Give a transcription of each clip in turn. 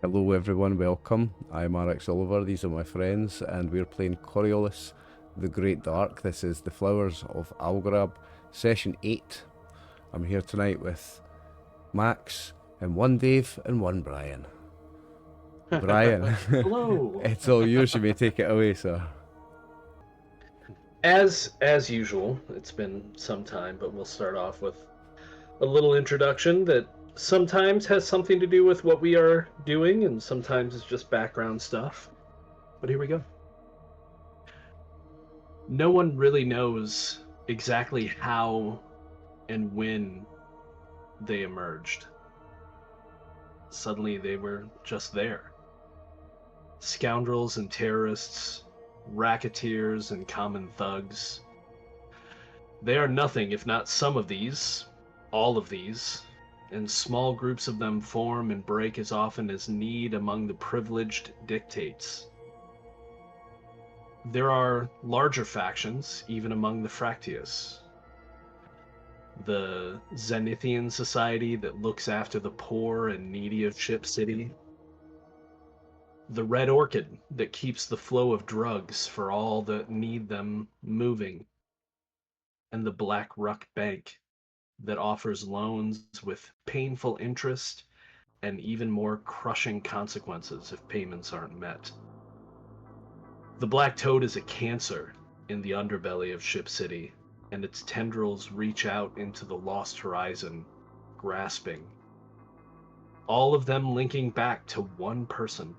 Hello everyone, welcome. I'm RxOliver, these are my friends, and we're playing Coriolis, the Great Dark. This is the Flowers of Algorab, Session 8. I'm here tonight with Max, and one Dave, and one Brian. Brian, Hello. it's all yours, you may take it away, sir. As usual, it's been some time, but we'll start off with a little introduction that sometimes has something to do with what we are doing, and sometimes it's just background stuff. But here we go. No one really knows exactly how and when they emerged. Suddenly they were just there. Scoundrels and terrorists, racketeers and common thugs. They are nothing if not some of these, all of these, and small groups of them form and break as often as need among the privileged dictates. There are larger factions, even among the Fractius. The Zenithian society that looks after the poor and needy of Ship City. The Red Orchid that keeps the flow of drugs for all that need them moving. And the Black Ruck Bank that offers loans with painful interest and even more crushing consequences if payments aren't met. The Black Toad is a cancer in the underbelly of Ship City, and its tendrils reach out into the lost horizon, grasping. All of them linking back to one person.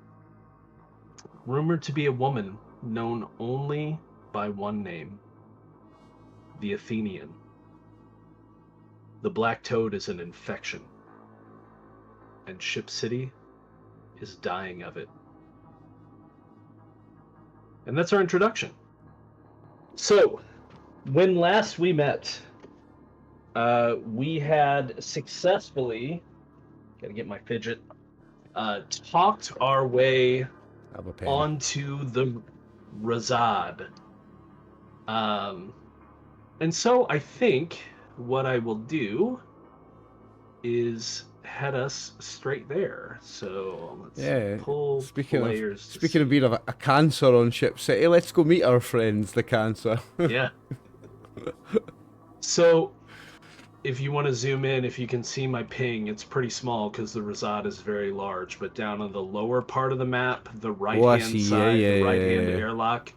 Rumored to be a woman known only by one name, the Athenian. The Black Toad is an infection, and Ship City is dying of it. And that's our introduction. So, when last we met, we had successfully, gotta get my fidget, talked our way onto the Razad. And so I think what I will do is head us straight there. So let's pull players. Speaking of being a cancer on Ship City, let's go meet our friends, the cancer. Yeah. So if you want to zoom in, if you can see my ping, it's pretty small because the Razad is very large. But down on the lower part of the map, the right-hand side, the right-hand airlock,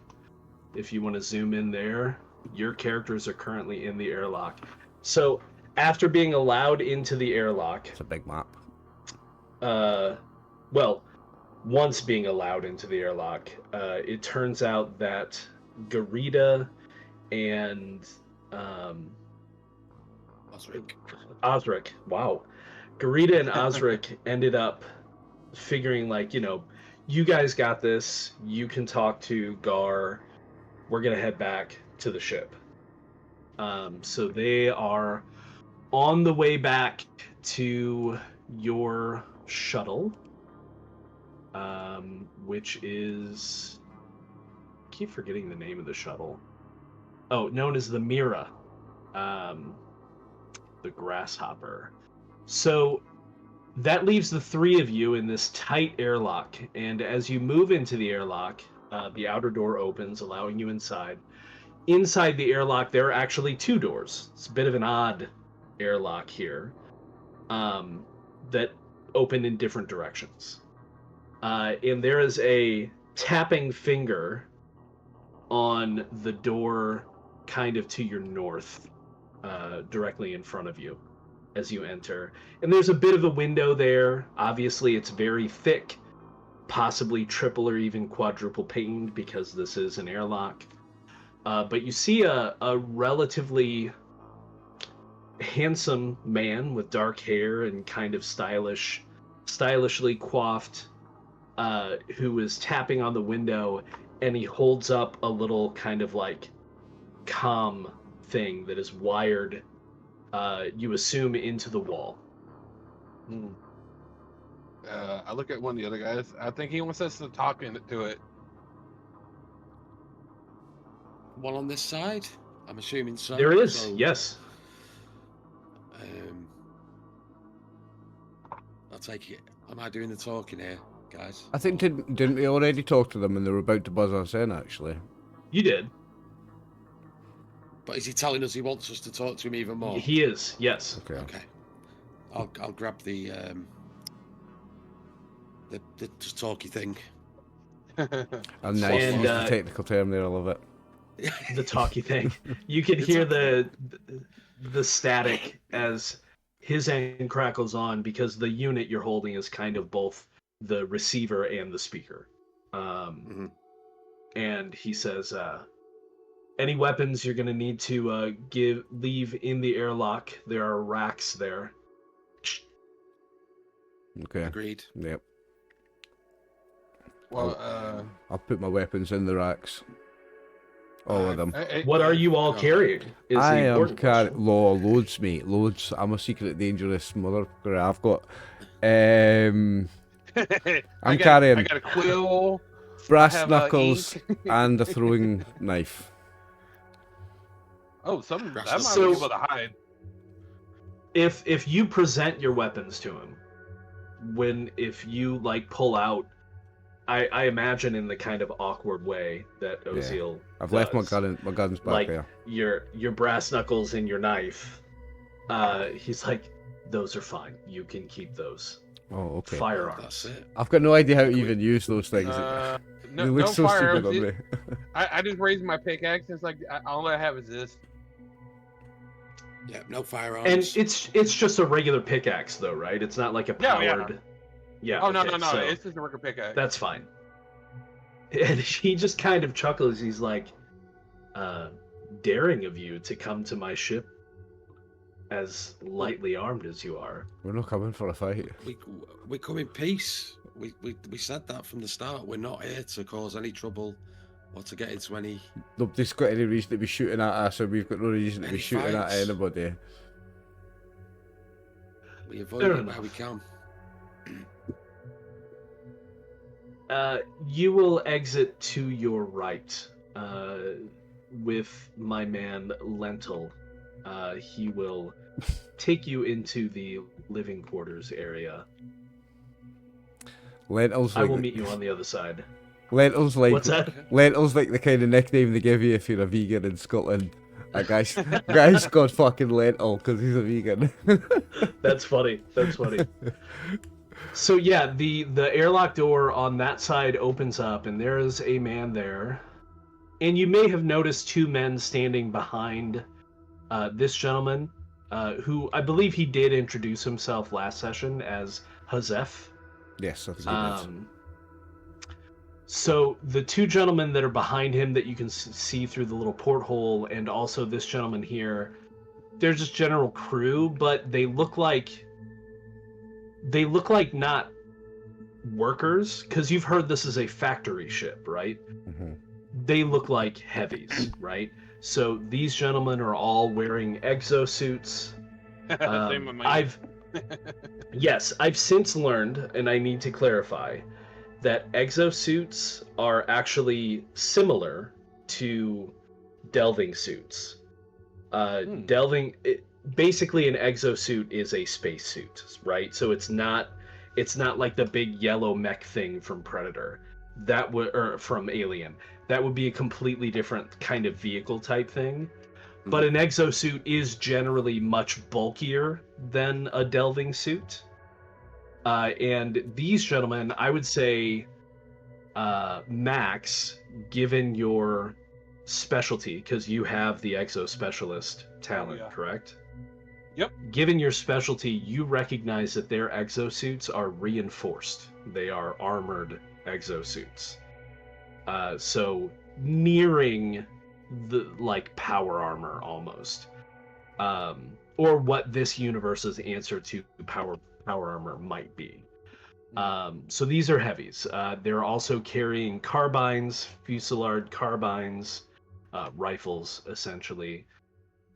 if you want to zoom in there, your characters are currently in the airlock. So after being allowed into the airlock... It's a big map. Well, once being allowed into the airlock, it turns out that Garita and... Osric. Wow. Garita and Osric ended up figuring, like, you guys got this. You can talk to Gar. We're going to head back to the ship. So they are on the way back to your shuttle, which is... I keep forgetting the name of the shuttle. Oh, known as the Mira. The Grasshopper. So that leaves the three of you in this tight airlock, and as you move into the airlock, the outer door opens, allowing you inside. Inside the airlock, there are actually two doors. It's a bit of an odd airlock here, that open in different directions. And there is a tapping finger on the door kind of to your north, directly in front of you as you enter. And there's a bit of a window there. Obviously, it's very thick, possibly triple or even quadruple paned because this is an airlock. But you see a relatively handsome man with dark hair and kind of stylishly coiffed, who is tapping on the window, and he holds up a little kind of like comm thing that is wired, you assume, into the wall. I look at one of the other guys. I think he wants us to talk into it. One on this side? I'm assuming so. There is, yes. I'll take it. Am I doing the talking here, guys? I think didn't we already talk to them and they were about to buzz us in, actually? You did. But is he telling us he wants us to talk to him even more? He is, yes. Okay. Okay. I'll grab the talky thing. And nice And, use the technical term there, I love it. The talkie thing. You could hear the static as his end crackles on because the unit you're holding is kind of both the receiver and the speaker. And he says, any weapons you're going to need to leave in the airlock. There are racks there. Okay. Agreed. Yep. Well, I'll put my weapons in the racks. All of them. What are you all carrying? Is I the am important carrying question. loads, mate. Loads. I'm a secret dangerous motherfucker. I've got I'm carrying I got a quill. brass have, knuckles ink. and a throwing knife. Oh, that might So- be able to hide. If you present your weapons to him, if you like pull out, I imagine in the kind of awkward way that Ozil I've left my does, guns back like there. your brass knuckles and your knife. He's like, those are fine. You can keep those Oh, okay. firearms. That's it. I've got no idea how to even use those things. No, they look no so firearms. stupid on me. I just raised my pickaxe. It's like all I have is this. Yeah, no firearms. And it's just a regular pickaxe though, right? It's not like a Yeah, yeah. powered. Yeah. Oh no, okay, no, no! so It's just a regular pickaxe. that's fine. And he just kind of chuckles. He's like, daring of you to come to my ship as lightly armed as you are. We're not coming for a fight. We come in peace. We said that from the start. We're not here to cause any trouble or to get into any. Nobody's got any reason to be shooting at us, and we've got no reason to be Any shooting at fights? anybody. We avoid Fair it enough. where we can. You will exit to your right with my man Lentil. He will take you into the living quarters area. Lentils I will like meet you on the other side. lentils like What's that? lentils like the kind of nickname they give you if you're a vegan in Scotland. A guy's called fucking Lentil because he's a vegan. That's funny. That's funny. So yeah, the airlock door on that side opens up, and there is a man there. And you may have noticed two men standing behind this gentleman, who I believe he did introduce himself last session as Hazef. Yes, I think he did. So the two gentlemen that are behind him that you can see through the little porthole, and also this gentleman here, they're just general crew, but they look like not workers, because you've heard this is a factory ship, right? Mhm. They look like heavies, right? So these gentlemen are all wearing exosuits. Same with my- I've since learned, and I need to clarify, that exosuits are actually similar to delving suits. Basically an exosuit is a spacesuit, right? So it's not like the big yellow mech thing from Predator, or from Alien. That would be a completely different kind of vehicle type thing. But an exosuit is generally much bulkier than a delving suit. And these gentlemen, I would say, Max, given your specialty, because you have the exo specialist talent, yeah. correct? Yep. Given your specialty, you recognize that their exosuits are reinforced. They are armored exosuits. So nearing the power armor almost, or what this universe's answer to power armor might be. So these are heavies. They're also carrying carbines, fusillade carbines, rifles essentially,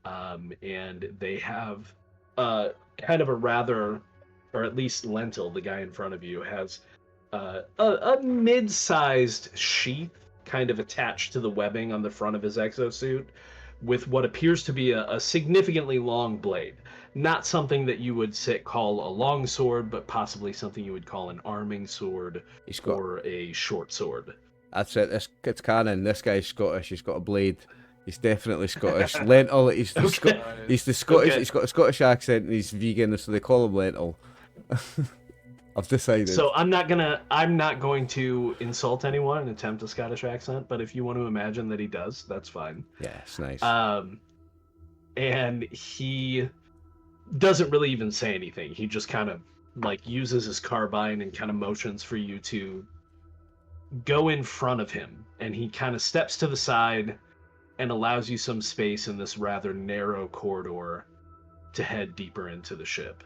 and they have kind of a rather, or at least Lentil, the guy in front of you, has a mid-sized sheath kind of attached to the webbing on the front of his exosuit, with what appears to be a significantly long blade. Not something that you would call a long sword, but possibly something you would call an arming sword He's got. or a short sword. That's it. It's canon. This guy's Scottish. He's got a blade. He's definitely Scottish. Lentil. He's the he's the Scottish. Okay. He's got a Scottish accent and he's vegan, so they call him Lentil. I've decided. So I'm not going to insult anyone and attempt a Scottish accent, but if you want to imagine that he does, that's fine. Yeah, it's nice. And he doesn't really even say anything. He just kind of like uses his carbine and kind of motions for you to go in front of him, and he kind of steps to the side and allows you some space in this rather narrow corridor to head deeper into the ship.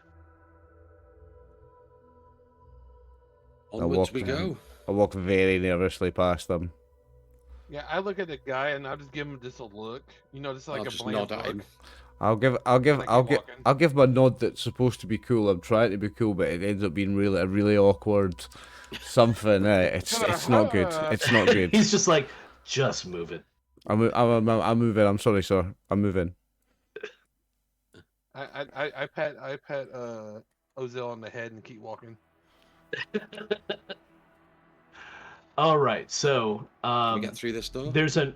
Onwards we go. I walk very nervously past them. Yeah, I look at the guy and I'll just give him just a look. You know, just like I'll a just bland nod at look. him. I'll give him a nod that's supposed to be cool. I'm trying to be cool, but it ends up being a really awkward something. It's not good. It's not good. He's just like, just move it. I'm moving. I'm sorry, sir. I'm moving. I pat Ozil on the head and keep walking. All right, so Can we get through this door? there's a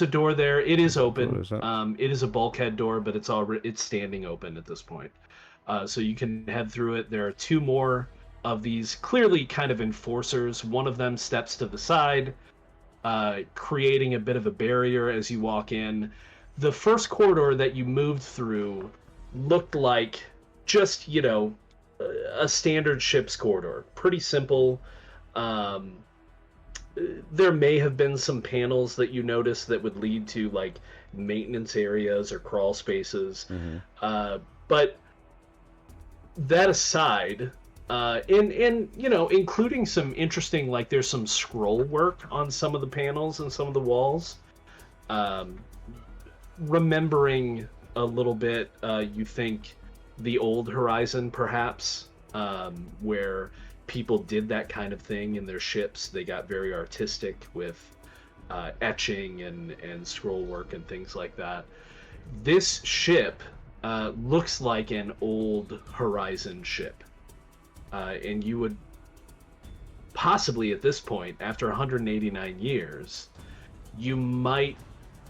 door there. It is open. What is that? It is a bulkhead door, but it's standing open at this point. So you can head through it. There are two more of these clearly kind of enforcers. One of them steps to the side, creating a bit of a barrier as you walk in. The first corridor that you moved through looked like just, a standard ship's corridor. Pretty simple. There may have been some panels that you noticed that would lead to like maintenance areas or crawl spaces. Mm-hmm. But that aside, including some interesting, like there's some scroll work on some of the panels and some of the walls. Remembering a little bit, you think the old Horizon, perhaps, where people did that kind of thing in their ships. They got very artistic with etching and scroll work and things like that. This ship looks like an old Horizon ship. And you would possibly, at this point, after 189 years, you might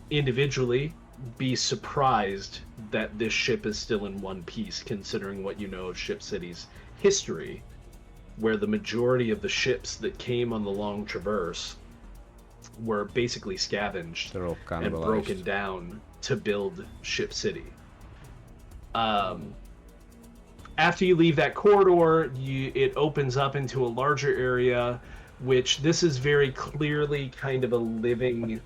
individually be surprised that this ship is still in one piece, considering what you know of Ship City's history, where the majority of the ships that came on the Long Traverse were basically scavenged They're all and cannibalized. broken down to build Ship City. After you leave that corridor, it opens up into a larger area, which this is very clearly kind of a living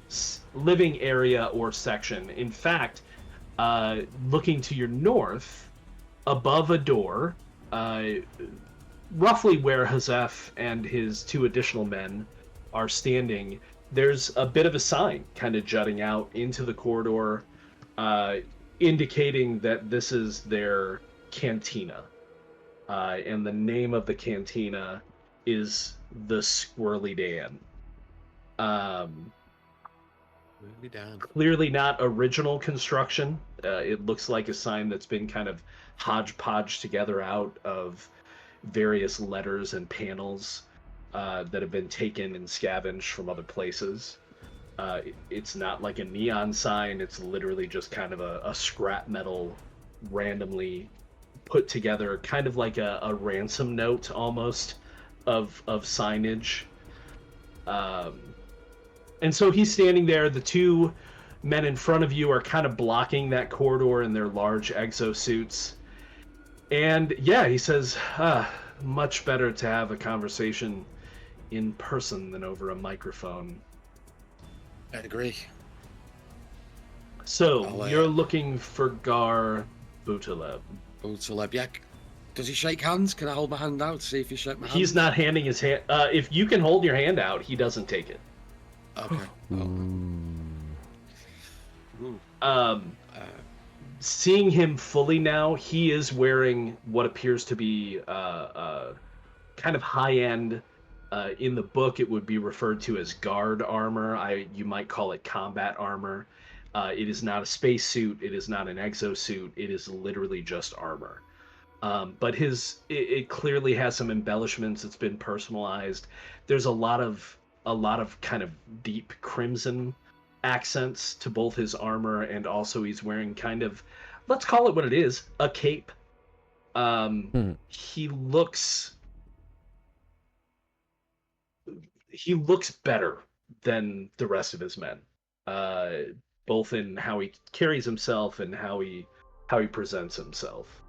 area or section. In fact, looking to your north, above a door, roughly where Hazef and his two additional men are standing, there's a bit of a sign kind of jutting out into the corridor, indicating that this is their cantina. And the name of the cantina is the Squirrely Dan. Clearly not original construction. It looks like a sign that's been kind of hodgepodge together out of various letters and panels that have been taken and scavenged from other places. It's not like a neon sign. It's literally just kind of a scrap metal randomly put together, kind of like a ransom note almost of signage. And so he's standing there. The two men in front of you are kind of blocking that corridor in their large exosuits. And yeah, he says, much better to have a conversation in person than over a microphone. I agree. So, you're looking for Gar Butaleb. Butaleb, yeah. Does he shake hands? Can I hold my hand out to see if he shake my hand? He's not handing his hand. If you can hold your hand out, he doesn't take it. Okay. Seeing him fully now, he is wearing what appears to be kind of high-end. In the book, it would be referred to as guard armor. You might call it combat armor. It is not a spacesuit. It is not an exosuit. It is literally just armor. But it clearly has some embellishments. It's been personalized. There's a lot of kind of deep crimson accents to both his armor, and also he's wearing kind of, let's call it what it is, a cape. He looks better than the rest of his men, both in how he carries himself and how he presents himself.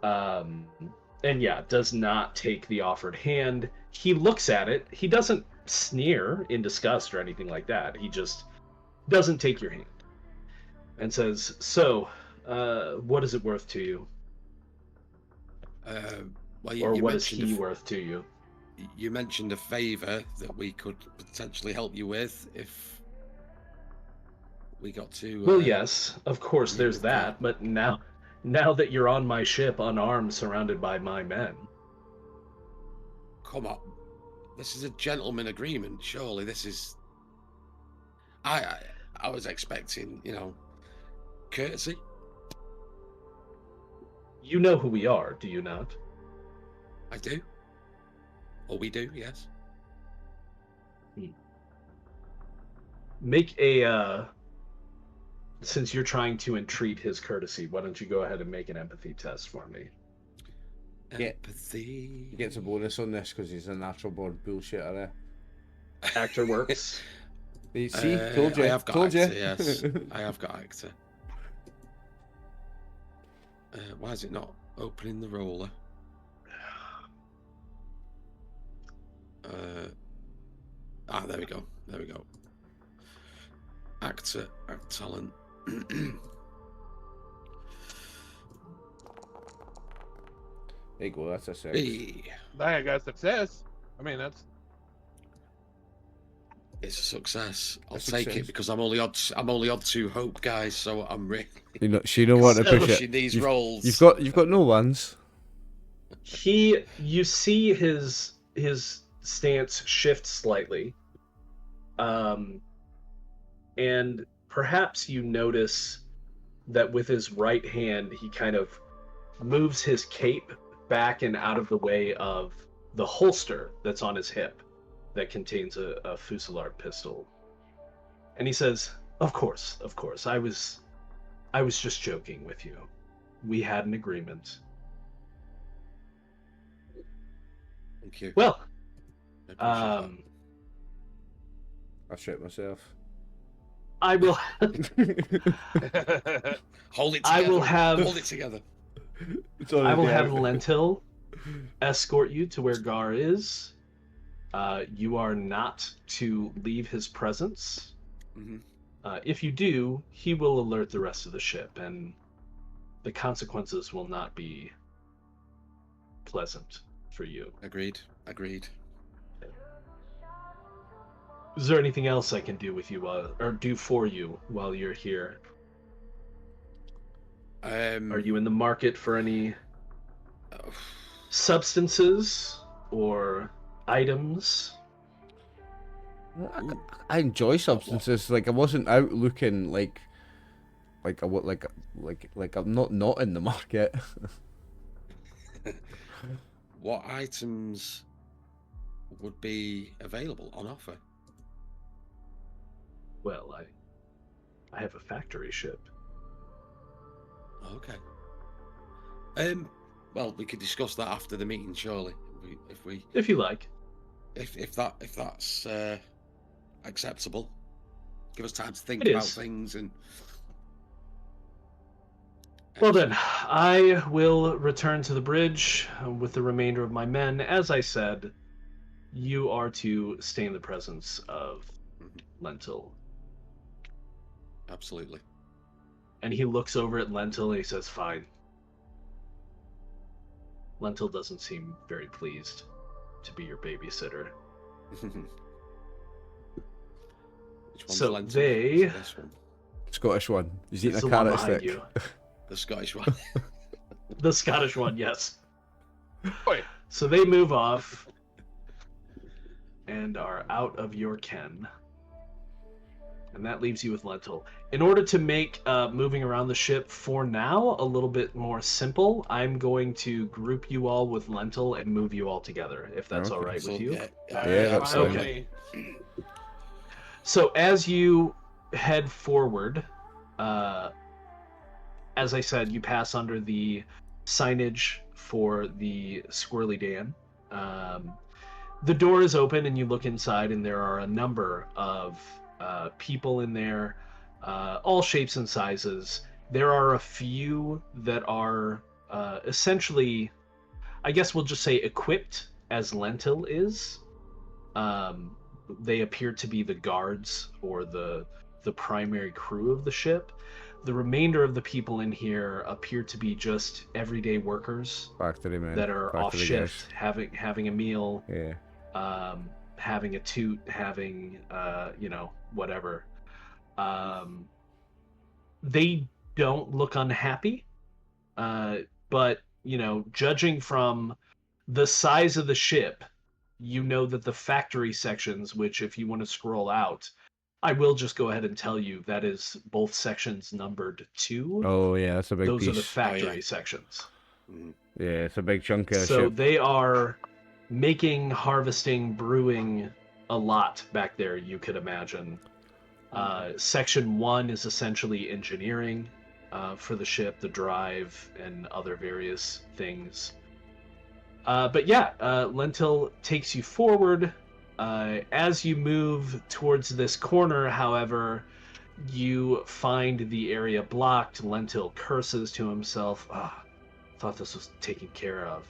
And yeah, does not take the offered hand. He looks at it. He doesn't sneer in disgust or anything like that. He just doesn't take your hand and says, "So, what is it worth to you?" Well, Or you what is mentioned he worth to you? You mentioned a favor that we could potentially help you with if we got to. Well, yes, of course, meet there's with that. But now that you're on my ship, unarmed, surrounded by my men, Come on, this is a gentleman agreement. Surely this is. I was expecting, courtesy. you know who we are, do you not? I do. Or we do, yes. Make a. Since you're trying to entreat his courtesy, why don't you go ahead and make an empathy test for me? Yeah. Empathy. He gets a bonus on this because he's a natural born bullshitter. Actor works. See, told you. I have got told actor, you. yes. I have got actor. Why is it not opening the roller? There we go. There we go. Actor, act talent. There you go. That's a 6. Hey, I got success. I mean, that's it's a success. I'll A take success. it because I'm only odd 2 hope, guys. So I'm really She don't want to push pushing it. these rolls. You've got no ones. You see his stance shift slightly, and perhaps you notice that with his right hand he kind of moves his cape back and out of the way of the holster that's on his hip that contains a Fusillard pistol, and he says, of course, I was just joking with you. We had an agreement." Thank you. Well, I appreciate I shit myself. I will. that. Hold it together. I will have. Hold it together. I will have Lentil escort you to where Gar is. You are not to leave his presence. Hmm. If you do, he will alert the rest of the ship, and the consequences will not be pleasant for you. Agreed. Is there anything else I can do with you, or do for you while you're here? Are you in the market for any substances or items? I enjoy substances. Like I wasn't out looking like I'm not in the market. What items would be available on offer? Well, I have a factory ship. Okay. Well, we could discuss that after the meeting, surely. If you like. If that's acceptable. Give us time to think It about is. things and. Well then, I will return to the bridge with the remainder of my men. As I said, you are to stay in the presence of Lentil. Absolutely. And he looks over at Lentil and he says, fine. Lentil doesn't seem very pleased to be your babysitter. Which one's So Lentil? they- Is it this one? Scottish one. He's eating It's a the one carrot behind stick. you. The Scottish one. The Scottish one, yes. Oi. So they move off and are out of your ken. And that leaves you with Lentil. In order to make moving around the ship for now a little bit more simple, I'm going to group you all with Lentil and move you all together, if that's all Okay. right So, with you. yeah, Yeah, that's fine with fine. me. So as you head forward, as I said, you pass under the signage for the Squirrely Dan. The door is open and you look inside, and there are a number of people in there, all shapes and sizes. There are a few that are essentially, I guess we'll just say, equipped as Lentil is. They appear to be the guards or the primary crew of the ship. The remainder of the people in here appear to be just everyday workers Factory man. that are off Factory shift, having a meal, guys. Yeah. having a toot, having whatever. They don't look unhappy, but judging from the size of the ship, you know that the factory sections, which if you want to scroll out, I will just go ahead and tell you that is both sections numbered 2. Oh yeah, that's a big Those piece. are the factory Oh, yeah. sections. Yeah, it's a big chunk of So ship. they are making, harvesting, brewing a lot back there, you could imagine. Section 1 is essentially engineering for the ship, the drive, and other various things. But yeah, Lentil takes you forward. As you move towards this corner, however, you find the area blocked. Lentil curses to himself. Thought this was taken care of.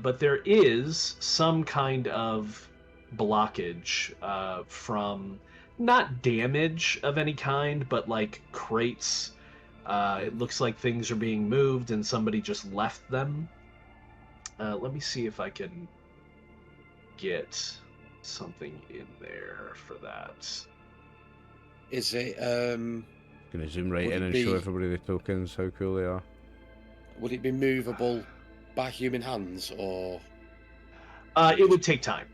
But there is some kind of blockage from not damage of any kind, but like crates. It looks like things are being moved and somebody just left them. Let me see if I can get something in there for that. Is it? Gonna zoom right Would in it and be- show everybody the tokens, how cool they are. Would it be movable by human hands, or It would take time.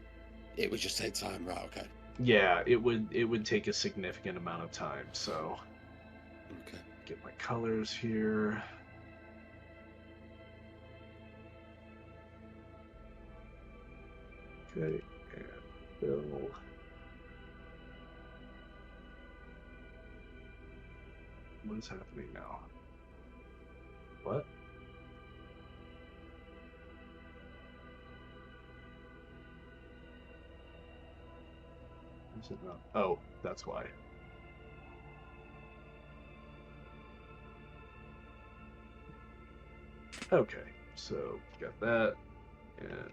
it would just take time? Right. Okay. Yeah, it would take a significant amount of time. So Okay. get my colors here. Okay, and Bill. What is happening now? What? Is it not? Oh, that's why. Okay, so got that, and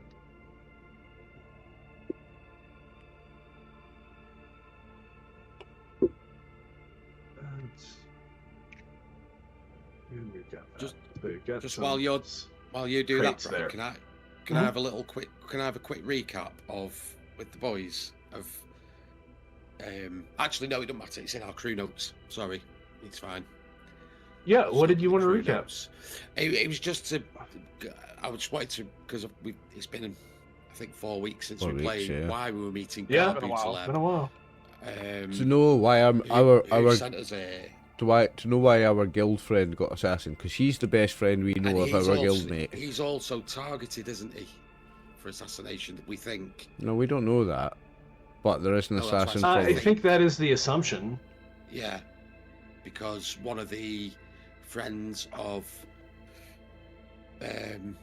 that's, and we got that. Just- so you got just some while you do that, crates Brian, there. can I Mhm. have a little quick? Can I have a quick recap of with the boys of? Actually, no, it doesn't matter. It's in our crew notes. Sorry, it's fine. Yeah, what did you want to Crew recap? notes. It was just to. I just wanted to because it's been I think 4 weeks since 4 we weeks, played. yeah. Why we were meeting? Yeah, been a while. It's been a while. To know why who our sent us a. to know why our guild friend got assassinated, because he's the best friend we know of he's our also, guild mate. He's also targeted, isn't he, for assassination? We think. No, we don't know that, but there is an No, that's assassin right. I following. think that is the assumption. Yeah, because one of the friends of I've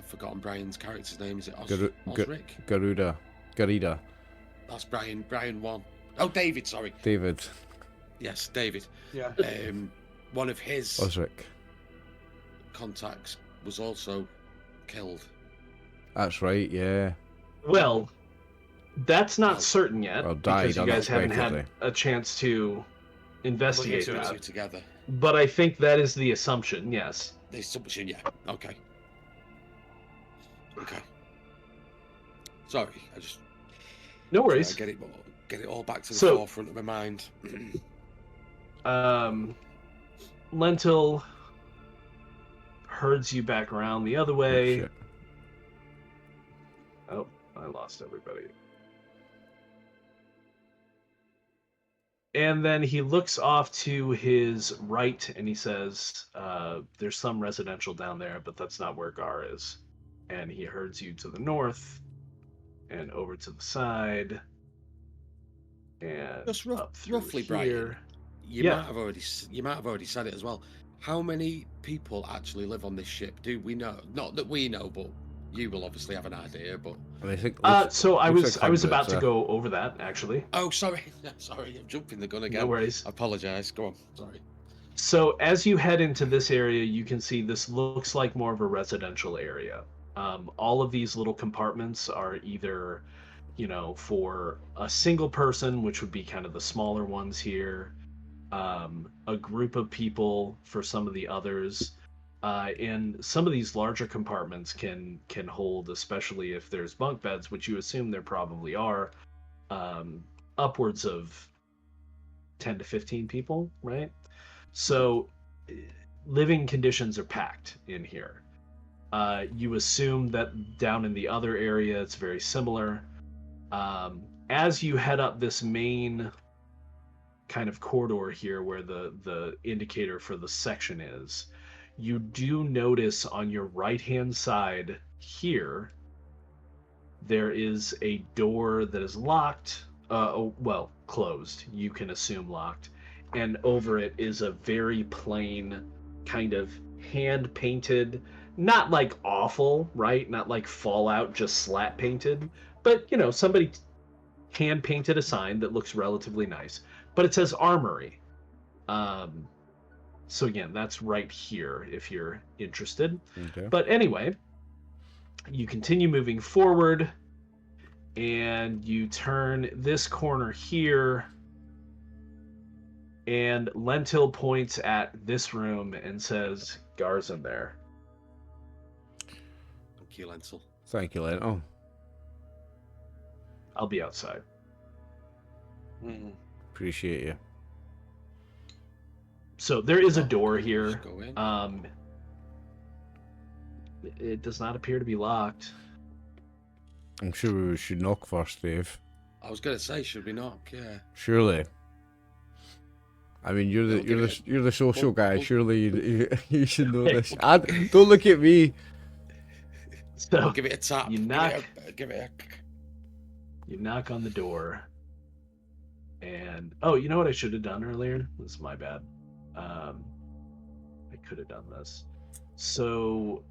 forgotten Brian's character's name. Is it Osric? Garida. That's Brian. Brian one. Oh, David. Sorry, David. yes, David. Yeah. One of his Osric. contacts was also killed. That's right, yeah. Well, that's not Well, certain yet well, died because you guys haven't had unexpectedly. a chance to investigate Two and two that. together. But I think that is the assumption. Yes. The assumption, yeah. Okay. Okay. Sorry, I just No worries. get it all back to the So- forefront of my mind. Lentil herds you back around the other way. Shit. Oh, I lost everybody. And then he looks off to his right and he says, there's some residential down there, but that's not where Gar is. And he herds you to the north and over to the side and Just up through roughly, here. Brian. You Yeah. might have already said it as well. How many people actually live on this ship? Do we know? Not that we know, but you will obviously have an idea. But I think. So I looks was like about to hundreds, go over that actually. oh, sorry, sorry, I'm jumping the gun again. No worries. I apologise. Go on. Sorry. So as you head into this area, you can see this looks like more of a residential area. All of these little compartments are either, for a single person, which would be kind of the smaller ones here, a group of people for some of the others, and some of these larger compartments can hold, especially if there's bunk beds, which you assume there probably are, upwards of 10 to 15 people, right? So living conditions are packed in here. You assume that down in the other area it's very similar. As you head up this main kind of corridor here where the indicator for the section is, you do notice on your right-hand side here there is a door that is locked, closed. You can assume locked. And over it is a very plain kind of hand-painted, not like awful, right? Not like Fallout, just slat painted, but somebody hand-painted a sign that looks relatively nice, but it says Armory. So again, that's right here if you're interested. Okay. But anyway, you continue moving forward and you turn this corner here, and Lentil points at this room and says, Gar's in there. Thank you, Lentil. Thank you, Lentil. I'll be outside. Appreciate you. So there is a door here. Just go in. It does not appear to be locked. I'm sure we should knock first, Dave. I was going to say, should we knock? Yeah. Surely. I mean, you're the social guy. Surely you should know this. Don't look at me. So I'll give it a tap. you knock. Give it You knock on the door, and you know what I should have done earlier? This is my bad. I could have done this. So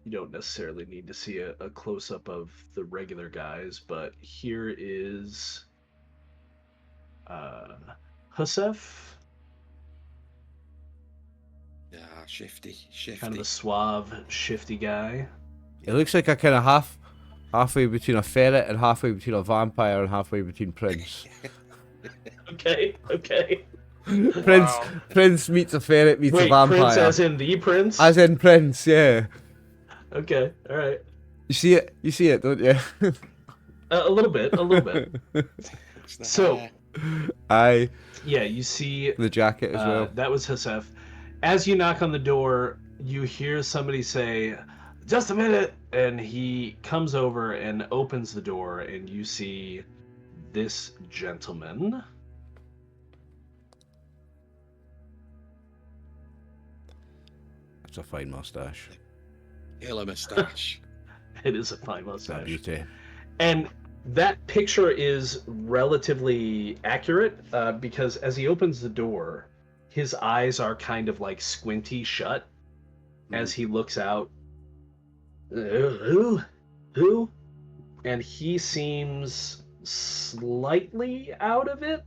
you don't necessarily need to see a close-up of the regular guys, but here is Husef. Yeah, shifty. Kind of a suave, shifty guy. It looks like a kind of halfway between a ferret and halfway between a vampire and halfway between Prince. Okay. Prince meets a ferret meets a vampire. Prince as in the Prince? As in Prince, yeah. Okay, all right. You see it, don't you? A little bit. So, Aye. yeah, you see The jacket as well. That was Husef. As you knock on the door, you hear somebody say, "Just a minute," and he comes over and opens the door, and you see this gentleman. It's a fine mustache. Killer mustache. It is a fine A mustache. beauty. And that picture is relatively accurate because as he opens the door, his eyes are kind of like squinty shut as he looks out. Who? And he seems slightly out of it.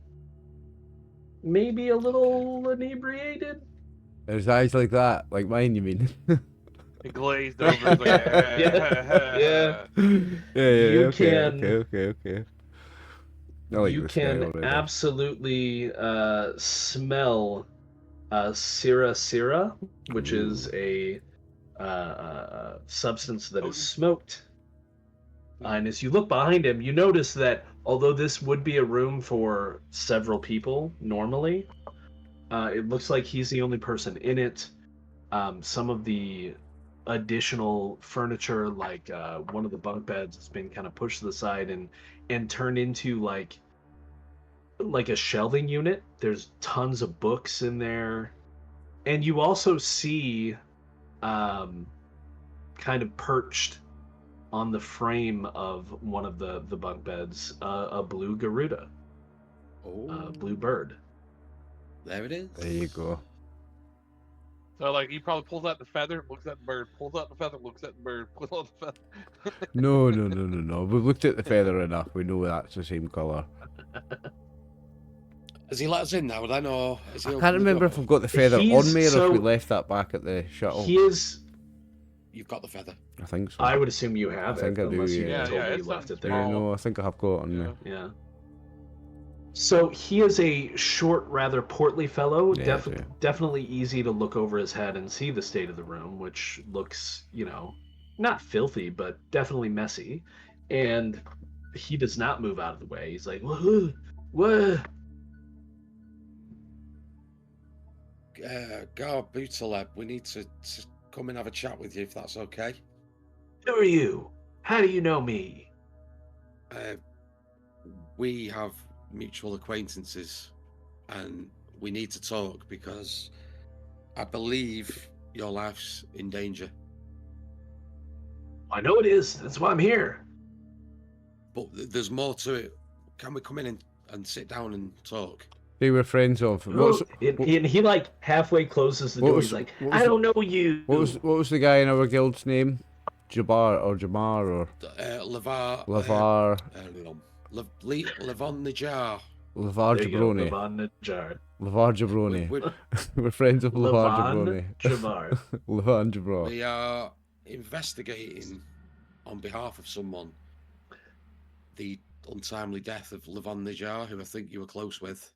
Maybe a little inebriated. His eyes like that, like mine, you mean? It glazed over. It's like, Yeah. Yeah. You Okay. can- Okay. I like You this guy can already. absolutely smell Sira, which is a substance that is smoked. And as you look behind him, you notice that although this would be a room for several people normally, it looks like he's the only person in it. Some of the additional furniture, like one of the bunk beds, has been kind of pushed to the side and turned into like like a shelving unit. There's tons of books in there, and you also see, kind of perched on the frame of one of the bunk beds, a blue Garuda, Oh, blue bird. there it is. There you go. So like he probably pulls out the feather, looks at the bird, pulls out the feather, looks at the bird, pulls out the feather. No. We've looked at the feather enough. We know that's the same colour. Has he let us in now then, or is he I opened can't the remember door? if I've got the feather He's- on me or so- if we left that back at the shuttle. He is. You've got the feather. I think so. I would assume you have I think it, I do, unless you yeah. told Yeah, me you it's left it something there. Yeah, no, I think I have got it on me. Yeah. So he is a short, rather portly fellow. Yeah, yeah. Definitely easy to look over his head and see the state of the room, which looks, not filthy, but definitely messy. And he does not move out of the way. He's like, what? Gar Bootaleb, we need to come and have a chat with you if that's okay. Who are you? How do you know me? We have mutual acquaintances and we need to talk because I believe your life's in danger. I know it is. That's why I'm here. But there's more to it. Can we come in and sit down and talk? They were friends of. And he like halfway closes the what door. was- He's like, what was I the- don't know you. What was the guy in our guild's name? Jamar or Lavar. Lavar Levon Najar. Lavar There you go, Jabroni. Lavan Najar. Lavar Jabroni. We- We're friends of Lavar Lavan Jabroni. Javar. Lavar Jabroni. We are investigating on behalf of someone the untimely death of Levon Najar, who I think you were close with.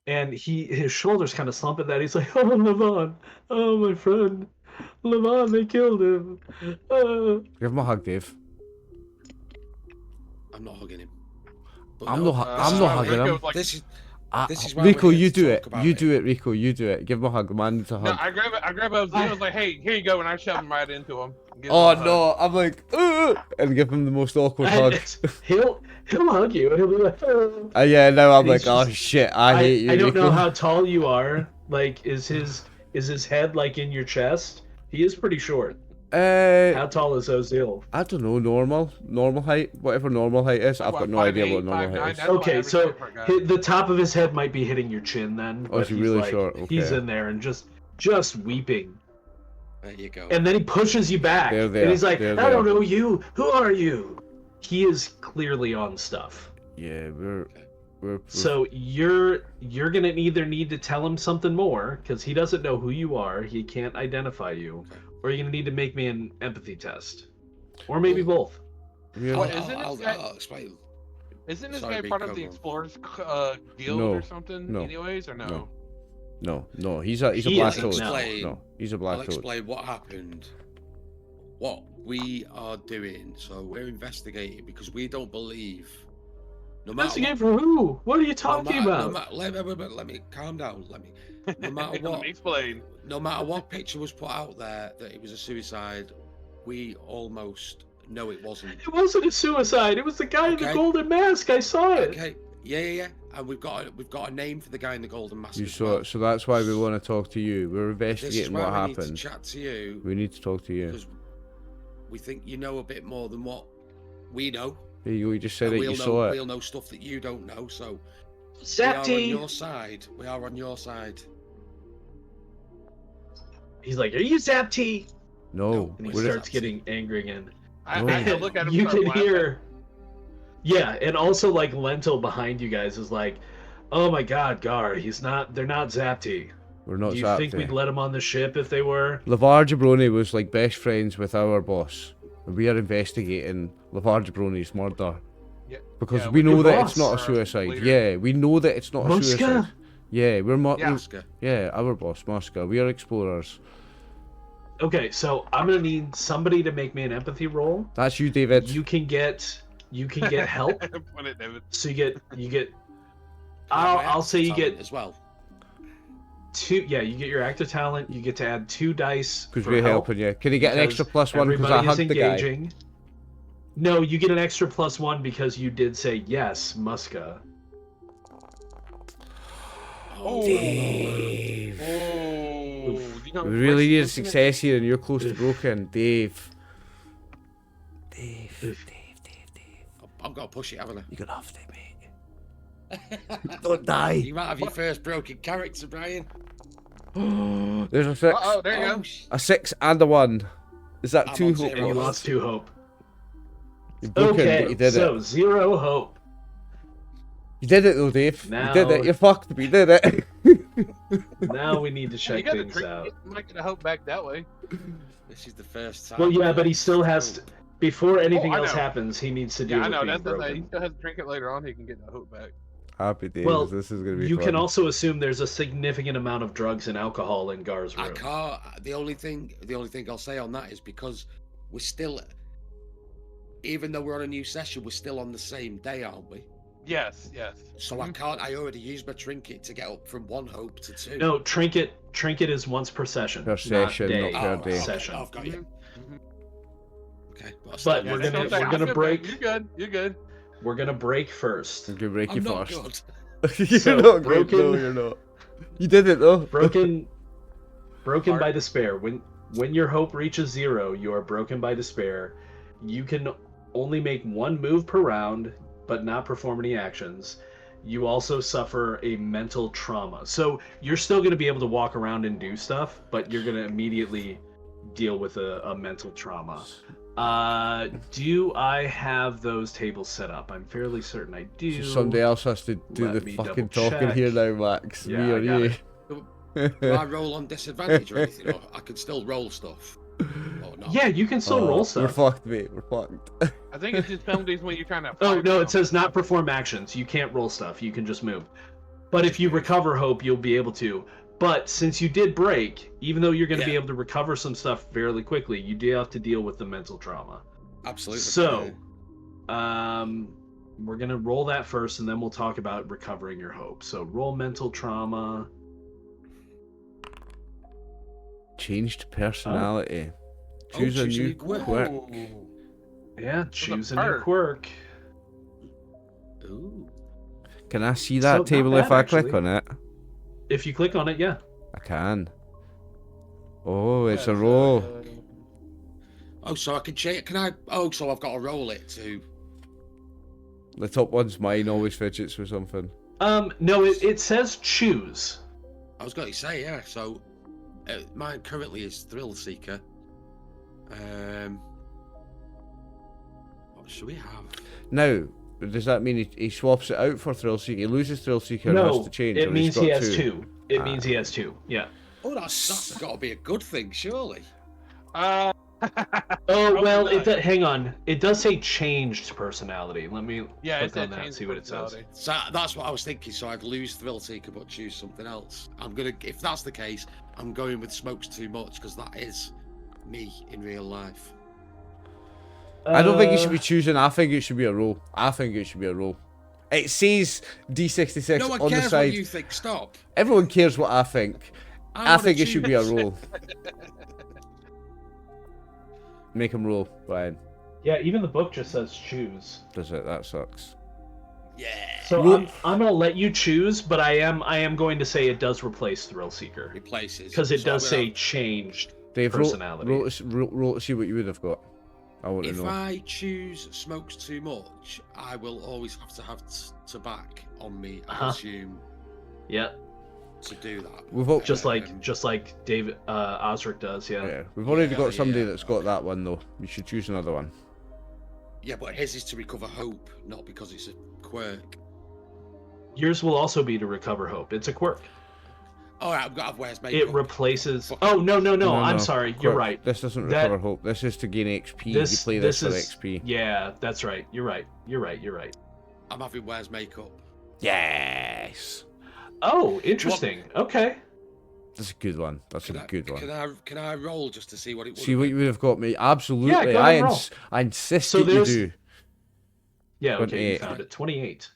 And his shoulders kind of slump at that. He's like, oh, Lavan. Oh, my friend. Lavan, they killed him. Give him a hug, Dave. I'm not hugging him. I'm no, not this is why hugging we're- him. Like, This is why Rico, we're here you to do talk it. about You do it, Rico. You do it. Give him a hug. The man needs a no, hug. I grab up Zeno, I was like, hey, here you go, and I shove him right into him. Give him Oh a hug. no! I'm like, and give him the most awkward hug. He'll hug you. He'll be like, oh. Yeah, now I'm And like, he's oh just- shit! I hate you. I don't know Rico. how tall you are. Like, is his head like in your chest? He is pretty short. How tall is Ozil? I don't know. Normal height, whatever normal height is. I've got no What, idea 5'8", what normal 5'9"? height is. That's what Okay, average so height for a guy. the top of his head might be hitting your chin then. Oh, is but he he's really like, short? He's Okay. in there and just weeping. There you go. And then he pushes you back. There, And he's like, there, I don't there. know you. Who are you? He is clearly on stuff. Yeah, we're So you're gonna either need to tell him something more because he doesn't know who you are. He can't identify you, Okay. or you're gonna need to make me an empathy test, or maybe both. we're What, isn't this guy- I'll explain. Isn't this Sorry, guy part of Rico. the Explorers Guild No, or something? no, Anyways, or no? no. He's a He black isn't, toad. no. No, he's a I'll black toad. explain what happened. What we are doing. So we're investigating because we don't believe. No matter Investigate for who? What are you what, talking about? let me calm down. No matter Let what, me explain. no matter what picture was put out there that it was a suicide, we almost know it wasn't. It wasn't a suicide. It was the guy in the Okay. golden mask. I saw it. Okay, yeah. And we've got a name for the guy in the golden mask. You as saw well. it, so that's why we want to talk to you. We're This is investigating why what we need to happened. chat to you We need to talk to you. because we think you know a bit more than what we know. There you go. You just said And it. You saw it. we'll know stuff that you don't know. So we are on Zapi. your side. We are on your side. He's like, "Are you Zapi?" No, And he we're starts getting angry again. I Oh. had to look at him. You start can laughing. hear. Yeah, and also like Lentil behind you guys is like, "Oh my God, Gar, he's not. They're not Zapti. we're not Do you Zapti. think we'd let him on the ship if they were?" Lavar Jabroni was like best friends with our boss. And we are investigating Lavar Jabroni's murder. Yeah, Because yeah, we with know your that boss. it's not a Or suicide. leader. Yeah, we know that it's not a Muska? suicide. Yeah, we're Yeah. Oscar. yeah, our boss, Muska. We are explorers. Okay, so I'm gonna need somebody to make me an empathy roll. That's you, David. You can get help. Put it, David. So you get Can I have I'll say you talent get as well. 2. Yeah, you get your active talent. You get to add 2 dice Because for we're help. helping you. Can you get an because extra +1 because I everybody is hugged the guy? engaging. No, you get an extra +1 because you did say yes, Muska. Oh. Dave. Oh. You know, We really need a worse than success here, and you're close to broken, Dave. I've got to push it, haven't I? You're gonna have to, mate. Don't die. You might have your first broken character, Brian. There's a 6. Oh, there you go. A 6 and a 1. Is that I'm 2 on hope? zero. And you lost 2 hope. You're broken, but Okay, you did so it. 0 hope. You did it though, Dave. Now- You did it. You're fucked, but you did it. Now we need to You check got to things drink out. it. You might get a hope back that way. This is the first time. Well, yeah, but he still has to. Before anything I else know. happens, he needs to do Yeah, I with know. being That's the thing. He broken. still has to drink it later on. He can get the hope back. Happy days. Well, this is gonna be you fun. can also assume there's a significant amount of drugs and alcohol in Gar's I room. can't. The only thing I'll say on that is because we're still, even though we're on a new session, we're still on the same day, aren't we? Yes, yes. So I can't. I already used my trinket to get up from 1 hope to 2. No, trinket is once per session. Per not session, day, not per Oh, day. Session. I've got you. Mhm. Okay, But Yeah, we're that's gonna- what I'm saying. we're gonna I feel break- bad. You're good. You're good. We're gonna break first. I'm gonna break you I'm not first. good. You're So, not good. broken- No, you're not. You did it though. Broken Heart. by despair. When your hope reaches 0, you are broken by despair. You can only make 1 move per round, but not perform any actions. You also suffer a mental trauma. So you're still going to be able to walk around and do stuff, but you're going to immediately deal with a mental trauma. Do I have those tables set up? I'm fairly certain I do. So somebody else has to do Let the me fucking double talking check. here now, Max. Yeah, Me or I got you? it. Do I roll on disadvantage or anything? Or I can still roll stuff. Or not? Yeah, you can still roll We're stuff. fucked, mate. We're fucked. I think it's just penalties when you're trying to. Oh fight no, them. it says not perform actions. You can't roll stuff. You can just move. But if you recover hope, you'll be able to. But since you did break, even though you're going to be Yeah. able to recover some stuff fairly quickly, you do have to deal with the mental trauma. Absolutely. So, we're going to roll that first, and then we'll talk about recovering your hope. So roll mental trauma. Changed personality. Oh, Choose a choose a new new quirk. quirk. Ooh. Yeah, choose a new perk. quirk. Ooh. Can I see So, that not table bad, if I click actually. on it? If you click on it, yeah. I can. Oh, it's a Yes, roll. Oh, so I can change. Can I? Oh, so I've got to roll it to. The top one's mine, always fidgets with something. No, it says choose. I was going to say, yeah. So mine currently is Thrill Seeker. What should we have? Now, does that mean he swaps it out for Thrill Seeker? He loses Thrill Seeker and has No, to change. it or he's means he got has 2. It means he has 2. Yeah. Oh, that's got to be a good thing, surely. Oh Probably well, not. hang on. It does say changed personality. Let me Yeah, click it's that on that and change see what it says. personality. So that's what I was thinking. So I'd lose Thrill Seeker, but choose something else. If that's the case, I'm going with Smokes Too Much because that is me in real life. I don't think you should be choosing. I think it should be a roll. It says D66 No one on the cares side. what you think. Stop. Everyone cares what I think. I wanna think it should be a choose. roll. Make him roll, Brian. Yeah, even the book just says choose. Does it? That sucks. Yeah. So Roll- I'm gonna let you choose, but I am going to say it does replace Thrill Seeker Replaces. because it So does I'm say gonna- changed. Dave, Personality. roll to see what you would have got. I want to If know. I choose Smokes Too Much, I will always have to have tobacco on me. I Uh-huh. assume Yeah, Oh, to do that. We've all, just like David Osric does. Yeah. yeah, we've already Yeah, got somebody yeah. that's got that one though. You should choose another one. Yeah, but his is to recover hope, not because it's a quirk. Yours will also be to recover hope. It's a quirk. Oh, I've got to have Where's It Makeup. replaces. Oh no. I'm sorry. You're Quirk. right. This doesn't That- recover hope. This is to gain XP. This you play this, for is XP. Yeah, that's right. You're right. I'm having Where's Makeup. Yes. Oh, interesting. Okay. That's a good one. That's a good one. Can I roll just to see what it would See what you would have got, mate. Absolutely. Yeah, go ahead and roll. I insist So that you there's- do. Yeah. Okay. You 28. found it. 28.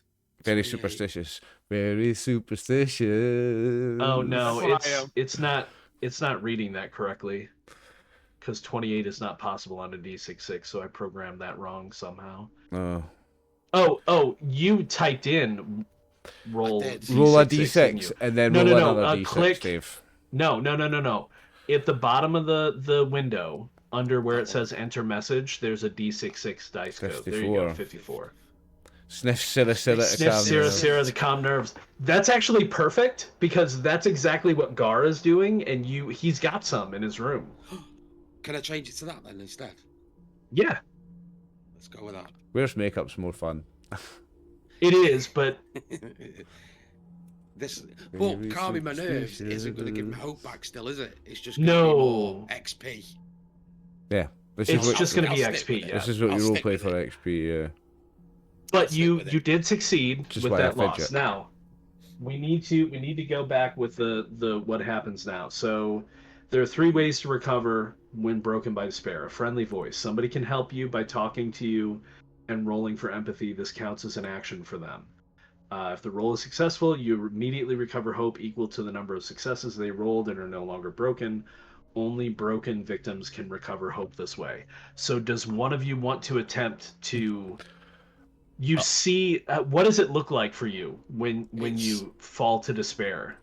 Very 28. superstitious. Very superstitious. Oh no, That's what I am. it's not reading that correctly. Because 28 is not possible on a D66, so I programmed that wrong somehow. Oh. Oh, you typed in roll did. Roll a d6, didn't d6 you? and then No, roll no, no. another d6, Click. Dave. No. At the bottom of the window, under where it says enter message, there's a d66 dice code. There you go, 54. 54. Sniff Sira to Sniff calm Sira nerves. Sira to calm nerves. That's actually perfect because that's exactly what Gar is doing, and he's got some in his room. Can I change it to that then instead? Yeah, Let's go with that. Where's makeup's more fun? it is, but This, but calming my nerves isn't going to give me hope back. Still, is it? It's just going to be more XP. Yeah. it's just going to be I'll stick XP. with it. Yeah. This is what I'll you stick roleplay with for it. XP, yeah. But I'll stick you with it. you did succeed Which is with why I that loss. fidget. Now, we need to go back with the what happens now. So there are 3 ways to recover when broken by despair. A friendly voice. Somebody can help you by talking to you and rolling for empathy. This counts as an action for them. If the roll is successful, you immediately recover hope equal to the number of successes they rolled and are no longer broken. Only broken victims can recover hope this way. So does one of you want to attempt to... You see, what does it look like for you when you fall to despair?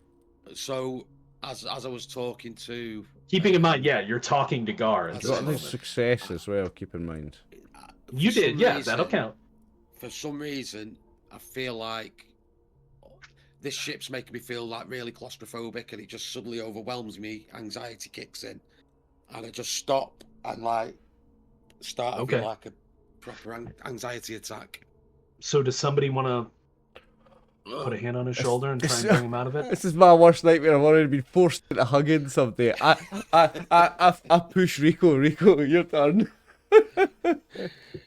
So, as I was talking to, Keeping in mind, yeah, you're talking to Gar at That's this Got the moment. success as well, keep in mind. You for did, some yeah, reason- that'll count. For some reason, I feel like this ship's making me feel like really claustrophobic, and it just suddenly overwhelms me. Anxiety kicks in, and I just stop and start having Okay. like a proper anxiety attack. So does somebody want to put a hand on his shoulder and try and bring him out of it? This is my worst nightmare. I've already been forced into hugging somebody. I push Rico. Rico, your turn.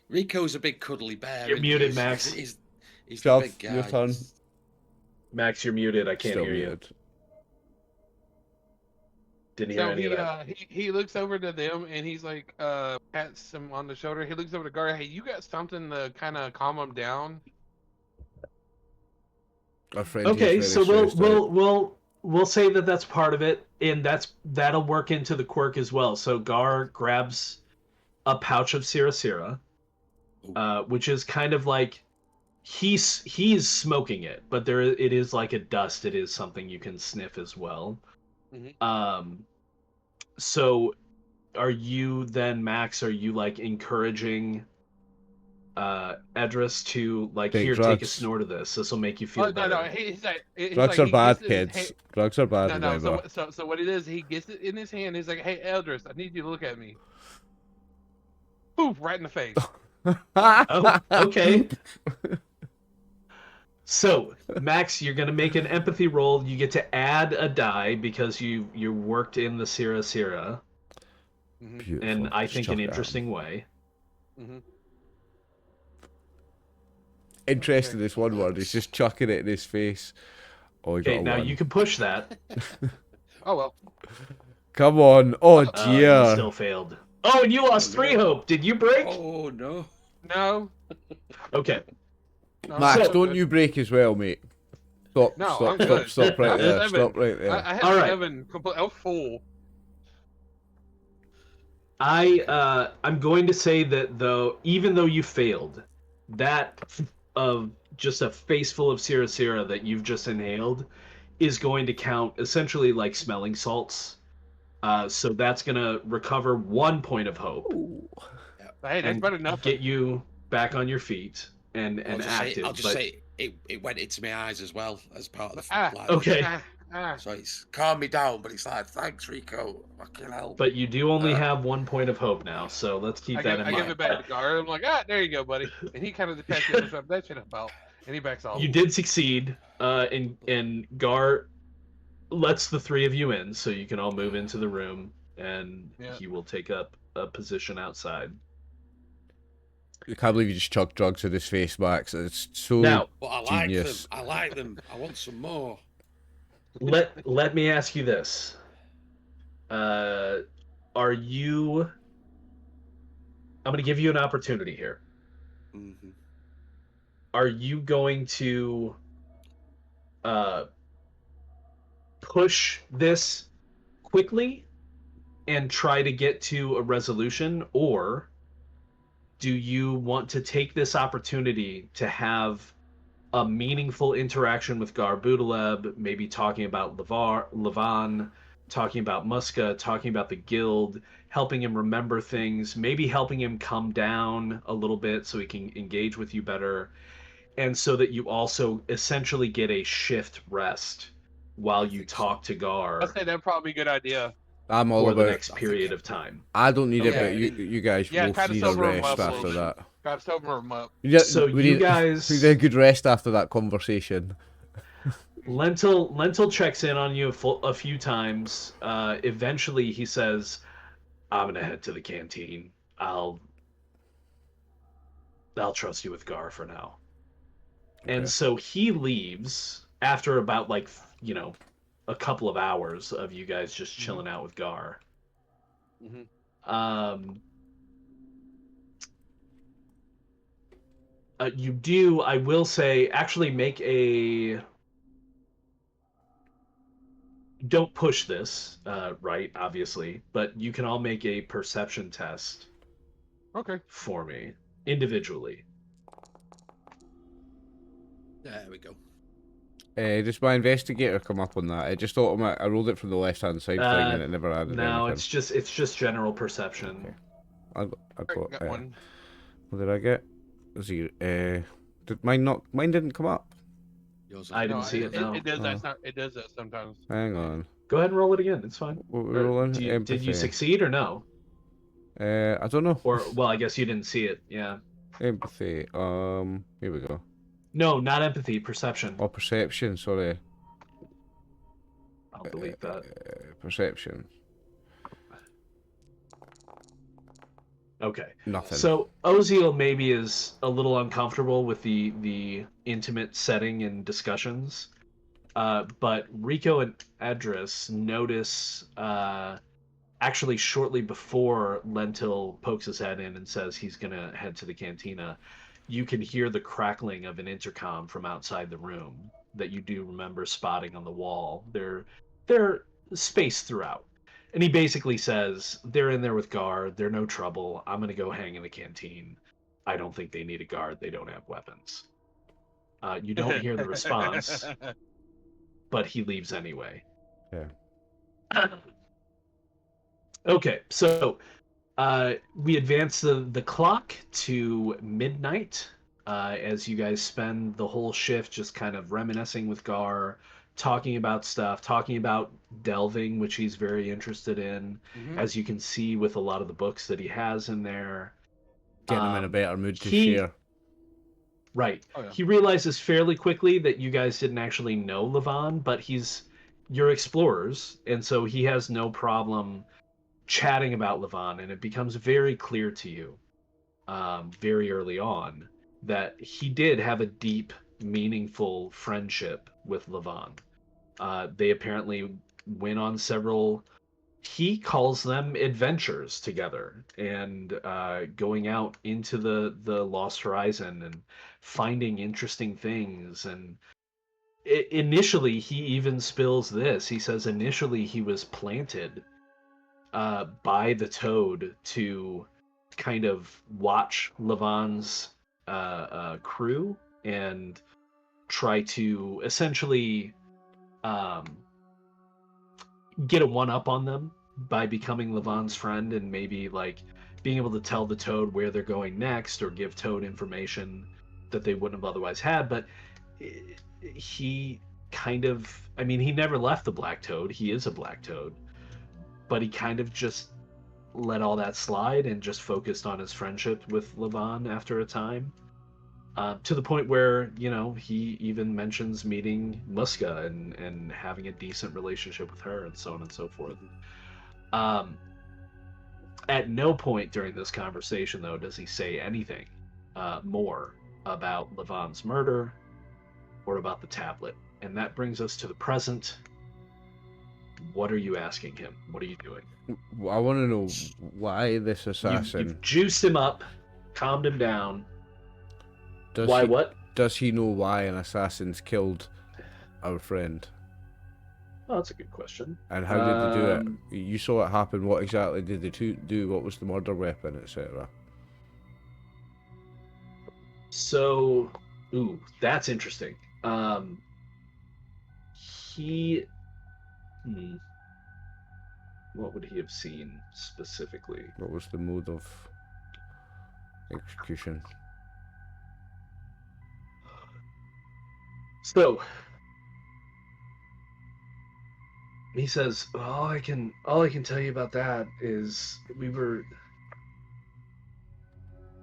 Rico's a big cuddly bear. You're isn't he? muted, Max. He's the Shove, big guy. your turn. Max, you're muted. I can't Still hear you. muted. Didn't hear So any of that. he looks over to them and he's like pats him on the shoulder. He looks over to Gar. Hey, you got something to kind of calm him down? Our friend Okay, here's so very stressed out. we'll say that that's part of it, and that'll work into the quirk as well. So Gar grabs a pouch of Sira Sira, which is kind of like he's smoking it, but it is like a dust. It is something you can sniff as well. Mhm. So are you then, Max? Are you like encouraging Edris to like Take here, take a drugs. snort of this. This will make you feel Oh, better. no, he's like, Drugs are he bad, gets it in his kids. hand- Drugs are bad, No, remember. so what it is, he gets it in his hand. He's like, "Hey, Eldris, I need you to look at me." Poof! Right in the face. Oh, okay. So, Max, you're gonna make an empathy roll. You get to add a die because you worked in the Sira Sira, Mhm, Beautiful. and I Just think chuck an it at him. interesting way. mhm. Interesting, this one word. He's just chucking it in his face. Oh, he got Okay, a now one. you can push that. Oh well. Come on. Oh, You dear. still failed. Oh, and you lost 3 hope. Did you break? Oh no! No. Okay. No, Max, I'm don't good. you break as well, mate. Stop, No, stop, I'm stop, good. stop right I there. have Stop seven. right there. I had All right. 7 complete. I was full. I'm going to say that even though you failed, that of just a face full of Sira Sira that you've just inhaled is going to count essentially like smelling salts. So that's gonna recover 1 point of hope Hey, that's and better than nothing. get you back on your feet and active. I'll just say it went into my eyes as well as part of the Ah, like, okay. So it's calmed me down, but it's like, thanks, Rico. Fucking hell. But you do only have 1 point of hope now, so let's keep I that give, in I mind. give it back to Gar. I'm like, there you go, buddy. And he kind of depends on that shit about, and he backs off. You did succeed, and Gar lets the 3 of you in, so you can all move into the room, and Yeah. he will take up a position outside. I can't believe you just chucked drugs in his face, Max. It's so Now, But I like genius. them. I like them. I want some more. let me ask you this: Are you? I'm going to give you an opportunity here. Mm-hmm. Are you going to push this quickly and try to get to a resolution, or do you want to take this opportunity to have a meaningful interaction with Gar Budaleb, maybe talking about Levan, talking about Muska, talking about the guild, helping him remember things, maybe helping him come down a little bit so he can engage with you better, and so that you also essentially get a shift rest while I you think so. talk to I'd Gar say that'd probably be a good idea. I'm all for the about. next I think period it- of time. I don't need it, Okay. but you guys Yeah, both kind of need a sober 'em rest up a after little that. Got to sober him up. Yeah, So we you need, guys- we need a good rest after that conversation. Lentil checks in on you a few times. Eventually, he says, "I'm gonna head to the canteen. I'll trust you with Gar for now." And Okay. so he leaves after about a couple of hours of you guys just chilling out with Gar. Mm-hmm. You do, I will say, actually make a. Don't push this, right? Obviously, but you can all make a perception test Okay. for me individually. There we go. Does my investigator come up on that? It just automatic. I rolled it from the left hand side thing, and it never added No, anything. it's just general perception. Okay. I Alright, got one. What did I get? Zero. Did mine not? Mine didn't come up. Yours I are- didn't see it. No. It does Oh. that. It does that sometimes. Hang on. Go ahead and roll it again. It's fine. What were we rolling? Did you Empathy. succeed or no? I don't know. Or well, I guess you didn't see it. Yeah. Empathy. Here we go. No, not empathy. Perception. Oh, perception. Sorry. I'll delete that. Perception. Okay. Nothing. So Oziel maybe is a little uncomfortable with the intimate setting and discussions, but Rico and Edris notice actually shortly before Lentil pokes his head in and says he's gonna head to the cantina. You can hear the crackling of an intercom from outside the room that you do remember spotting on the wall. They're spaced throughout. And he basically says, they're in there with Gar, they're no trouble, I'm gonna go hang in the canteen. I don't think they need a guard, they don't have weapons. You don't hear the response, but he leaves anyway. Yeah. Okay, so we advance the clock to midnight as you guys spend the whole shift just kind of reminiscing with Gar, talking about stuff, talking about delving, which he's very interested in, as you can see with a lot of the books that he has in there. Getting him in a better mood to he- share. Right. Oh, yeah. He realizes fairly quickly that you guys didn't actually know Levan, but you're explorers, and so he has no problem chatting about Levan, and it becomes very clear to you very early on that he did have a deep, meaningful friendship with Levan. They apparently went on several, he calls them adventures together, and going out into the Lost Horizon and finding interesting things. And initially, he even spills this. He says initially he was planted by the Toad to kind of watch Levan's crew and try to essentially get a one-up on them by becoming Levan's friend, and maybe like being able to tell the Toad where they're going next or give Toad information that they wouldn't have otherwise had. But he kind of, I mean, he never left the Black Toad. He is a Black Toad. But he kind of just let all that slide and just focused on his friendship with Levan after a time. To the point where, he even mentions meeting Muska and having a decent relationship with her and so on and so forth. At no point during this conversation, though, does he say anything more about Levan's murder or about the tablet. And that brings us to the present. What are you asking him? What are you doing? I want to know why this assassin. You've juiced him up, calmed him down. Does Why he, what? Does he know why an assassin's killed our friend? Oh, that's a good question. And how did they do it? You saw it happen. What exactly did they do? What was the murder weapon, etc.? So Ooh, that's interesting. He. What would he have seen specifically? What was the mode of execution? So he says, all I can tell you about that is we were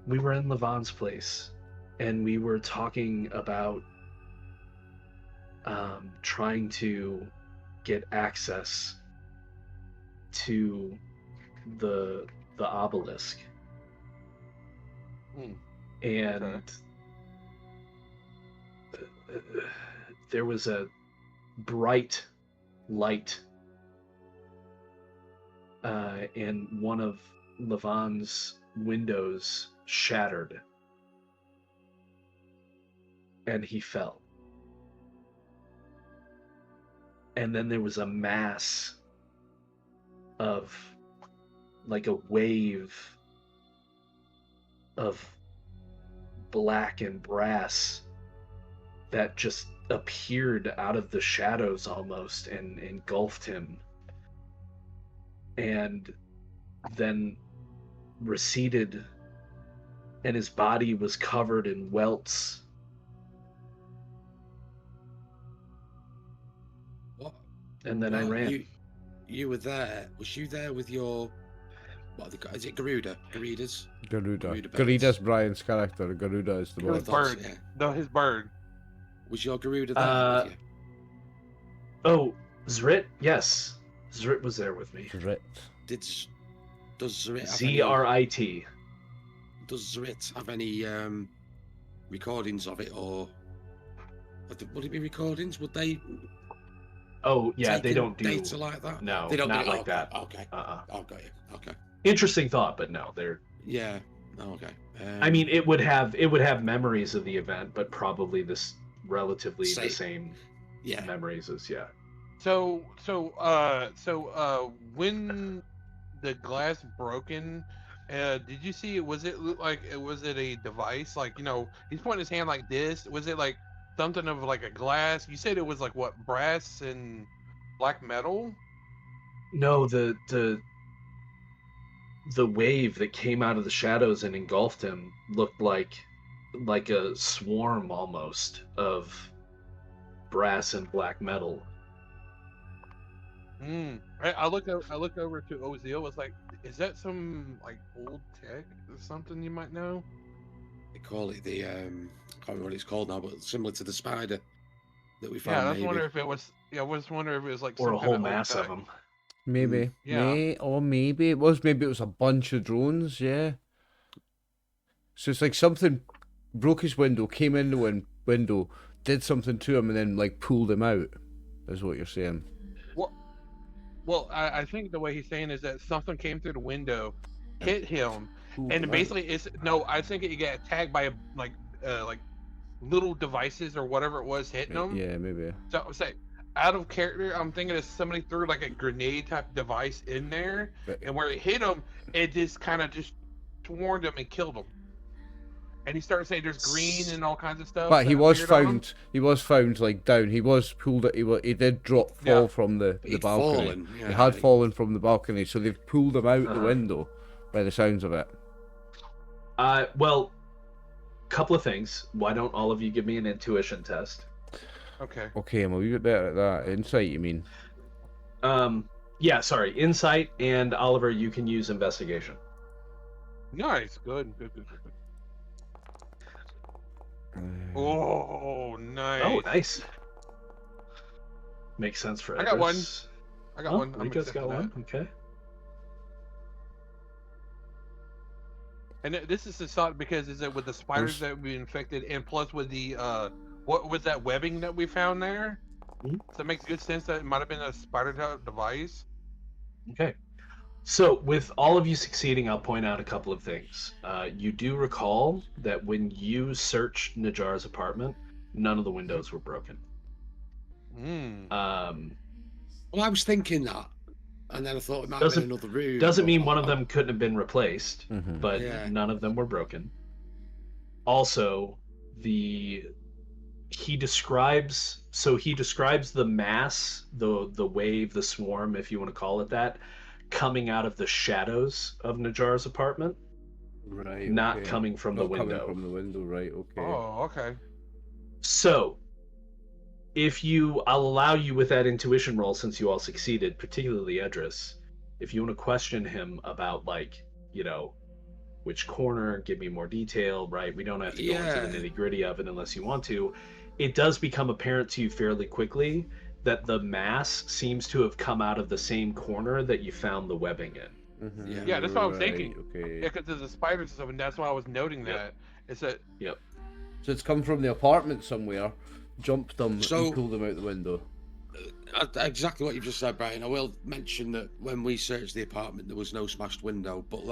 in Levon's place, and we were talking about trying to get access to the obelisk. And there was a bright light, and one of Levon's windows shattered, and he fell. And then there was a mass of, like, a wave of black and brass that just appeared out of the shadows almost and engulfed him, and then receded, and his body was covered in welts. What? And then I ran. You were there. Was you there with your... What they got? Is it Garuda? Garudas? Garuda's Brian's character. Garuda is the His bird. bird. No, his bird. Was your Garuda there with you? Oh, Zrit? Yes. Zrit was there with me. Zrit. Does Zrit have Z-R-I-T. Does Zrit have any recordings of it, or would it be recordings? Would they? Oh yeah, they take don't do data like that. No, they don't not do like that. Okay. Uh-uh. Oh, got you. Okay. Interesting thought, but no, they're. Yeah. Okay. I mean, it would have memories of the event, but probably this relatively the same memories as So when the glass broken, did you see? Was it a device? Like, he's pointing his hand like this. Was it like something of like a glass? You said it was like what, brass and black metal? No, the wave that came out of the shadows and engulfed him looked like a swarm almost of brass and black metal. I looked over to Ozil. Was like, is that some like old tech or something you might know? They call it the I can't remember what it's called now, but similar to the spider that we found. Yeah, I was wondering if it was. Yeah, I was wondering if it was like or some a whole kind of mass old of tech. them. Maybe. Yeah. Maybe it was. Maybe it was a bunch of drones. Yeah. So it's like something broke his window, came in the window, did something to him, and then like pulled him out. Is what you're saying? Well, I think the way he's saying is that something came through the window, hit him, and basically I think it got tagged by like little devices or whatever it was hitting him. Yeah, maybe. So say, out of character, I'm thinking that somebody threw like a grenade type device in there, and where it hit him, it just kind of just warned him and killed him. And he started saying there's green and all kinds of stuff. But he was found. He was found like down. He was pulled. He did fall from the balcony. He had fallen from the balcony, so they've pulled him out the window, by the sounds of it. Well, couple of things. Why don't all of you give me an intuition test? Okay. Okay, I'm a wee bit better at that. Insight, you mean? Yeah. Sorry, insight, and Oliver, you can use investigation. Nice. Good. Oh, nice. Oh, nice. Makes sense for I got one. Edris. I got one. Rico's got one. Okay. And this is the thought because is it with the spiders that we infected, and plus with the what was that webbing that we found there? So it makes good sense that it might have been a spider type device. Okay. So with all of you succeeding, I'll point out a couple of things. You do recall that when you searched Najar's apartment, none of the windows were broken. Well, I was thinking that, and then I thought it might have been another room. Doesn't mean one of them couldn't have been replaced, but Yeah. none of them were broken. Also, he describes the mass, the wave, the swarm, if you want to call it that, coming out of the shadows of Najar's apartment, Right. not okay. coming from the Not coming window. from the window. Right. Okay. Oh, okay. So, I'll allow you with that intuition roll since you all succeeded, particularly Edris. If you want to question him about, like, which corner, give me more detail, right? We don't have to go into the nitty gritty of it unless you want to. It does become apparent to you fairly quickly that the mass seems to have come out of the same corner that you found the webbing in. Mhm, Yeah, that's what I was thinking. Okay. Yeah, because there's a spider and stuff, and that's why I was noting that. It's a Yep. So it's come from the apartment somewhere, jumped them, So- and pulled them out the window. Exactly what you've just said, Brian. I will mention that when we searched the apartment, there was no smashed window, but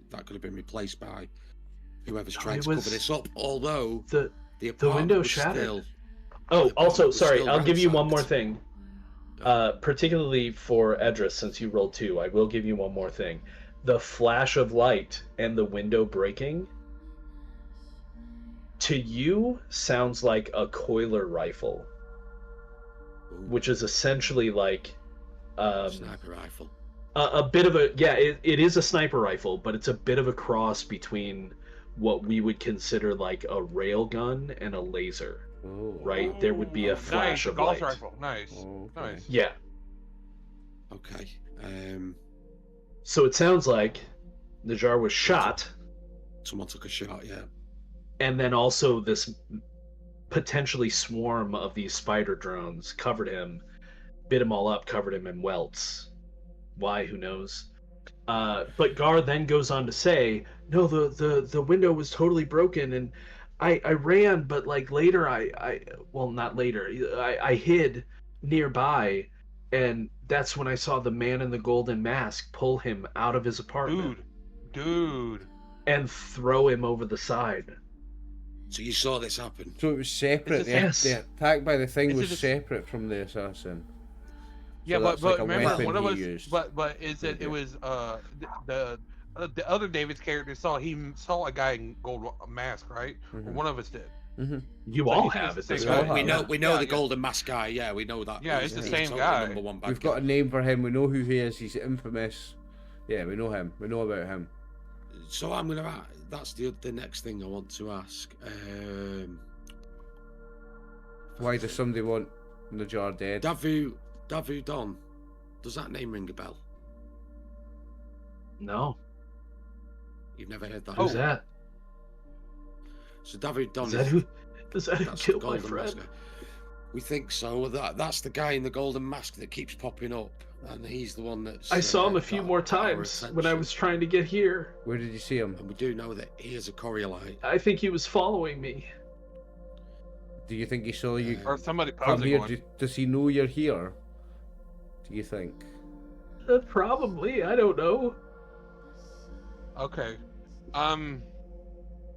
that could have been replaced by whoever's No, trying it to cover was this up. Although The the apartment window was shattered. still. Oh, the also, apartment was sorry, still I'll give you one more ransacked. thing. Particularly for Edris, since you rolled 2, I will give you one more thing. The flash of light and the window breaking, to you, sounds like a coiler rifle, Ooh, which is essentially like sniper rifle. a bit of a, yeah, it is a sniper rifle, but it's a bit of a cross between what we would consider like a rail gun and a laser, Oh. right? There would be a nice, flash a of golf light. rifle. Nice, Oh, okay. nice. Yeah. Okay. So it sounds like Najar was shot, Someone took a shot. Yeah. and then also this potentially swarm of these spider drones covered him, bit him all up, covered him in welts. Why? Who knows? But Gar then goes on to say, "No, the window was totally broken, and I ran, but like later well, not later, I hid nearby, and that's when I saw the man in the golden mask pull him out of his apartment Dude. and throw him over the side." So you saw this happen. So it was separate. It's The, a- Yes. the attack by the thing Is was it a- separate from the assassin. Yeah, So but that's like a remember weapon one of he us. used. But is it? Okay. It was the other David's character saw a guy in gold mask, right? Or Mhm. one of us did. You So all you think have it's at the this same guy. point. We know Yeah, the yeah. golden mask guy. Yeah, we know that. Yeah, it's the He's same totally guy. number one bad We've guy. got a name for him. We know who he is. He's infamous. Yeah, we know him. We know about him. So I'm gonna. That's the next thing I want to ask. Why does somebody want Najar dead? Davu Don. Does that name ring a bell? No. You've never heard that. Who's name? that? So Davu Don Is that who that's the killed my golden friend? mask guy. We think so. That's the guy in the golden mask that keeps popping up, and he's the one that's. I saw him a few got more our times when I attention. was trying to get here. Where did you see him? And we do know that he is a Coriolite. I think he was following me. Do you think he saw you Or somebody come posing here? one. Does he know you're here? Do you think? Probably. I don't know. Okay. I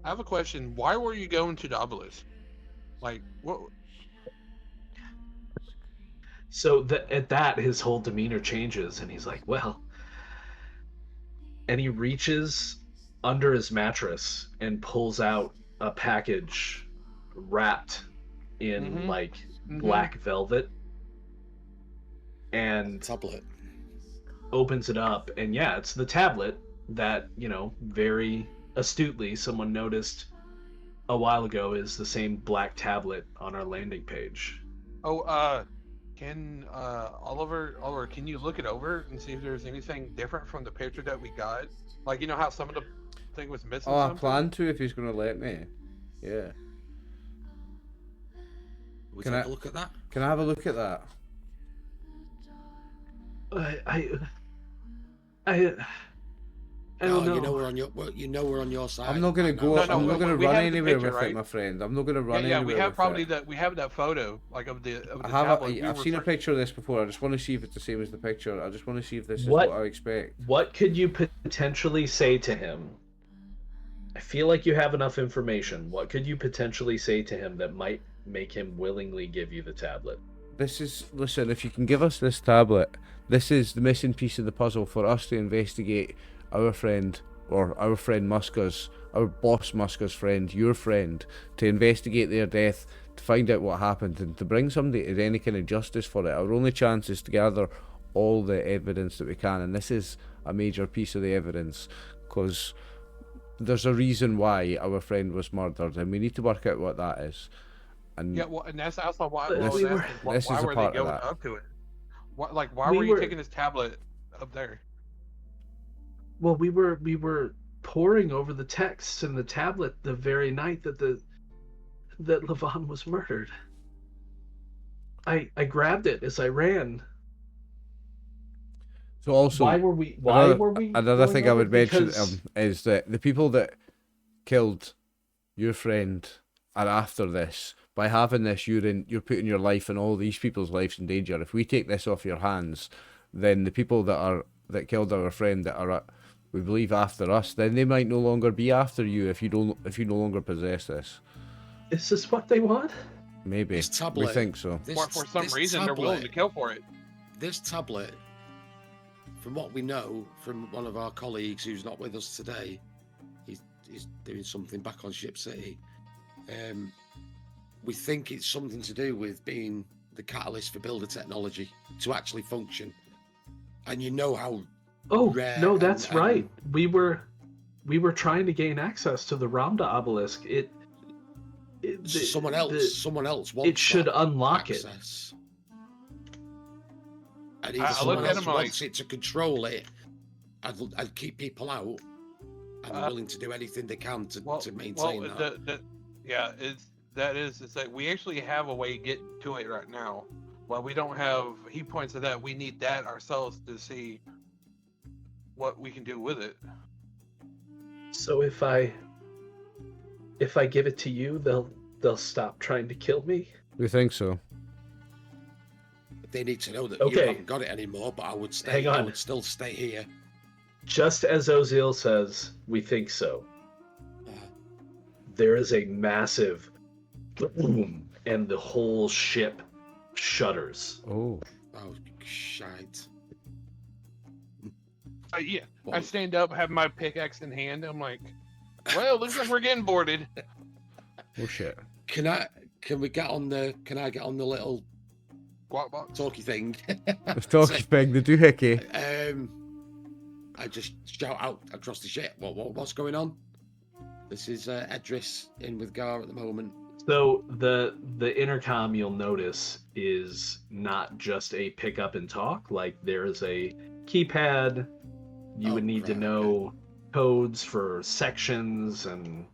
have a question. Why were you going to the obelisk? Like, what? So at that, his whole demeanor changes, and he's like, "Well," and he reaches under his mattress and pulls out a package wrapped in Mhm. like Mhm. black velvet, and Tablet. opens it up, and yeah, it's the tablet that, very astutely someone noticed a while ago is the same black tablet on our landing page. Oh, can Oliver, can you look it over and see if there's anything different from the picture that we got? Like, you know how some of the thing was missing. Oh, I something? plan to if he's going to let me. Yeah. We Can take I- a look at that. Can I have a look at that? I don't know. You know we're on your side. I'm not going to go. No, I'm not going to we run have the anywhere picture, with it, right? my friend. I'm not going to Yeah, run yeah. anywhere We have with probably it. we have that photo like of the I have. tablet. We I've were seen a first- picture of this before. I just want to see if it's the same as the picture. I just want to see if this is What- what I expect. What could you potentially say to him? I feel like you have enough information. What could you potentially say to him that might make him willingly give you the tablet? Listen, if you can give us this tablet, this is the missing piece of the puzzle for us to investigate our friend or our friend Muska's, our boss Muska's friend, your friend, to investigate their death, to find out what happened, and to bring somebody to any kind of justice for it. Our only chance is to gather all the evidence that we can, and this is a major piece of the evidence, because there's a reason why our friend was murdered, and we need to work out what that is. And Yeah, well, and that's also why. This- Well, we were- why this is a were they part of going that. up to it? Why We were you were- taking this tablet up there? Well, we were poring over the texts in the tablet the very night that Levon was murdered. I grabbed it as I ran. so also, Why were we another going thing I over? would mention Because- is that the people that killed your friend are after this. By having this, you're putting your life and all these people's lives in danger. If we take this off your hands, then the people that killed our friend that are, we believe, after us, then they might no longer be after you if you no longer possess this. Is this what they want? Maybe. This tablet, We think so. For some this reason, they're willing to tablet- kill for it. This tablet, from what we know from one of our colleagues who's not with us today, he's doing something back on Ship City. We think it's something to do with being the catalyst for builder technology to actually function. And you know how Oh rare no, that's and- right. We were trying to gain access to the Ramda obelisk. someone else wants it should that unlock it. access. And I either someone looked at else him like- wants it to control it, I'd keep people out, and they're willing to do anything they can to maintain that. It's that we actually have a way to get to it right now. Well, we don't have. He points to that. We need that ourselves to see what we can do with it. So if I give it to you, they'll stop trying to kill me. We think so. They need to know that Okay. you haven't got it anymore, but I would stay. Hang on. I would still stay here. Just as Ozil says, we think so. There is a massive boom, and the whole ship shudders. Oh. Oh, shite. Yeah, I Well, stand up, have my pickaxe in hand. I'm like, well, looks like we're getting boarded. Oh shit. can I get on the little Squat box. talky thing? The talkie pig, the doohickey. I just shout out across the ship. What's going on? This is Edris in with Gar at the moment. So the intercom, you'll notice, is not just a pick up and talk. Like, there is a keypad. You would need to right, know codes for sections and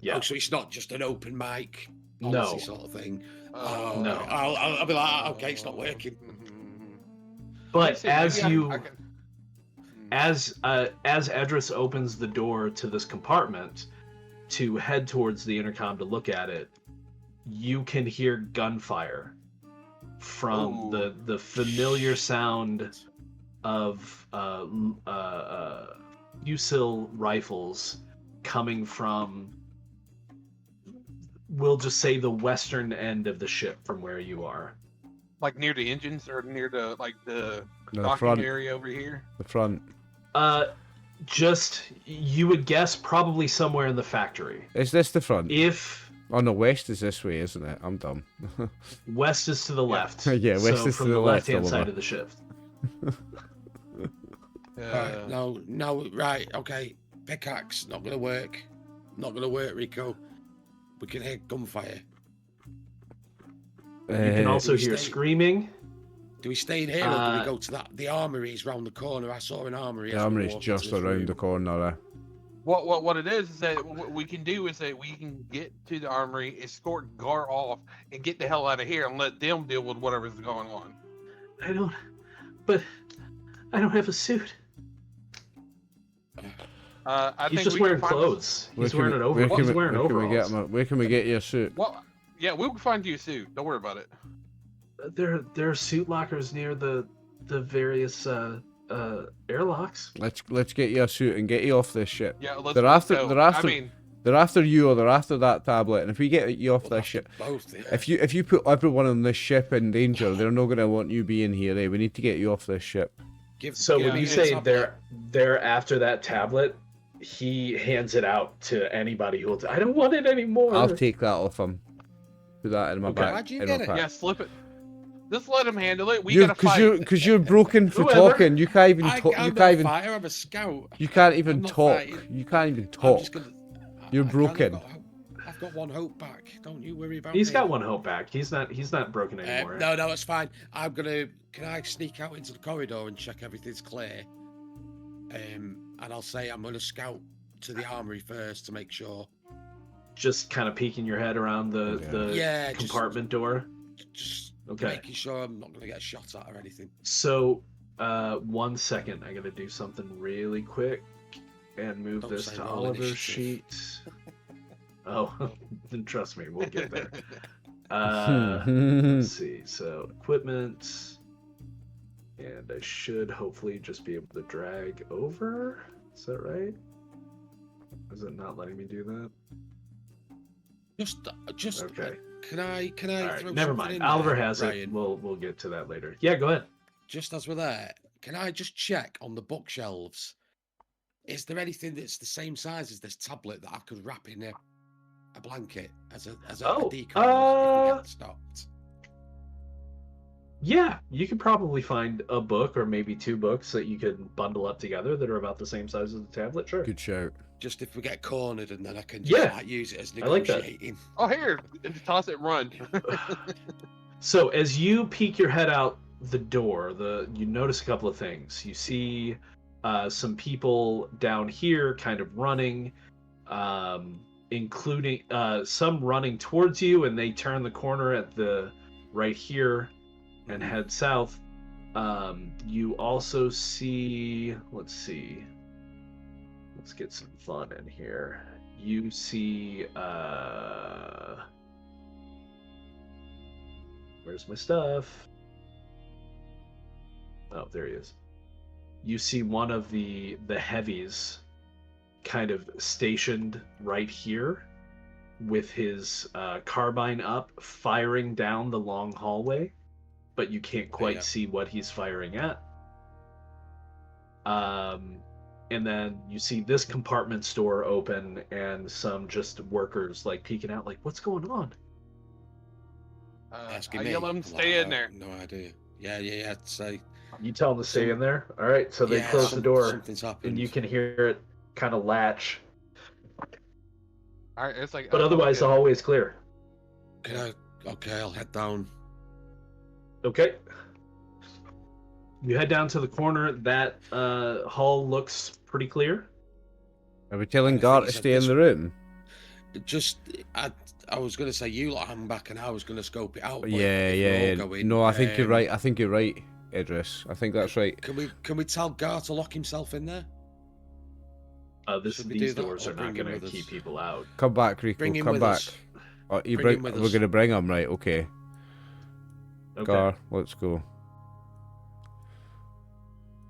yeah. Oh, so it's not just an open mic No. policy sort of thing. Oh, no. I'll be like, okay, it's not working. But as you I can- as Edris opens the door to this compartment to head towards the intercom to look at it, you can hear gunfire from Ooh. the familiar sound of Usil rifles coming from, we'll just say, the western end of the ship from where you are. like near the engines or near the No, the docking front. area over here. The front. Just, you would guess, probably somewhere in the factory. Is this the front? If Oh no, west is this way, isn't it? I'm dumb. west is to the left. Yeah, west so is from to the left, left-hand side Oliver. of the ship. Right, no, right, okay. Pickaxe, not gonna work. Not gonna work, Rico. We can hear gunfire. You can also we hear stay- screaming. Do we stay in here or do we go to that? The armory's round the corner. I saw an armory. The as we armory's walked just into this around room. the corner. What it is that what we can do is that we can get to the armory, escort Gar off, and get the hell out of here and let them deal with whatever's going on. I don't have a suit. I He's think just we wearing can find clothes. Where He's can wearing we- an where overall. can He's we- wearing where can we get overalls. him? Where can we get you a suit? Well, yeah, we'll find you a suit. Don't worry about it. There are suit lockers near the various airlocks. Let's get you a suit and get you off this ship. Yeah, let's. They're after- go. they're after- I mean, They're after you or they're after that tablet. And if we get you off Well, this ship, both. Yeah. if you put everyone on this ship in danger, they're not gonna want you being here. We need to get you off this ship. So give when me you the say tablet. they're after that tablet, he hands it out to anybody who will. I don't want it anymore. I'll take that off him. Put that in my Okay. back. Why'd you in get my it? pack. Yeah, slip it. Just let him handle it. We gotta fight. Because you're broken for Whoever. talking. You can't even talk. I'm You not can't a even. fighter. I'm a scout. You can't I'm even not talk. fighting. You can't even I'm talk. just gonna. You're I can't, broken. I've got one hope back. Don't you worry about He's me. got one hope back. He's not broken anymore. No, it's fine. I'm gonna. Can I sneak out into the corridor and check everything's clear? And I'll say I'm gonna scout to the armory first to make sure. Just kind of peeking your head around the compartment door. Just Okay. making sure I'm not gonna get shot at or anything. So, 1 second. I gotta do something really quick and move Don't this say to roll Oliver's initiative. sheet. Oh, then trust me, we'll get there. Let's see. So, equipment. And I should hopefully just be able to drag over. Is that right? Is it not letting me do that? Just. Okay. Can I? All right, throw never something mind. in Oliver there, has it. Ryan? We'll get to that later. Yeah, go ahead. Just as we're there, can I just check on the bookshelves? Is there anything that's the same size as this tablet that I could wrap in a blanket as a Oh, decoy if we get stopped? Yeah, you could probably find a book or maybe 2 books that you could bundle up together that are about the same size as the tablet. Sure. Good shout. Just if we get cornered, and then I can just Yeah, use it as I like that. negotiating. Oh, here, just toss it, run. So as you peek your head out the door, you notice a couple of things. You see some people down here kind of running, including some running towards you, and they turn the corner at the right here and head south. You also see, let's get some fun in here. You see, where's my stuff? Oh, there he is. You see one of the heavies kind of stationed right here with his carbine up, firing down the long hallway, but you can't quite see what he's firing at. And then you see this compartment door open and some just workers like peeking out, like, what's going on? Asking I me. yell at them, stay in there. No idea. Yeah. I'd say. You tell them to stay in there. All right, so they close the door, Something's happened. and you can hear it kind of latch. All right, it's like. But otherwise, the hallway's clear. Okay, I'll head down. Okay. You head down to the corner. That hall looks pretty clear. Are we telling I think Gar to it's stay in this- the room? I was going to say you lot hang back and I was going to scope it out. but if Yeah. we're all going, No, I think you're right. Idris. I think that's right. Can we tell Gar to lock himself in there? Should we do These that, doors or are not bring him going to with keep us? people out. Come back, Rico. Bring him Come with back. us. Oh, Bring him with we're us. going to bring him, right? Okay. Okay. Gar, let's go.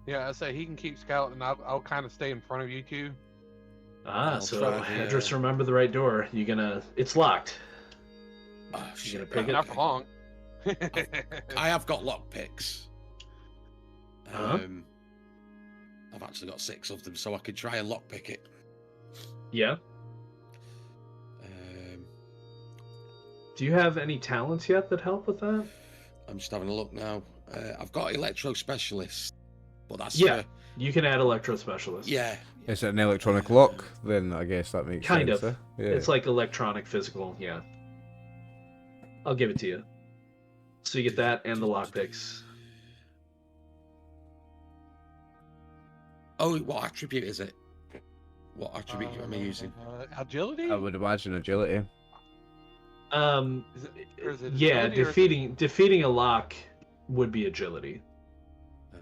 Yeah, I say he can keep scouting. I'll kind of stay in front of you two. Ah, I'll so try the, just remember the right door. It's locked. Oh, You shit. gonna pick it? Not for long. I have got lockpicks. Uh-huh. I've actually got 6 of them, so I could try and lockpick it. Yeah. Do you have any talents yet that help with that? I'm just having a look now. I've got electro specialist, but that's Yeah. You can add electro specialist. yeah. Is it an electronic lock? Then I guess that makes Kind sense. of. Yeah. It's like electronic physical. Yeah. I'll give it to you. So you get that and the lockpicks. Oh, what attribute is it? What attribute am I using? Agility? I would imagine agility. Is it Yeah, agility or is it- defeating a lock would be agility.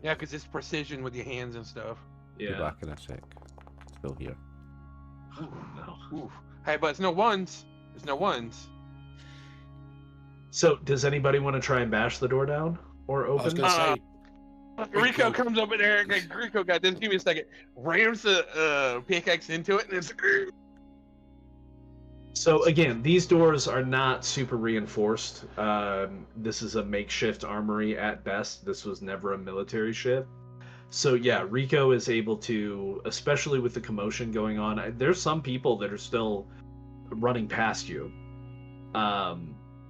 Yeah, because it's precision with your hands and stuff. Be Yeah. back in a sec. Still here. No. Oof. Hey, but it's no ones. There's no ones. So does anybody want to try and bash the door down or I was open? going to say, Rico comes up in there. Okay, Rico got this. Give me a second. Rams the pickaxe into it, and it's. So again, these doors are not super reinforced. This is a makeshift armory at best. This was never a military ship. So yeah, Rico is able to, especially with the commotion going on. There's some people that are still running past you.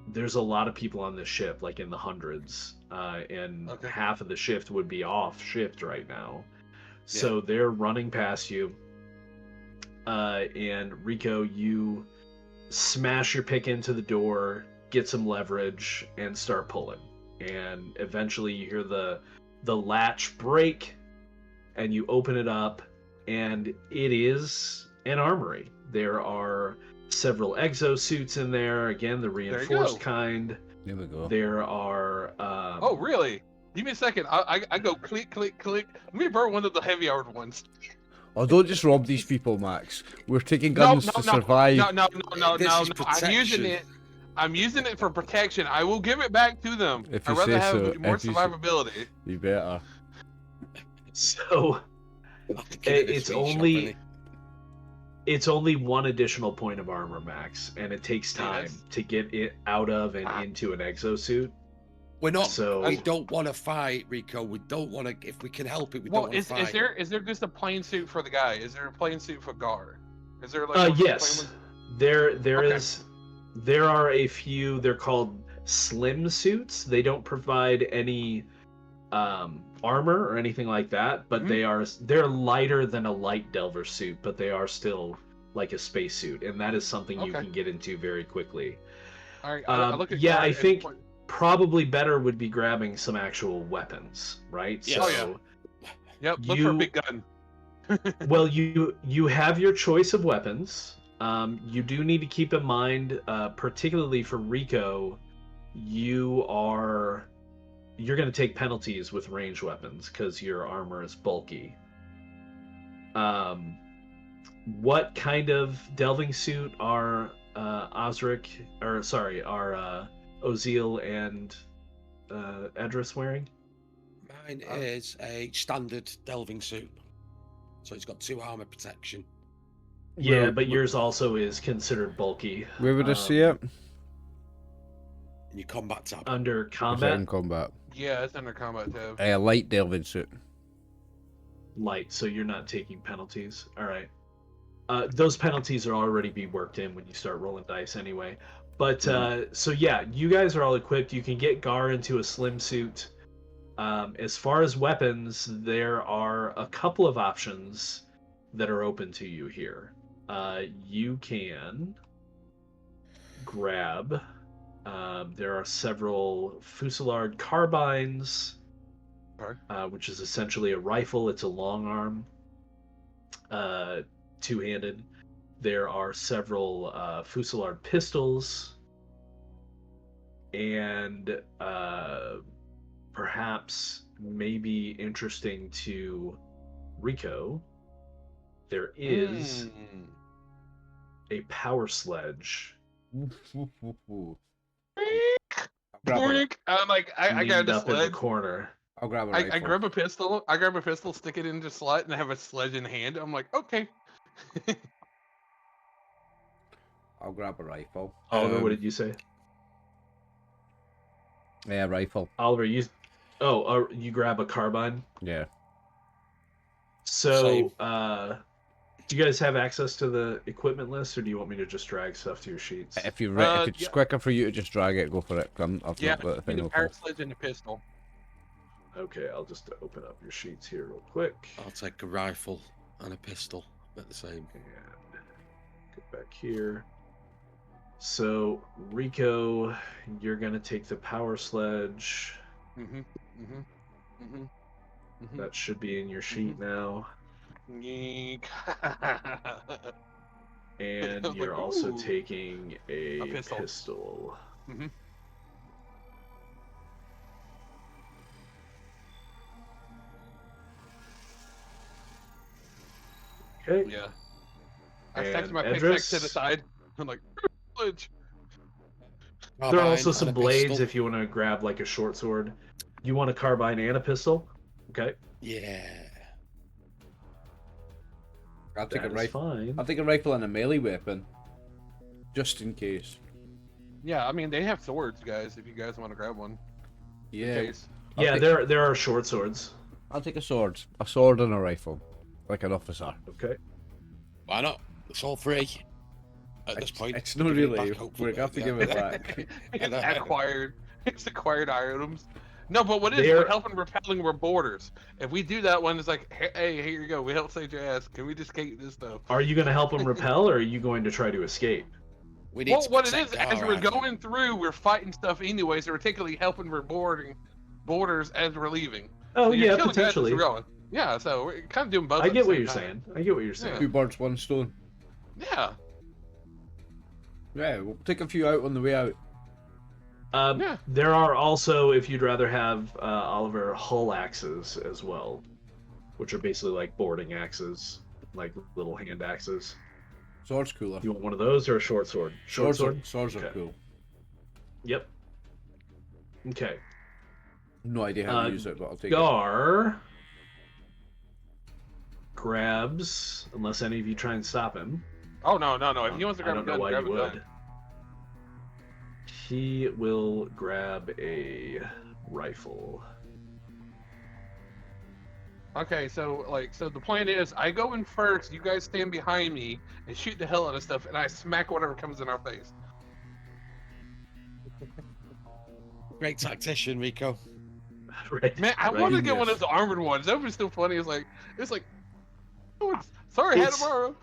There's a lot of people on this ship, like in the hundreds, and Okay. half of the shift would be off shift right now. So they're running past you. And Rico, you smash your pick into the door, get some leverage, and start pulling. And eventually you hear the latch break, and you open it up, and it is an armory. There are several exosuits in there. Again, the reinforced kind. There we go. There are. Oh, really? Give me a second. I go click, click, click. Let me burn one of the heavy armored ones. Oh, don't just rob these people, Max. We're taking guns to survive. No. This is I'm using it for protection. I will give it back to them. If you I'd rather say have so. more If you survivability. You better. So it's only one additional point of armor, Max, and it takes time to get it out of and into an exosuit. We're not. So we don't want to fight, Rico. We don't want to. If we can help it, we don't want to fight. Is there just a plain suit for the guy? Is there a plain suit for Gar? Is there like? Yes, there is. There are a few. They're called slim suits. They don't provide any armor or anything like that, but they're lighter than a light Delver suit, but they are still like a space suit, and that is something you can get into very quickly. All right. I look at I think probably better would be grabbing some actual weapons, right? Yes. So, Yep. Look for a big gun. well, you have your choice of weapons. You do need to keep in mind, particularly for Rico, you're going to take penalties with ranged weapons because your armor is bulky. What kind of delving suit are Ozil and Edris wearing? Mine is a standard delving suit, so it's got 2 armor protection. Yeah, but yours also is considered bulky. Where would I see it? In your combat tab. Under Is it combat? in combat? Yeah, it's under combat tab. A light delving suit. Light, so you're not taking penalties. All right. Those penalties are already be worked in when you start rolling dice anyway. But so yeah, you guys are all equipped. You can get Gar into a slim suit. As far as weapons, there are a couple of options that are open to you here. You can grab. There are several Fusillard carbines, which is essentially a rifle. It's a long arm, two-handed. There are several Fusillard pistols, and perhaps maybe interesting to Rico, there is a power sledge. I'm like, I got a up in the sledge. corner. I'll grab a I rifle. grab a pistol. I grab a pistol, stick it into slot, and I have a sledge in hand. I'm like, okay. I'll grab a rifle. Oliver, what did you say? Yeah, rifle. Oliver, you grab a carbine. Yeah. So, do you guys have access to the equipment list, or do you want me to just drag stuff to your sheets? If it's quicker for you to just drag it, go for it. I've not got the thing the open. power sledge and the pistol. Okay, I'll just open up your sheets here real quick. I'll take a rifle and a pistol at the same. And get back here. So, Rico, you're going to take the power sledge. That should be in your sheet now. Yeek. And I'm you're like, also ooh. taking a pistol. pistol. Okay. Yeah. I And stacked my Edris? pickaxe to the side. I'm like, sledge. There are also Carbine some and a blades pistol. if you want to grab like a short sword. You want a carbine and a pistol? Okay. Yeah. I'll take a That is rifle. fine. I'll take a rifle and a melee weapon, just in case. Yeah, I mean they have swords, guys. If you guys want to grab one. In Yeah. case. I'll Yeah, take- there are short swords. I'll take a sword. A sword and a rifle. Like an officer. Okay. Why not? It's all free at this point. It's not Give it really. back, hopefully. We're going to have to give it back. It's acquired. It's acquired items. No, but what is They're- we're helping repelling our borders. If we do that one, it's like, hey, here you go. We help save your ass. Can we just keep this stuff? Are you going to help them repel, or are you going to try to escape? We need Well, to what it protect is, as our we're island. going through, we're fighting stuff anyway, so we're technically helping we're boarding borders as we're leaving. Oh, So you're yeah, killing us as potentially. we're going. Yeah, so we're kind of doing both. I at get the what same you're time. saying. I get what you're saying. Two birds, one stone. Yeah. Yeah, we'll take a few out on the way out. Yeah. There are also, if you'd rather have Oliver, hull axes as well, which are basically like boarding axes, like little hand axes. Sword's cooler. You want one of those or a short sword? Short sword? Swords are Okay. cool. Yep. Okay. No idea how to use it, but I'll take Gar grabs, unless any of you try and stop him. Oh no. If he wants to I grab a don't know gun, why grab you a gun. would. He will grab a rifle. Okay, so the plan is I go in first, you guys stand behind me and shoot the hell out of stuff, and I smack whatever comes in our face. Great tactician, Rico. Right. Man, I right. want to get one Genius. of those armored ones. That would be still funny. It's like, oh, sorry, had It's- tomorrow.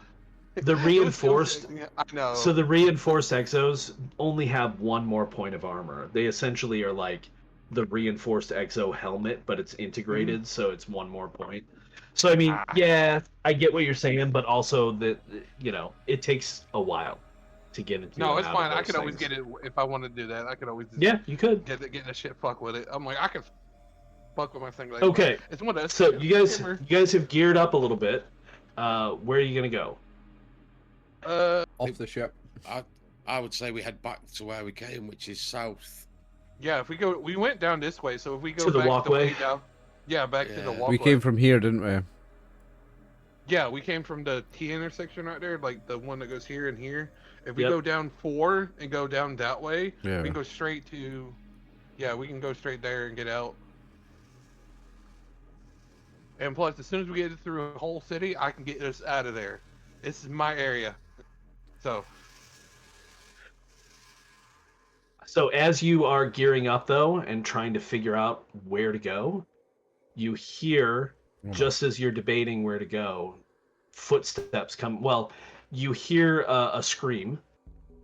The reinforced. I know. So the reinforced exos only have one more point of armor. They essentially are like the reinforced exo helmet, but it's integrated, so it's one more point. So I mean, yeah, I get what you're saying, but also that it takes a while to get into. No, and it's out of fine. I those could always things. get it if I want to do that. I could always just Yeah, you could. get the shit fuck with it. I'm like, I can fuck with my thing. Like, Okay, it's one of those. so you guys have geared up a little bit. Where are you gonna go? Off the ship. I would say we head back to where we came, which is south. Yeah, if we went down this way. So if we go To the back walkway? the way down, back to the Yeah. walkway. We came from here, didn't we? Yeah, we came from the T intersection right there, like the one that goes here and here. If we Yep. go down 4 and go down that way, Yeah. we can go straight to. Yeah, we can go straight there and get out. And plus, as soon as we get through a whole city, I can get us out of there. This is my area. So as you are gearing up though and trying to figure out where to go, you hear just as you're debating where to go, footsteps come. Well, you hear a scream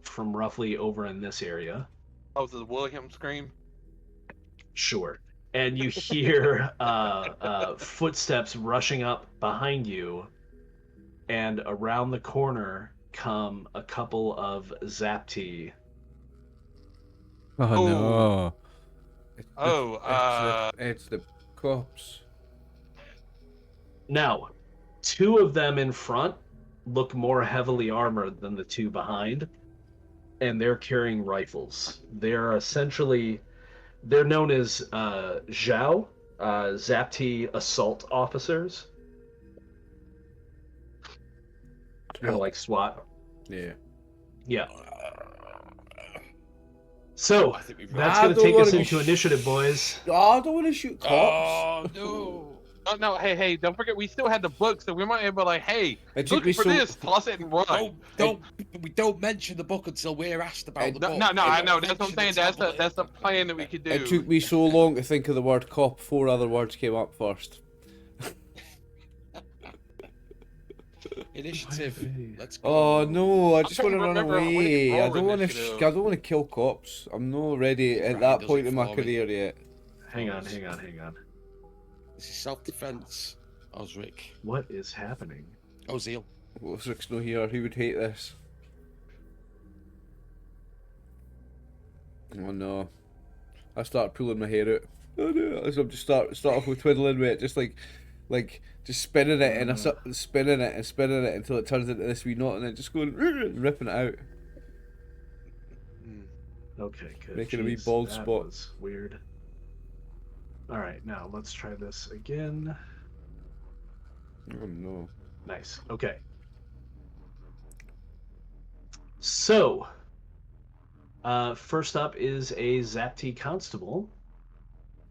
from roughly over in this area. Oh, the William scream. Sure. And you hear footsteps rushing up behind you, and around the corner come a couple of Zapi. Oh, Oh. no. It's the cops. Now, two of them in front look more heavily armored than the two behind, and they're carrying rifles. They're known as Zhao, Zapi assault officers. Kind of like SWAT. Yeah. Yeah. So, I think we've that's I going to don't take us wanna into initiative, boys. Oh, I don't want to shoot cops. Oh no! Oh no! Hey! Don't forget, we still had the book, so we might be like, hey, It took looking me for so- this, toss it and run. We don't mention the book until we're asked about the book. No, I And know. That's what I'm saying. mention the That's the tablet. plan that we could do. It took me so long to think of the word cop. 4 other words came up first. Initiative. Let's go. Oh no! I I'm just trying want to to run remember when we away. I rolled don't want to. initiative. I don't want to kill cops. I'm not ready at Right, that does point it in my for me. career yet. Hang on. This is self-defense. Osric. What is happening? Ozil. Osric's not here. He would hate this. Oh no! I start pulling my hair out. Oh no! As I'm just start off with twiddling with it, just like just spinning it and spinning it until it turns into this wee knot, and then just going and ripping it out. Okay, good. Making a wee Jeez, bald that spot. was weird. All right, now let's try this again. Oh no! Nice. Okay. So, first up is a Zapi constable.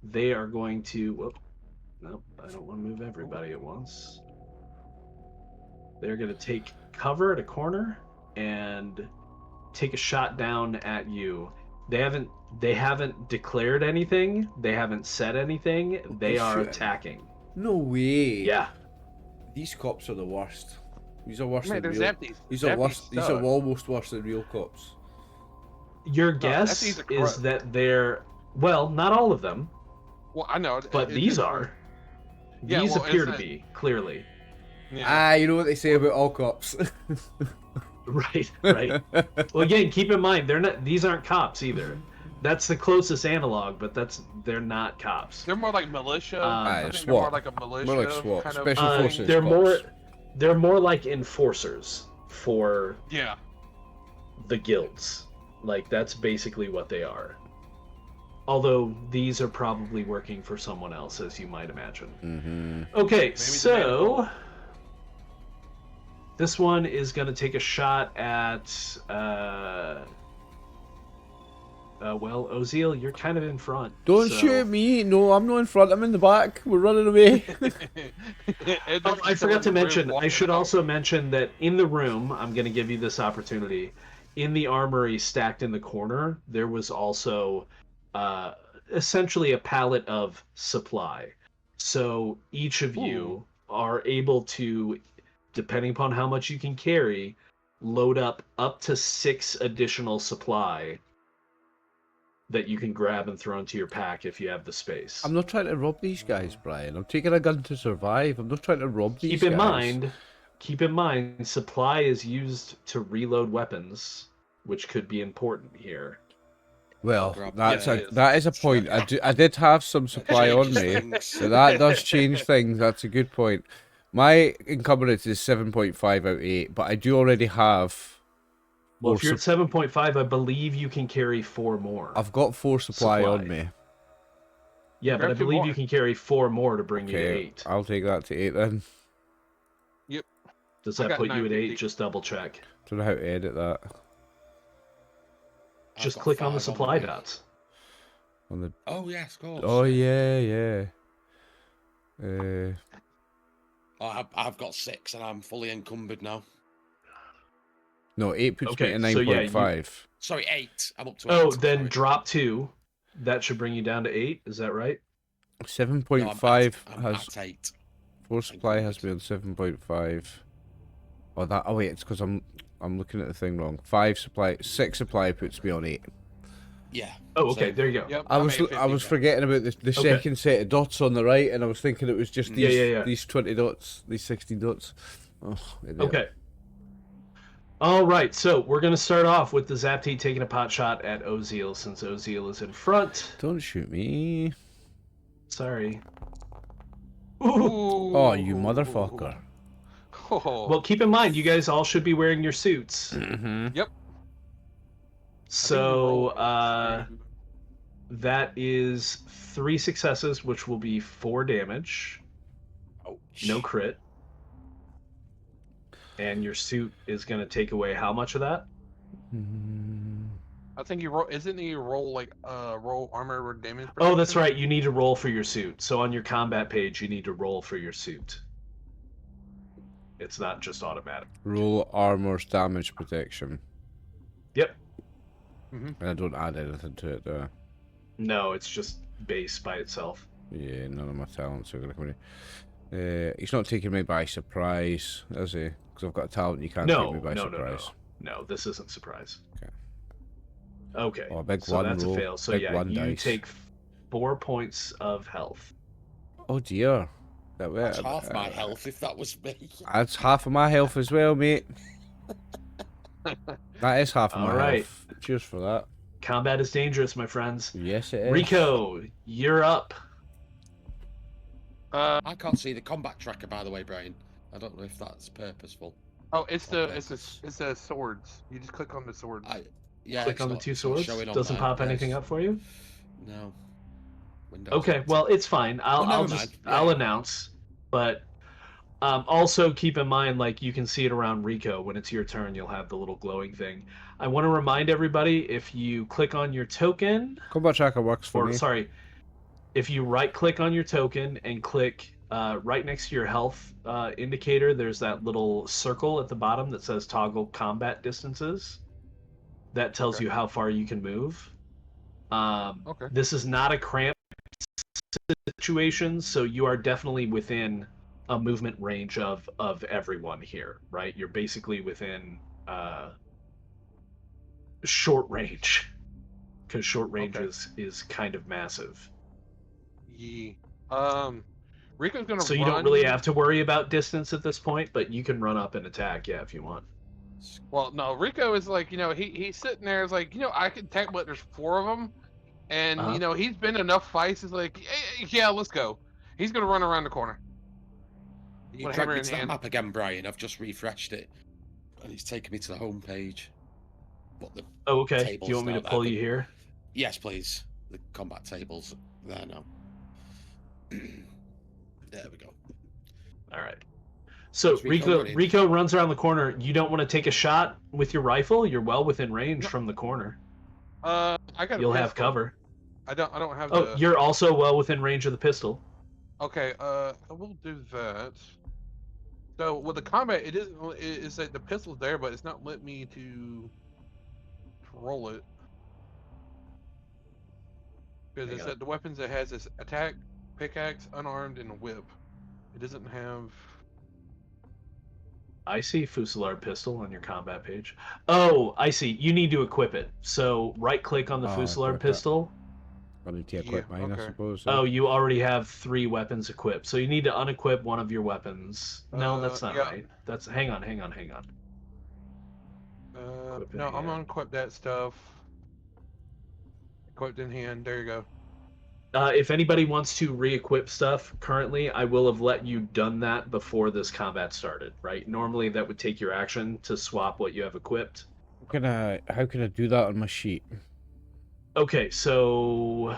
They are going to. Whoop, Nope, I don't want to move everybody at once. They're going to take cover at a corner and take a shot down at you. They haven't declared anything. They haven't said anything. They are shooting. attacking. No way. Yeah. These cops are the worst. These are worse Man, than there's real. empties. These are worse. These are suck. almost worse than real cops. Your guess these are is that they're, well, not all of them, Well, I know. but these are. Yeah, These well, appear it's to be, clearly. Yeah. You know what they say about all cops. Right, right. Well, again, keep in mind these aren't cops either. That's the closest analog, but they're not cops. They're more like militia. Aye, I think they're SWAT. more like a militia. More like SWAT, kind of special thing. forces. They're more like enforcers for Yeah. the guilds. Like, that's basically what they are. Although these are probably working for someone else, as you might imagine. Mm-hmm. Okay, the so this one is going to take a shot at well, Ozil, you're kind of in front. Don't so- shoot me. No, I'm not in front. I'm in the back. We're running away. Oh, I forgot to mention, I should also mention that in the room, I'm going to give you this opportunity. In the armory stacked in the corner, there was also essentially a pallet of supply. So each of you are able to, depending upon how much you can carry, load up to 6 additional supply that you can grab and throw into your pack if you have the space. I'm not trying to rob these guys, Brian. I'm taking a gun to survive. I'm not trying to rob these Keep in guys. mind, supply is used to reload weapons, which could be important here. Well, Yeah, it is. that is a point. I did have some supply on me, Things. so that does change things. That's a good point. My encumbrance is 7.5 out of 8, but I do already have. Well, four if you're at 7.5, I believe you can carry 4 more. I've got 4 supply on Supply. me. Yeah, but I Grab 2 believe more. you can carry 4 more to bring you to Okay, 8. I'll take that to 8 then. Does I that got put you at 8? 950. Just double check. Don't know how to edit that. I've Just got click on the 5 supply me. dots. On the. Oh yes, of course. Oh yeah. Oh, I've got 6 and I'm fully encumbered now. No, 8 puts Okay, me so to yeah, 9.5. Sorry, 8. I'm up to 8. Oh, then sorry. drop 2. That should bring you down to 8. Is that right? 7.5 I'm has at 8. 4 supply has me on 7.5. Oh that. Oh wait, it's because I'm looking at the thing wrong. 6 supply puts me on 8. Yeah. Oh, okay. So- there you go. Yep, I I'm was 850. forgetting about the second set of dots on the right, and I was thinking it was just Yeah, these yeah. these 20 dots, these 16 dots. Oh, idiot. Okay. All right, so we're going to start off with the Zapi taking a pot shot at Ozil, since Ozil is in front. Don't shoot me. Sorry. Ooh. Oh, you motherfucker. Oh. Well, keep in mind, you guys all should be wearing your suits. Mm-hmm. So, that is 3 successes, which will be 4 damage. Ouch. No crit. And your suit is going to take away how much of that? I think you roll. Isn't you roll like roll armor or damage? Oh, that's protection? right. You need to roll for your suit. So on your combat page, you need to roll for your suit. It's not just automatic. Roll armor's damage protection. Yep. And I don't add anything to it, do I? No, it's just base by itself. Yeah, none of my talents are going to come in. He's not taking me by surprise, is he? Because I've got a talent you can't No, take me by no, surprise. no, this isn't surprise. Okay. Okay. Oh, a big so one that's roll. a fail. So Big yeah, one you dice. take 4 points of health. Oh dear. That's half my health if that was me. That's half of my health as well, mate. That is half of my All right. health. Cheers for that. Combat is dangerous, my friends. Yes, it is. Rico, you're up. I can't see the combat tracker, by the way, Brian. I don't know if that's purposeful. Oh, it's the swords. You just click on the swords. Yeah. Click it's on the not- 2 it's not swords. showing on Doesn't mine. pop Yeah, anything it's- up for you? No. Windows Okay, empty. well, it's fine. I'll never just mind. I'll Yeah. announce, but also keep in mind, like, you can see it around Rico. When it's your turn, you'll have the little glowing thing. I want to remind everybody, if you click on your token, Combat tracker works for or me. sorry, If you right-click on your token and click right next to your health indicator, there's that little circle at the bottom that says toggle combat distances. That tells Okay. you how far you can move. Okay. This is not a cramped situation, so you are definitely within a movement range of everyone here, right? You're basically within short range, because short range Okay. is kind of massive. Yeah. Rico's gonna So you don't run. really have to worry about distance at this point, but you can run up and attack, yeah, if you want. Well, no, Rico is like, he's sitting there. Is like, I can attack, but there's 4 of them, and Uh-huh. he's been enough fights. He's like, yeah, let's go. He's gonna run around the corner You with a dragged hammer me in to that hand. map again, Brian. I've just refreshed it, and it's taken me to the home page. But the Oh, okay. Do tables you want me to now, pull they're you here? Yes, please. The combat tables there now. There we go. All right. So What's Rico running? Rico runs around the corner. You don't want to take a shot with your rifle? You're well within range No. from the corner. I got. You'll a have pistol. cover. I don't have Oh, the. you're also well within range of the pistol. Okay. I will do that. So with the combat, it is that the pistol's there, but it's not letting me to roll it because Hang it's on. that the weapons it has is attack, pickaxe, unarmed, and whip. It doesn't have. I see Fusillard pistol on your combat page. Oh, I see. You need to equip it. So right-click on the Fusillard equip it. pistol. I need to equip mine, I okay. suppose. Oh, you already have 3 weapons equipped. So you need to unequip one of your weapons. No, that's not yeah. right. That's hang on. Equip in No, I'm hand. gonna equip that stuff. Equipped in hand. There you go. If anybody wants to re-equip stuff currently, I will have let you done that before this combat started, right? Normally that would take your action to swap what you have equipped. How can I do that on my sheet? Okay, so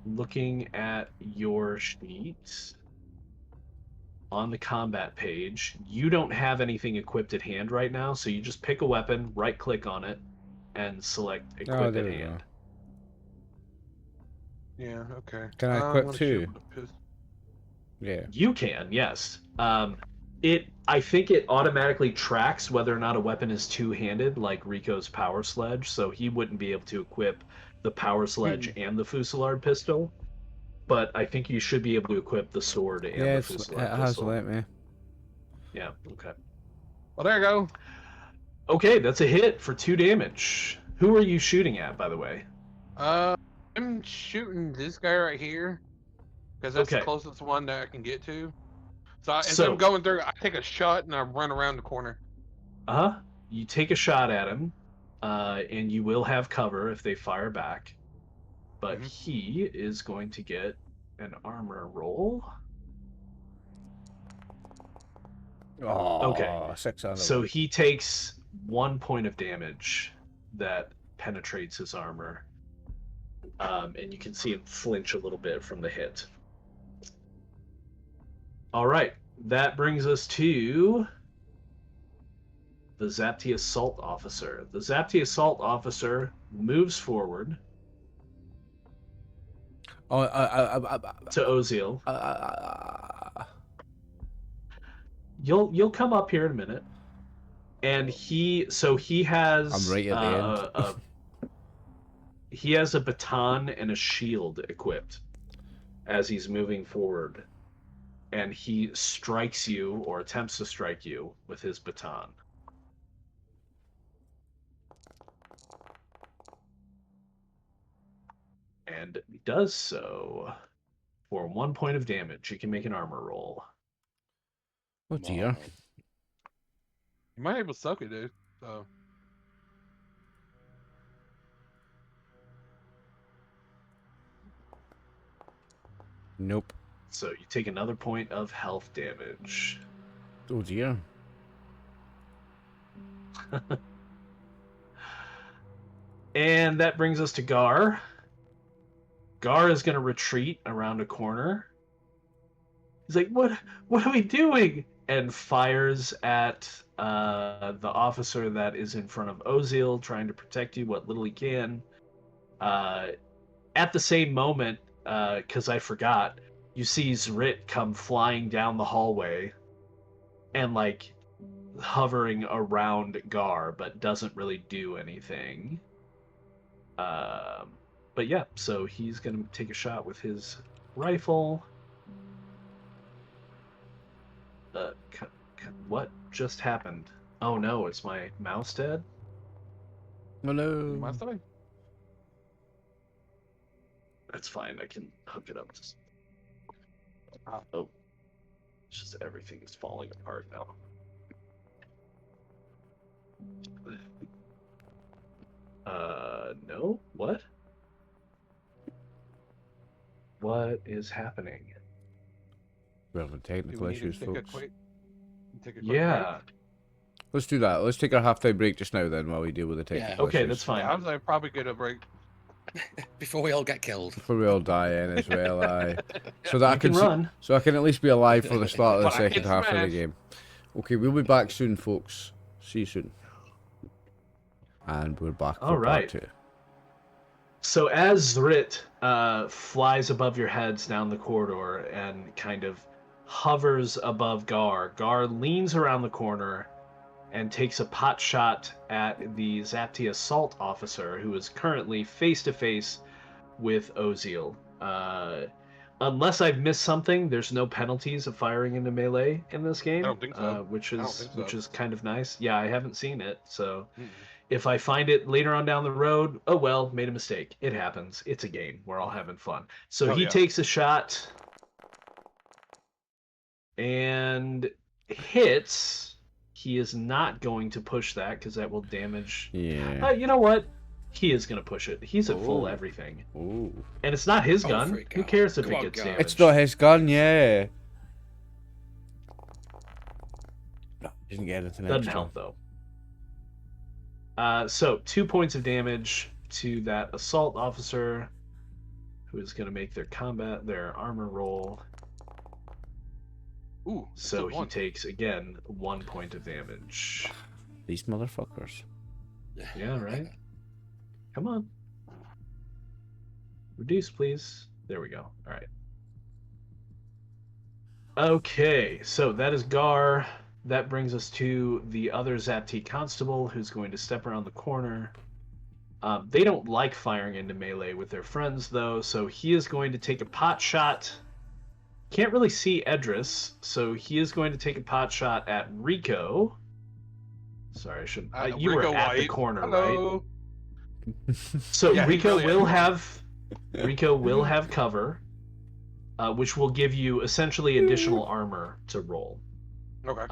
looking at your sheet on the combat page, you don't have anything equipped at hand right now, so you just pick a weapon, right-click on it, and select equip there at we go. hand. Yeah. Okay. Can I I'm equip gonna shoot two? with the pistol. Yeah. You can, yes. I think it automatically tracks whether or not a weapon is two-handed, like Rico's power sledge, so he wouldn't be able to equip the power sledge and the Fusillard pistol. But I think you should be able to equip the sword and Yeah, the it Fusillard has pistol. let me. Yeah, okay. Well, there you go. Okay, that's a hit for 2 damage. Who are you shooting at, by the way? I'm shooting this guy right here because that's the Okay. closest one that I can get to. So as So- I'm going through, I take a shot and I run around the corner. You take a shot at him, and you will have cover if they fire back. But he is going to get an armor roll. Oh, Okay. 600. So he takes 1 point of damage that penetrates his armor. And you can see him flinch a little bit from the hit. All right. That brings us to the Zapti Assault Officer. The Zapti Assault Officer moves forward to Ozil. You'll come up here in a minute. And he has I'm right at the end. He has a baton and a shield equipped as he's moving forward. And he strikes you, or attempts to strike you, with his baton. And does so for 1 point of damage. You can make an armor roll. Oh dear. You might be able to suck it, dude. So Nope. So you take another point of health damage. Oh dear. And that brings us to Gar. Gar is going to retreat around a corner. He's like, what are we doing? And fires at the officer that is in front of Ozil, trying to protect you what little he can. At the same moment, because I forgot, you see Zrit come flying down the hallway and like hovering around Gar, but doesn't really do anything. But yeah, so he's gonna take a shot with his rifle. What just happened? Oh no, is my mouse dead? Hello. My stomach. That's fine. I can hook it up. Ah. Oh, it's just everything is falling apart now. No. What? What is happening? We're having Do technical we need to issues, take a folks. quick break? Yeah. Let's do that. Let's take our half-time break just now then while we deal with the technical Okay, issues. that's fine. Yeah, I was like, probably get a break. Before we all get killed. Before we all die in as well, aye. So that You can s- run. So I can at least be alive for the start of the But I can second half of the smash. game. Okay, we'll be back soon, folks. See you soon. And we're back for All right. part 2. So as Zrit flies above your heads down the corridor and kind of hovers above Gar, Gar leans around the corner and takes a pot shot at the Zapti assault officer, who is currently face to face with Oziel. Unless I've missed something, there's no penalties of firing into melee in this game. I don't think so. Which I don't is think so. which is kind of nice. Yeah, I haven't seen it, so Mm-mm. if I find it later on down the road, oh well, made a mistake. It happens. It's a game. We're all having fun. So Oh, he yeah. takes a shot and hits. He is not going to push that because that will damage. Yeah. You know what? He is going to push it. He's at full Oh. everything. Ooh. And it's not his Oh, gun. freak Who out. cares if Come it on, gets guys. damaged? It's not his gun, yeah. No, didn't get anything Doesn't extra. help though. So 2 points of damage to that assault officer, who is going to make their armor roll. Ooh, So he one. takes again 1 point of damage. These motherfuckers. Yeah, right. Come on. Reduce, please. There we go. All right. Okay, so that is Gar. That brings us to the other Zapti constable, who's going to step around the corner. They don't like firing into melee with their friends, though, so he is going to take a pot shot. Can't really see Edris, so he is going to take a pot shot at Rico. Sorry, I shouldn't. You Rico were at the White. corner, right? Hello. So Yeah, he Rico really will is. have cover, which will give you essentially additional armor to roll. Okay.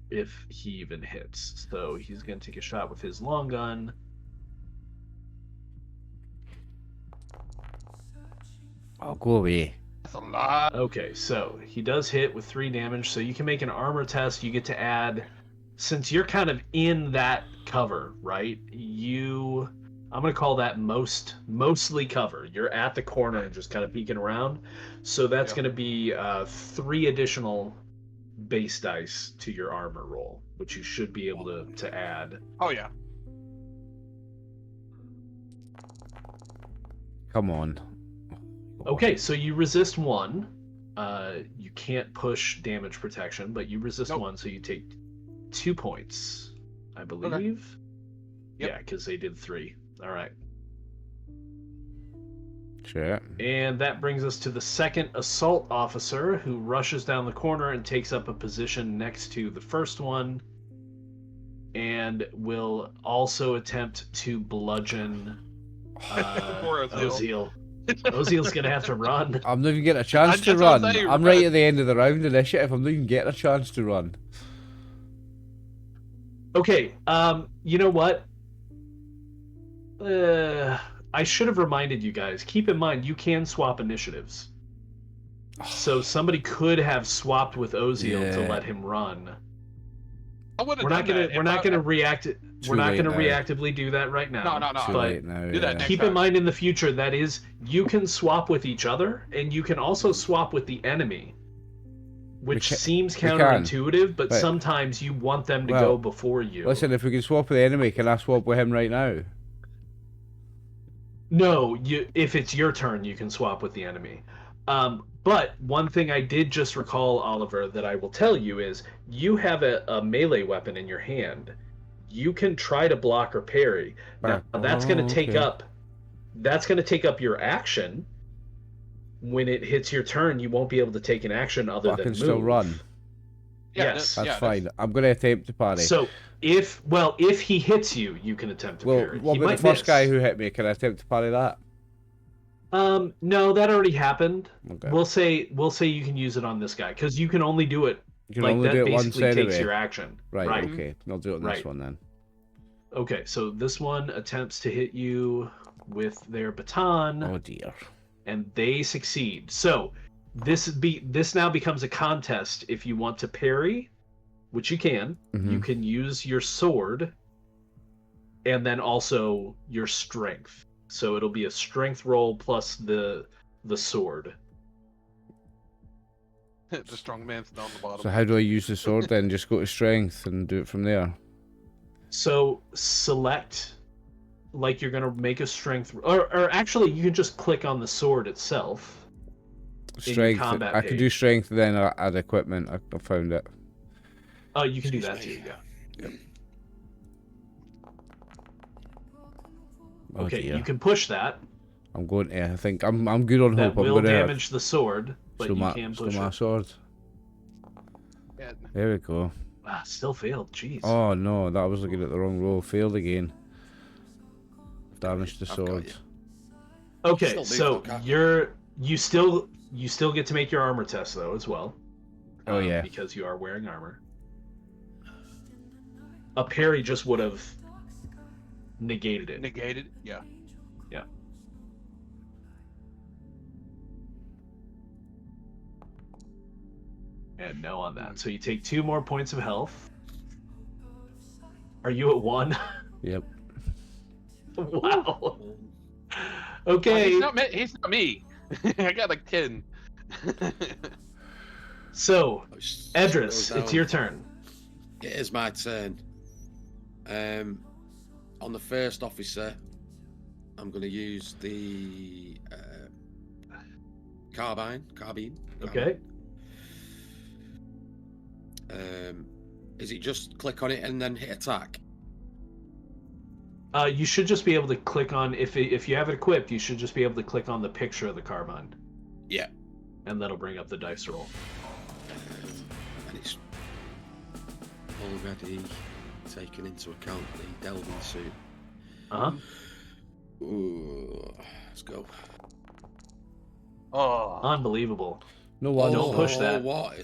If he even hits. So he's going to take a shot with his long gun. I'll go away. That's a lot. Okay, so he does hit with 3 damage. So you can make an armor test. You get to add, since you're kind of in that cover, right? I'm going to call that mostly cover. You're at the corner and just kind of peeking around. So that's going to be 3 additional base dice to your armor roll, which you should be able to add. Oh yeah. Come on. Okay, so you resist 1. You can't push damage protection, but you resist Nope. 1, so you take 2 points, I believe. Yep. Yeah, because they did 3. All right. Shit. And that brings us to the second assault officer, who rushes down the corner and takes up a position next to the first one, and will also attempt to bludgeon Poor Oziel. Oziel. Oziel's gonna have to run. I'm not even getting a chance to That's what I'm run. saying, I'm right at the end of the round initiative. I'm not even getting a chance to run. Okay, you know what? I should have reminded you guys. Keep in mind, you can swap initiatives. So somebody could have swapped with Oziel to Yeah. let him run. I would have We're done not gonna that. we're not gonna react. Too We're not late gonna now. reactively do that right now. No. Too But late now. do that yeah. next keep in time. mind in the future that is, you can swap with each other, and you can also swap with the enemy, which seems can. counterintuitive, but But- sometimes you want them to Well, go before you. Listen, if we can swap with the enemy, can I swap with him right now? No, if it's your turn, you can swap with the enemy. But one thing I did just recall, Oliver, that I will tell you is you have a melee weapon in your hand. You can try to block or parry. Now that's going to take okay. up your action. When it hits your turn, you won't be able to take an action other But I than can move. still run. Yeah, Yes. That's fine. I'm going to attempt to parry. So if he hits you, you can attempt to parry. What He about might the first miss. guy who hit me? Can I attempt to parry that? No, that already happened. Okay. We'll say you can use it on this guy because you can only do it. You can like only that do it once basically takes anyway. your action. Right, okay. I'll do it on this Right. one then. Okay, so this one attempts to hit you with their baton, Oh dear. and they succeed. So this now becomes a contest. If you want to parry, which you can, you can use your sword, and then also your strength. So it'll be a strength roll plus the sword. The strong man's down the bottom. So how do I use the sword then? Just go to strength and do it from there? So select, like you're gonna make a strength, or actually you can just click on the sword itself. Strength. combat I could do page. strength, then add equipment. I found it. Oh, you can do Excuse that me. too. Yeah. Oh Okay, dear. you can push that. I'm going to. I think I'm good on That hope. I'm will going to damage the sword, but you can push my it. sword. Yeah. There we go. Ah, still failed. Jeez. Oh no, that was looking at the wrong roll. Failed again. Damaged the I've got sword. you. Okay, Still move so though, can't you? you still get to make your armor test though as well. Oh yeah. Because you are wearing armor. A parry just would have negated it. Negated. Yeah. Yeah. And no on that. So you take 2 more points of health. Are you at 1? Yep. Wow. Oh, Okay. he's not me. I got like 10. So, Let's Edris, scroll it's down. your turn. It is my turn. On the first officer, I'm going to use the carbine. Okay. Is it just click on it and then hit attack? You should just be able to click on, if you have it equipped, you should just be able to click on the picture of the carbine. Yeah. And that'll bring up the dice roll. And it's already taken into account the delving suit. Uh-huh. Ooh, let's go. Oh. Unbelievable. No wonder. Don't push that. What?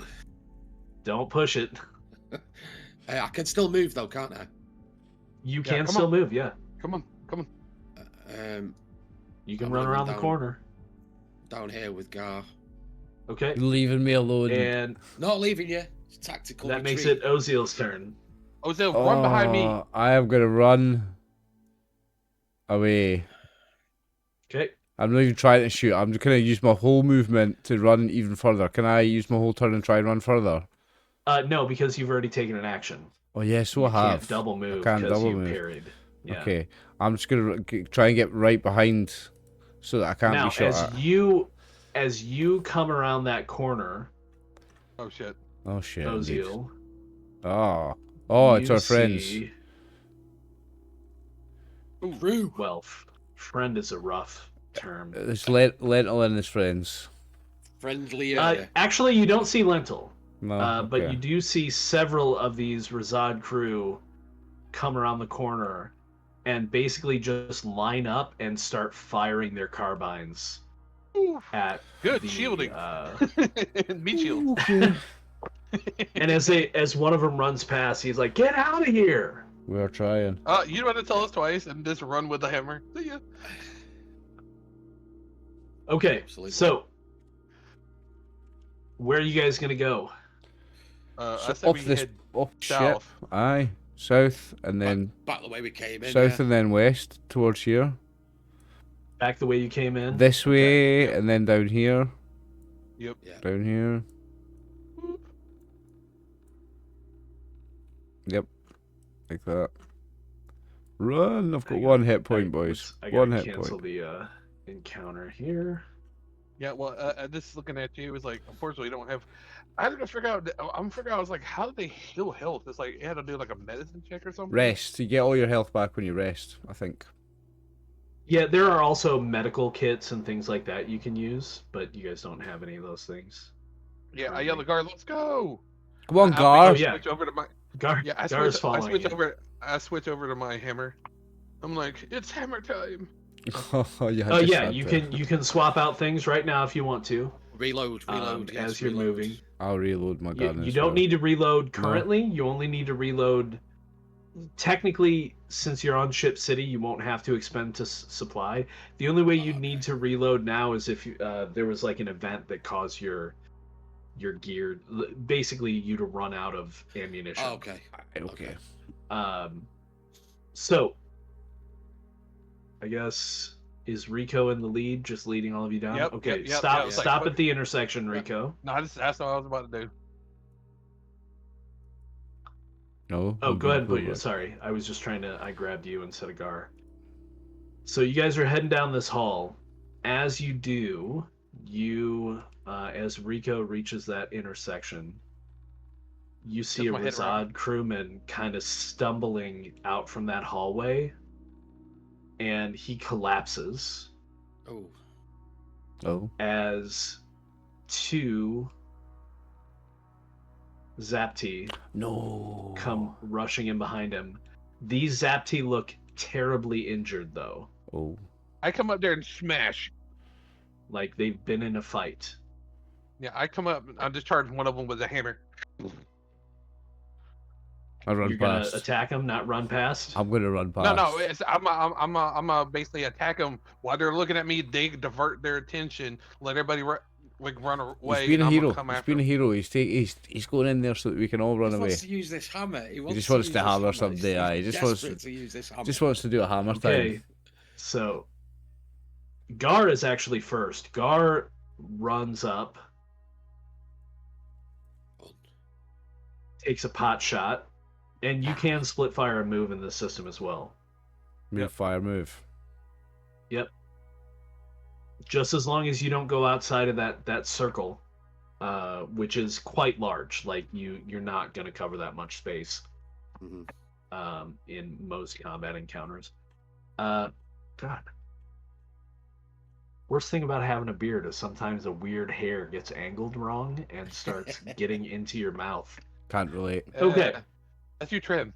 Don't push it. Hey, I can still move though, can't I? You Yeah, can come still on. move, yeah. Come on. You can I'm run gonna around run the down. corner. Down here with Gar. Okay. Leaving me alone. And Not leaving you. It's tactical. that makes retreat. it Oziel's turn. Ozil, run behind me. I am gonna run away. Okay. I'm not even trying to shoot. I'm just gonna use my whole movement to run even further. Can I use my whole turn and try and run further? No, because you've already taken an action. Oh yeah, so You I have. can't double move can't because double you move. parried. Yeah. Okay, I'm just gonna try and get right behind, so that I can't Now, be shot as you come around that corner, Oh shit. Oh shit. Indeed. Oziel, Oh, it's you our friends. see- Through. Well, friend is a rough term. It's Lentil and his friends. Friendlier. Actually, you don't see Lentil, No, but okay. you do see several of these Razad crew come around the corner and basically just line up and start firing their carbines at Good the, shielding. uh, Meat shield. and as one of them runs past, he's like, "Get out of here!" We're trying. You don't have to tell us twice and just run with the hammer. See ya. Okay, Absolutely. so where are you guys gonna go? I said we head ship. south. Aye, south and then Back the way we came in. south yeah. and then west towards here. Back the way you came in. This way Yep. and then down here. Yep. Yeah. Down here. Yep. Like that. Run! I've got Hang one on. hit point, boys. I One gotta hit cancel point. the encounter here. Yeah, well, this looking at you, it was like, unfortunately, you don't have. I had to figure out. I'm figuring out. I was like, how do they heal health? It's like you had to do like a medicine check or something. Rest. You get all your health back when you rest, I think. Yeah, there are also medical kits and things like that you can use, but you guys don't have any of those things. Yeah, I yelled at guard, "Let's go!" Come on, I Gar! yeah. switch over to my. Gar, Yeah, I Gar is switch. I following switch you. over. I switch over to my hammer. I'm like, it's hammer time. Oh, you had Oh to yeah, start you there. can swap out things right now if you want to. Reload, yes, as you're reload. moving. I'll reload my gun You as don't well. need to reload currently. You only need to reload. Technically, since you're on Ship City, you won't have to expend to supply. The only way you'd need to reload now is if there was like an event that caused your gear, basically you to run out of ammunition. Oh, okay. Okay. So I guess is Rico in the lead, just leading all of you down? Yep, Okay, yep, stop yep. stop at the intersection, Rico. No, that's what I was about to do. No. Oh, I'm go ahead and gonna put go you. Sorry, I was just trying to. I grabbed you instead of Gar. So you guys are heading down this hall. As you do, as Rico reaches that intersection, you see a my head around. Razad crewman kind of stumbling out from that hallway, and he collapses Oh. Oh. as two Zapti No. come rushing in behind him. These Zapti look terribly injured, though. Oh. I come up there and smash. Like they've been in a fight. Yeah, I come up. I discharge one of them with a hammer. I run You're gonna past. attack them, not run past. I'm gonna run past. No, it's, I'm basically attack them while they're looking at me. They divert their attention, let everybody run away. He's been a and I'm hero. gonna come He's after been a him. hero. He's going in there so that we can all run He away. wants to use this hammer. He just wants to hammer something. someday. Aye, he just wants to use this hammer. Just wants to do a hammer Okay, time. so Gar is actually first. Gar runs up, takes a pot shot, and you can split fire and move in this system as well. Move, fire, move. Yep. Just as long as you don't go outside of that circle, which is quite large. Like you're not going to cover that much space in most combat encounters. God. Worst thing about having a beard is sometimes a weird hair gets angled wrong and starts getting into your mouth. Can't relate. Okay. That's you, trim.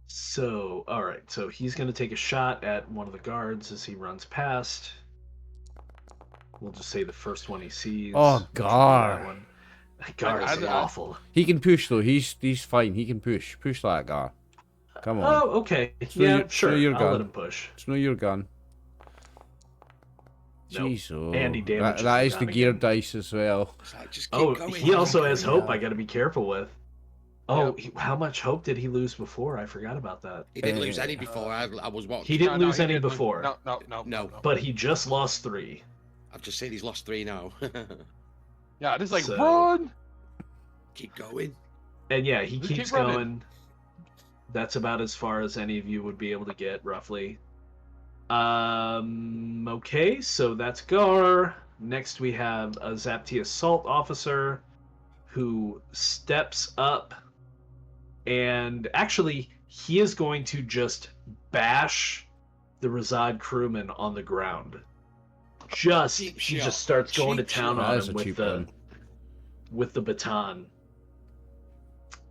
So, all right. So he's going to take a shot at one of the guards as he runs past. We'll just say the first one he sees. Oh, Gar. That one. Gar is awful. He can push though. He's fine. He can push. Push that Gar. Come on. Oh, okay. Yeah, sure. I'll let him push. It's not your gun. Nope. Jeez, oh. And he damages that is the gear again. dice as well. Like, just keep going. He also has hope I got to be careful with. Oh, how much hope did he lose before? I forgot about that. He didn't lose any before. I was watching. He didn't lose any before. No. But he just lost 3. I've just seen he's lost 3 now. Yeah, just like So- run. Keep going. And yeah, he Just keeps keep running. going. That's about as far as any of you would be able to get, roughly. Okay, so that's Gar. Next we have a Zapti assault officer who steps up, and actually he is going to just bash the Razad crewman on the ground. He just starts going to town on him with the baton.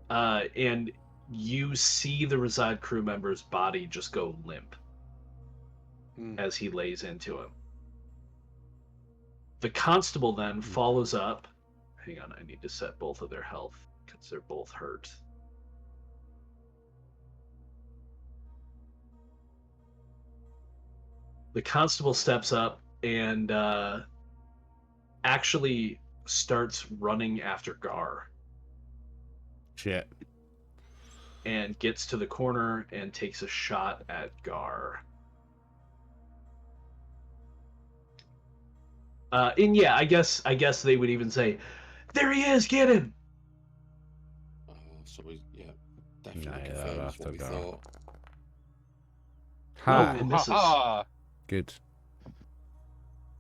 And you see the Razad crew member's body just go limp as he lays into him. The constable then follows up. Hang on, I need to set both of their health because they're both hurt. The constable steps up and actually starts running after Gar. Shit. And gets to the corner and takes a shot at Gar. And yeah, I guess they would even say, "There he is, get him!" So he's dead. That Yeah, confirms what we after thought. Ha! It misses. Ha Good.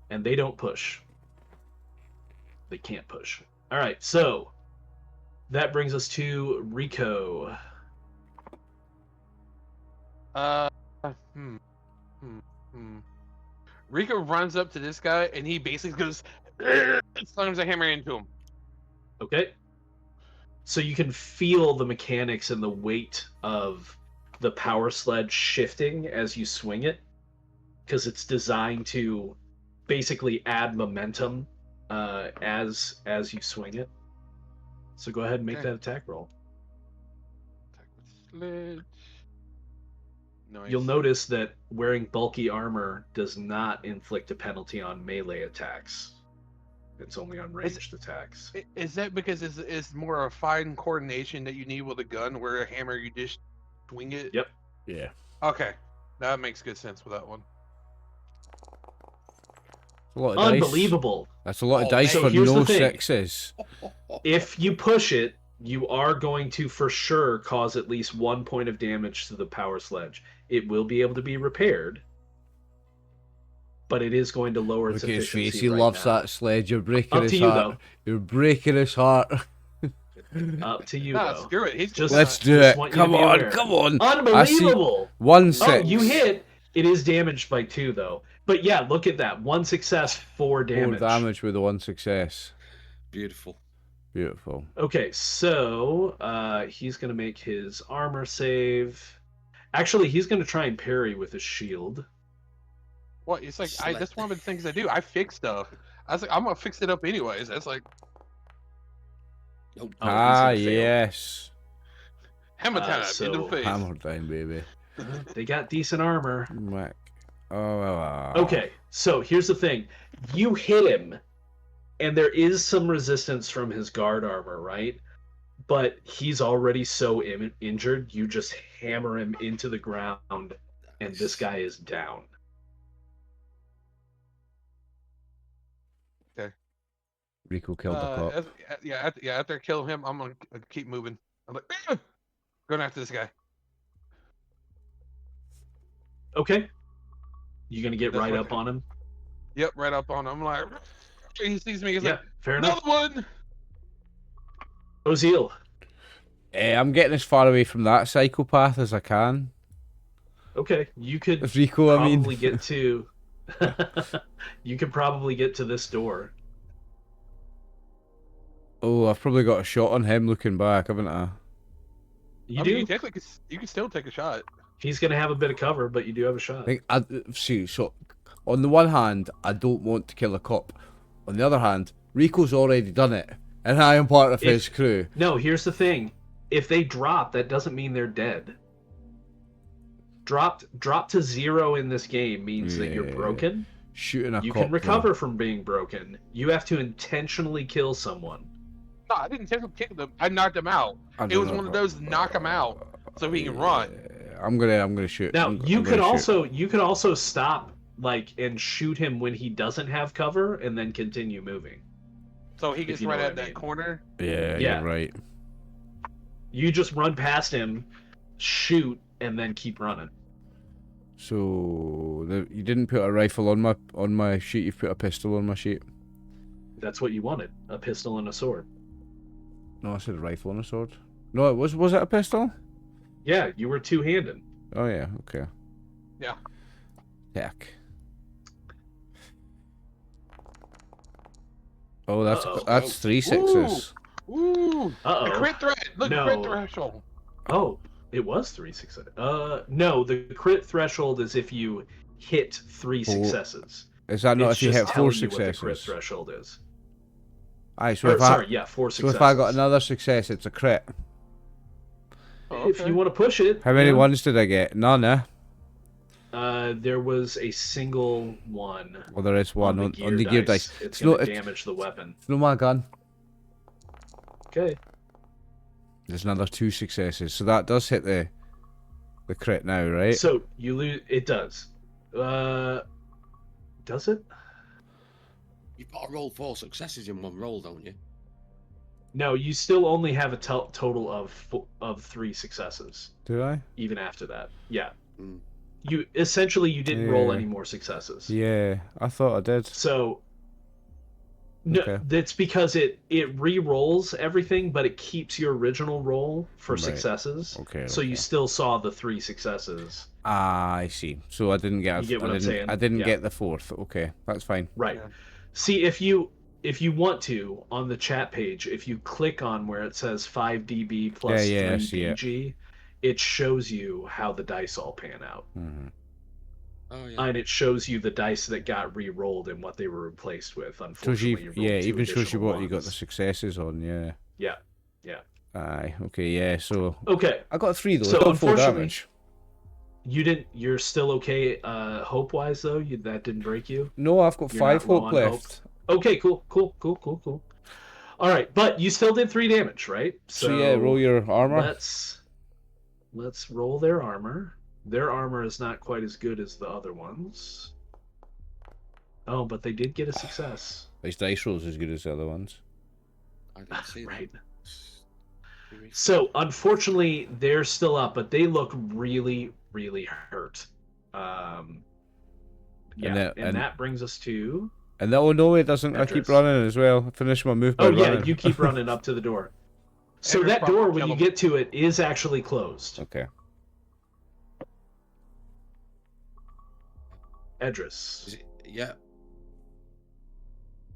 And they don't push. They can't push. All right, so that brings us to Rico. Hmm. Rico runs up to this guy and he basically goes, slams a hammer into him. Okay. So you can feel the mechanics and the weight of the power sledge shifting as you swing it, because it's designed to basically add momentum as you swing it. So go ahead and make Okay. that attack roll. Attack with sledge. Nice. You'll notice that wearing bulky armor does not inflict a penalty on melee attacks. It's only on ranged attacks. Is that because it's more a fine coordination that you need with a gun, where a hammer you just swing it? Yep. Yeah. Okay, that makes good sense with that one. A lot of dice. Unbelievable. That's a lot of Oh, dice so for here's no the thing. sixes. If you push it, you are going to for sure cause at least 1 point of damage to the power sledge. It will be able to be repaired, but it is going to lower its Look at his efficiency. face. He right loves now. that sledge. You're breaking Up his to you, heart. You're breaking his heart. Up to you, Nah, though. screw it. He's Just- Let's do just it. want you to Come be on, aware. come on. Unbelievable! One Oh, six. you hit. It is damaged by 2, though. But yeah, look at that. 1 success, 4 damage. 4 damage with the 1 success. Beautiful. Beautiful. Okay, so he's going to make his armor save. Actually, he's going to try and parry with his shield. What? It's like Slap. that's one of the things I do. I fix stuff. I was like, I'm gonna fix it up anyways. That's like Nope. Oh, he's Ah, gonna fail. hammer yes. time in so- the face. Hammer time, baby. They got decent armor. Whack. Oh, Okay, so here's the thing. You hit him, and there is some resistance from his guard armor, right? But he's already so injured, you just hammer him into the ground, and this guy is down. Rico killed the cop. After I kill him, I'm gonna keep moving. I'm like, going after this guy. Okay. You gonna get That's right what- up on him? Yep, right up on him. I'm like, he sees me. He's Yeah, like, fair enough. another one. Ozil. I'm getting as far away from that psychopath as I can. Okay, you could Rico, I mean. probably get to. You could probably get to this door. Oh, I've probably got a shot on him looking back, haven't I? You I do. mean, you technically you can still take a shot. He's gonna have a bit of cover, but you do have a shot. See, so on the one hand, I don't want to kill a cop. On the other hand, Rico's already done it, and I am part of his crew. No, here's the thing. If they drop, that doesn't mean they're dead. Drop to 0 in this game means that you're Yeah. broken. Shooting a You cop. can recover from being broken. You have to intentionally kill someone. No, I didn't technically kick them. I knocked him out. I It don't was know. one of those knock him out so he can run. I'm gonna shoot. Now I'm you could gonna shoot. also stop and shoot him when he doesn't have cover, and then continue moving. So he gets you know right what at I that mean. corner. Yeah, Yeah. you're right. You just run past him, shoot, and then keep running. So you didn't put a rifle on my sheet. You've put a pistol on my sheet. That's what you wanted: a pistol and a sword. No, I said a rifle and a sword. No, it was it a pistol? Yeah, you were two-handed. Oh yeah, okay. Yeah. Heck. Oh, that's Uh-oh. 3 sixes. Ooh, the Uh-oh. crit threat. Look, No. crit threshold. Oh, it was 3 successes. No, the crit threshold is if you hit 3 successes. Is that not It's if you just hit 4 telling you what the crit successes? threshold is. Aye, so Or, if sorry, I yeah, 4 so successes. if I got another success, it's a crit. Oh, If okay. you want to push it. How many yeah. ones did I get? None, eh? There was a single one. Well, there is one on the gear dice. It's It's going not- to damage the weapon. It's not my gun. Okay. There's another 2 successes, so that does hit the crit now, right? So you lose. It does. Does it? You've got to roll 4 successes in one roll, don't you? No, you still only have a total of 3 successes, Do I? even after that. Yeah. Mm. You essentially you didn't roll Yeah. any more successes. Yeah, I thought I did. So no, Okay. that's because it re-rolls everything, but it keeps your original roll for Right. successes. Okay, So you okay. still saw the 3 successes. Ah, I see. So I didn't get. You get what I'm saying? I didn't Yeah. get the 4th. Okay, that's fine. Right. Yeah. See, if you want to, on the chat page, if you click on where it says 5 dB plus Yeah, I 3 see it. BG, it shows you how the dice all pan out. Mhm. Oh yeah. And it shows you the dice that got re-rolled and what they were replaced with. Shows Unfortunately, you, you rolled yeah, 2 even shows you additional what you got the ones. successes on. Yeah. Yeah, yeah. Aye. Okay. Yeah. So Okay, I got 3 though. So, Still 4 unfortunately- damage. you didn't. You're still okay. Hope-wise though, that didn't break you. No, I've got You're 5 not low hope on hope? left. Okay, cool. All right, but you still did 3 damage, right? So yeah, roll your armor. Let's roll their armor. Their armor is not quite as good as the other ones. Oh, but they did get a success. These dice rolls as good as the other ones. I didn't see Right. that. So, unfortunately, they're still up, but they look really, really hurt. Yeah, and that brings us to... And no, it doesn't. I keep Address. running as well. I finish my move by Oh, yeah, running. you keep running up to the door. So Address that door, probably when you kill 'em. get to it, is actually closed. Okay. Edris. Is it, yeah.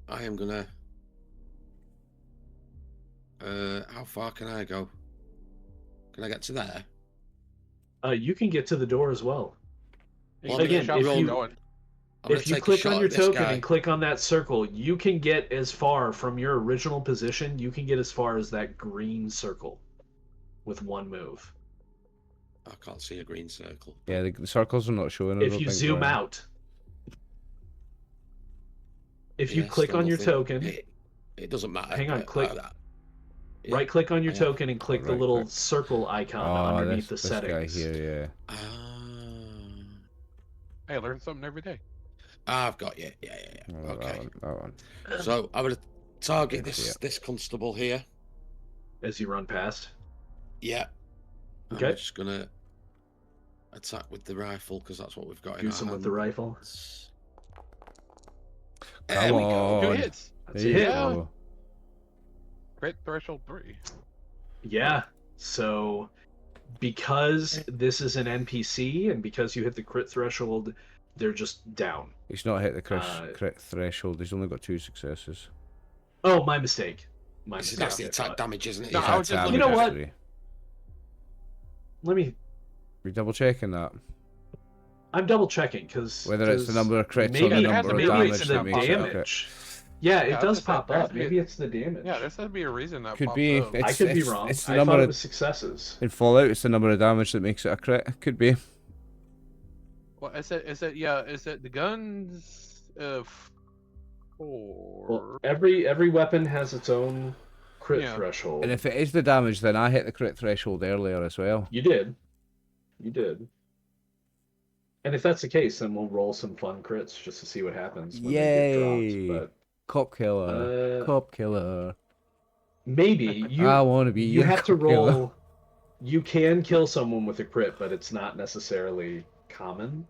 I am gonna. How far can I go? Can I get to there? You can get to the door as well. Well, Again, Shop if roll you- going. I'm gonna If you take a click shot on your at this token guy. and click on that circle, you can get as far from your original position. You can get as far as that green circle with one move. I can't see a green circle. Yeah, the circles are not showing. I If don't you think, zoom Brian. out, if you Yeah, click still on your nothing. token, It doesn't matter. Hang on, but, click- yeah. right click on your I have- token and click the right little click. circle icon underneath the this settings. guy here, Hey, I learn something every day. I've got you. Yeah. yeah. Oh, Okay. That one. So I'm gonna target Yes, this yeah. this constable here. As you run past. Yeah. Okay. I'm just gonna attack with the rifle because that's what we've got in Do our some with the hand. rifle. There Come we go. on. Two Oh, hits. That's There a you hit. go. Crit threshold 3. Yeah. So because this is an NPC and because you hit the crit threshold, they're just down. He's not hit the Uh, crit threshold. He's only got 2 successes. Oh, my mistake. That's the attack damage, isn't it? No, Yeah. I was just Attack You know damage, what? actually. Let me. We double checking that. I'm double checking because Whether it's the number of crits or maybe, the it has number to of be a damage it's reason the that makes it a crit. damage. Yeah, it Yeah, does that's- pop that's up. it. Maybe it's the damage. Yeah, there's to be a reason that Could pops be. up. I could be It's- wrong. it's the I number thought it of- was successes. In Fallout, it's the number of damage that makes it a crit. Could be. Well, is it the guns? 4. Well, every weapon has its own crit Yeah. threshold. And if it is the damage, then I hit the crit threshold earlier as well. You did. And if that's the case, then we'll roll some fun crits just to see what happens when they Yay. get dropped. Cop killer. But Cop killer. maybe I want to be you a have to cop killer. roll. You can kill someone with a crit, but it's not necessarily common.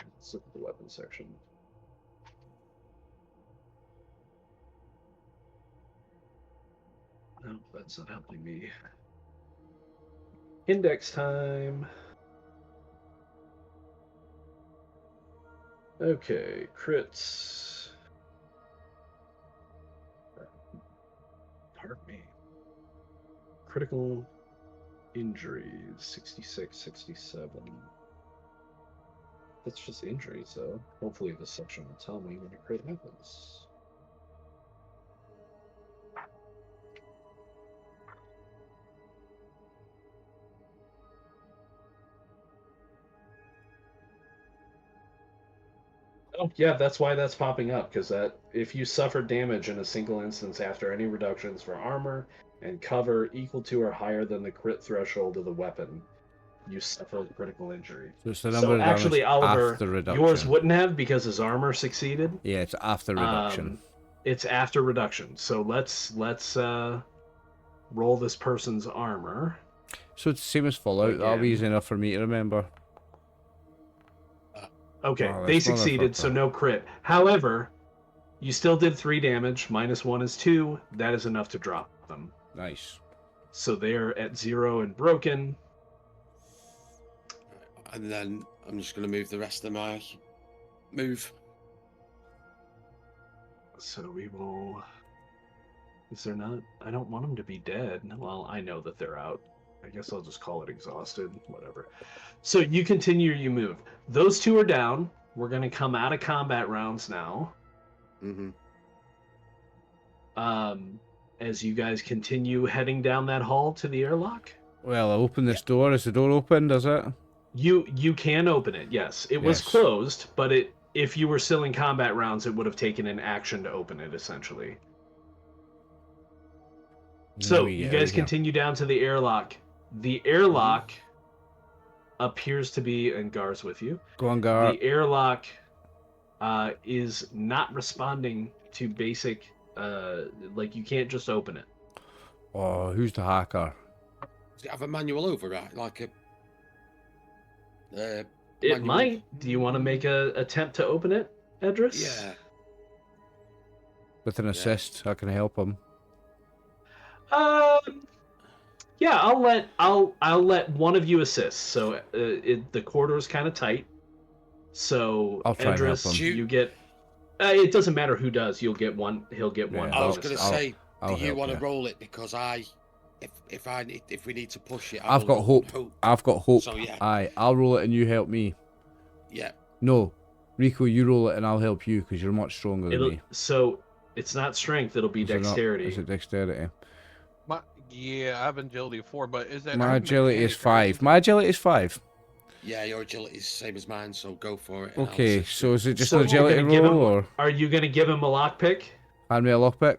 Let's look at the weapon section. No, that's not helping me. Index time. Okay, crits. Pardon me. Critical injuries, 66, 67. That's just injuries, though. Hopefully this section will tell me when a crit happens. Oh, yeah, that's why that's popping up, because that if you suffer damage in a single instance after any reductions for armor and cover equal to or higher than the crit threshold of the weapon, you suffer a critical injury. So it's the So number of damage actually, Oliver, after reduction. yours wouldn't have because his armor succeeded. Yeah, it's after reduction. It's after reduction. So let's roll this person's armor. So it's the same as Fallout. That'll be Again. easy enough for me to remember. Okay, Wow, they this succeeded, so motherfucker. no crit. However, you still did 3 damage. -1 is 2. That is enough to drop them. Nice. So they're at 0 and broken. And then I'm just going to move the rest of my move. So we will... Is there not... I don't want them to be dead. Well, I know that they're out. I guess I'll just call it exhausted. Whatever. So you continue, you move. Those 2 are down. We're going to come out of combat rounds now. Mm-hmm. As you guys continue heading down that hall to the airlock. Well, I open this door. Is the door open, does it? You can open it, yes. It was Yes. closed, but if you were still in combat rounds, it would have taken an action to open it, essentially. So you guys continue down to the airlock. The airlock appears to be, and Gar's with you. Go on, Gar. The airlock is not responding to basic, like you can't just open it. Oh, who's the hacker? Does it have a manual override? Like a... It manual? might. Do you want to make a attempt to open it, Edris? Yeah. With an assist, I can help him. Yeah, I'll let one of you assist. So the corridor is kind of tight. So I'll try and help Edris, him. you get. It doesn't matter who does. You'll get one. He'll get one. Yeah, I was bonus going to die. say, I'll do you help want to you. roll it? Because if we need to push it, I've got hope. I've got hope. So, yeah. Aye, I'll roll it and you help me. Yeah. No, Rico, you roll it and I'll help you because you're much stronger than me. So it's not strength. It'll be Is it not? dexterity. Is it dexterity? Yeah, I have agility 4, but is that... My agility is mechanic, 5. My agility is 5. Yeah, your agility is the same as mine, so go for it. and I'll Okay, assist so you. is it just So an you're agility gonna give roll him- or Are you going to give him a lockpick? hand me a lockpick?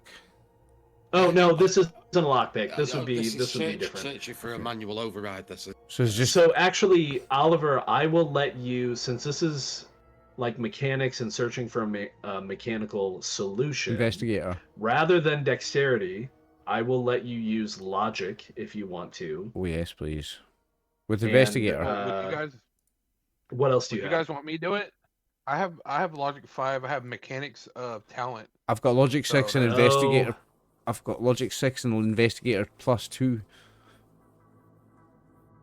Oh no, this isn't a lockpick. This No, would be is different. searching for a manual override. This is. So it's just So actually, Oliver, I will let you, since this is like mechanics and searching for a mechanical solution. investigator. Rather than dexterity, I will let you use logic if you want to. Oh yes, please. With And, investigator. Would you guys... What else do Would you you have? guys want me to do it? I have logic 5. I have mechanics talent. I've got logic 6 and no. investigator. I've got logic 6 and investigator +2.